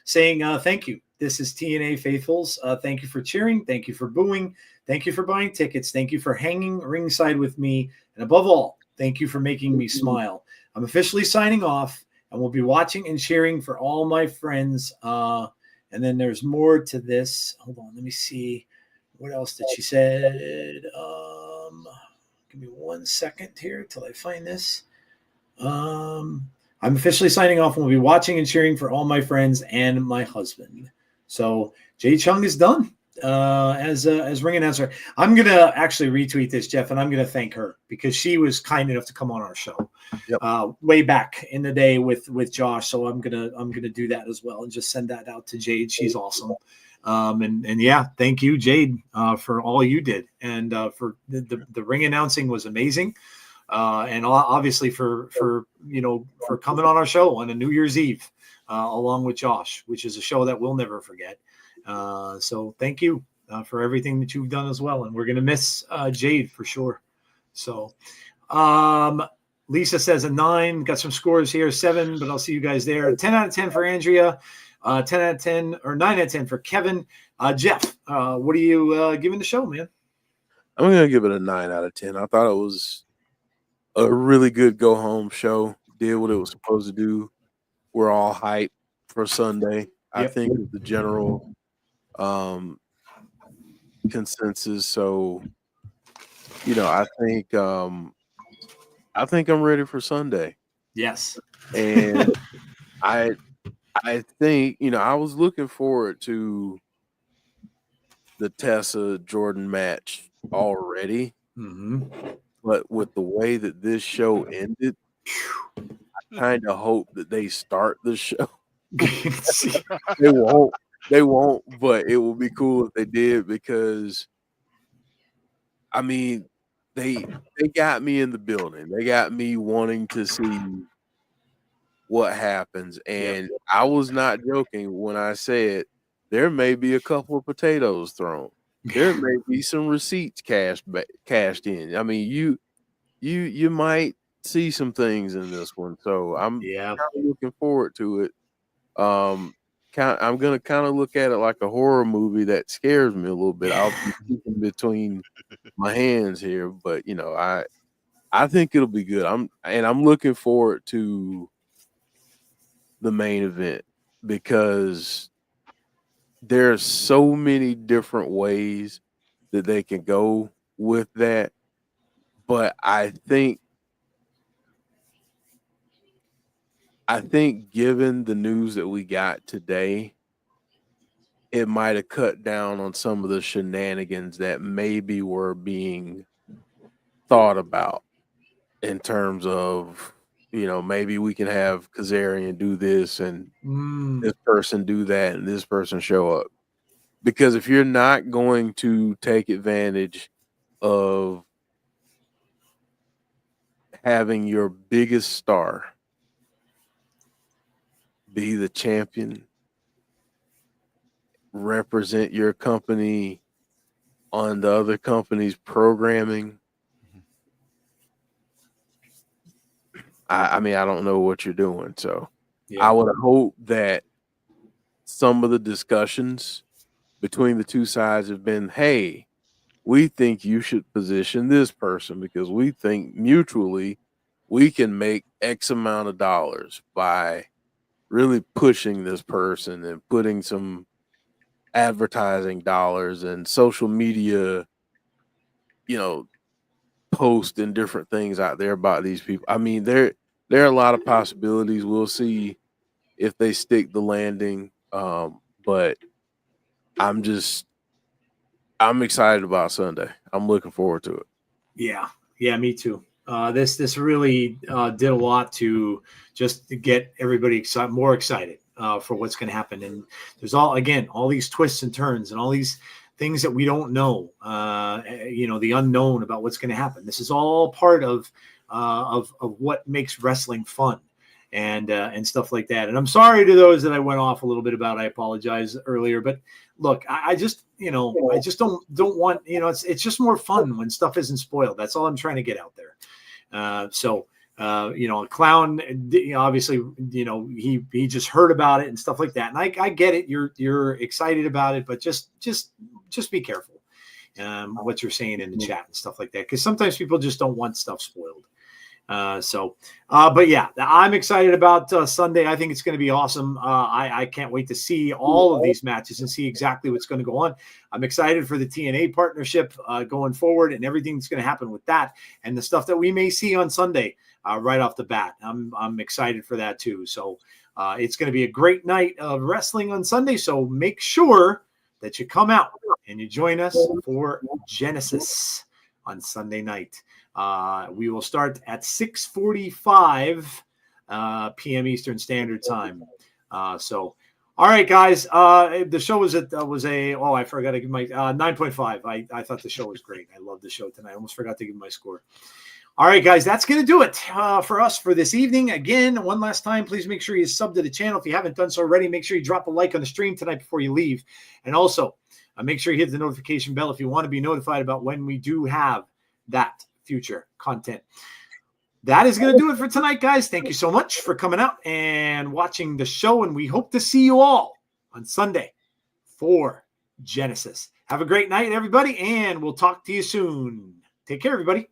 saying thank you. This is TNA faithfuls. Thank you for cheering. Thank you for booing. Thank you for buying tickets. Thank you for hanging ringside with me. And above all, thank you for making me smile. I'm officially signing off, and we'll be watching and cheering for all my friends. And then there's more to this. Hold on, let me see. What else did she said? Give me 1 second here till I find this. I'm officially signing off and we'll be watching and cheering for all my friends and my husband. So Jay Chung is done as ring announcer. I'm gonna actually retweet this, Jeff, and I'm gonna thank her because she was kind enough to come on our show way back in the day with Josh. So I'm gonna do that as well and just send that out to Jade. She's awesome. And yeah, thank you, Jade, for all you did and for the ring announcing was amazing. And obviously for coming on our show on a New Year's Eve along with Josh, which is a show that we'll never forget. So thank you for everything that you've done as well. And we're going to miss Jade for sure. So Lisa says a 9, got some scores here, 7, but I'll see you guys there. 10 out of 10 for Andrea, 10 out of 10 or 9 out of 10 for Kevin. Jeff, what are you giving the show, man? I'm going to give it a 9 out of 10. I thought it was a really good go home show. Did what it was supposed to do. We're all hyped for Sunday. Yep. I think the general consensus. So, I think I'm ready for Sunday. Yes. And I think, I was looking forward to the Tessa Jordan match already. Mm-hmm. But with the way that this show ended, I kind of hope that they start the show. They won't, but it will be cool if they did because, they got me in the building. They got me wanting to see what happens. And I was not joking when I said there may be a couple of potatoes thrown. There may be some receipts cashed in. You might see some things in this one, so I'm Yeah. kind of looking forward to it. I'm gonna kind of look at it like a horror movie that scares me a little bit. I'll be keeping between my hands here, but you know, I think it'll be good. I'm looking forward to the main event because there's so many different ways that they can go with that. But I think given the news that we got today, it might have cut down on some of the shenanigans that maybe were being thought about in terms of, you know, maybe we can have Kazarian do this and this person do that and this person show up. Because if you're not going to take advantage of having your biggest star be the champion, represent your company on the other company's programming, I mean, I don't know what you're doing. So I would hope that some of the discussions between the two sides have been, hey, we think you should position this person because we think mutually we can make X amount of dollars by really pushing this person and putting some advertising dollars and social media, you know, post and different things out there about these people. I mean, there are a lot of possibilities. We'll see if they stick the landing. But I'm excited about Sunday. I'm looking forward to it. Yeah, me too. This really did a lot to just to get everybody more excited for what's going to happen. And there's all these twists and turns and all these things that we don't know. The unknown about what's going to happen. This is all part of what makes wrestling fun and stuff like that. And I'm sorry to those that I went off a little bit about. I apologize earlier, but look, I just don't want, it's just more fun when stuff isn't spoiled. That's all I'm trying to get out there. Clown, obviously, he just heard about it and stuff like that. And I get it. You're excited about it, but just be careful what you're saying in the chat and stuff like that. Cause sometimes people just don't want stuff spoiled. But yeah, I'm excited about Sunday. I think it's going to be awesome. I can't wait to see all of these matches and see exactly what's going to go on. I'm excited for the TNA partnership going forward and everything that's going to happen with that and the stuff that we may see on Sunday right off the bat. I'm excited for that too. So it's going to be a great night of wrestling on Sunday. So make sure that you come out and you join us for Genesis on Sunday night. We will start at 6:45 p.m. Eastern Standard Time. All right, guys. The show was I forgot to give my 9.5. I thought the show was great. I love the show tonight. I almost forgot to give my score. All right, guys, that's going to do it for us for this evening. Again, one last time, please make sure you sub to the channel. If you haven't done so already, make sure you drop a like on the stream tonight before you leave. And also, make sure you hit the notification bell if you want to be notified about when we do have that future content. That is going to do it for tonight, guys. Thank you so much for coming out and watching the show, and we hope to see you all on Sunday for Genesis. Have a great night, everybody, and we'll talk to you soon. Take care, everybody.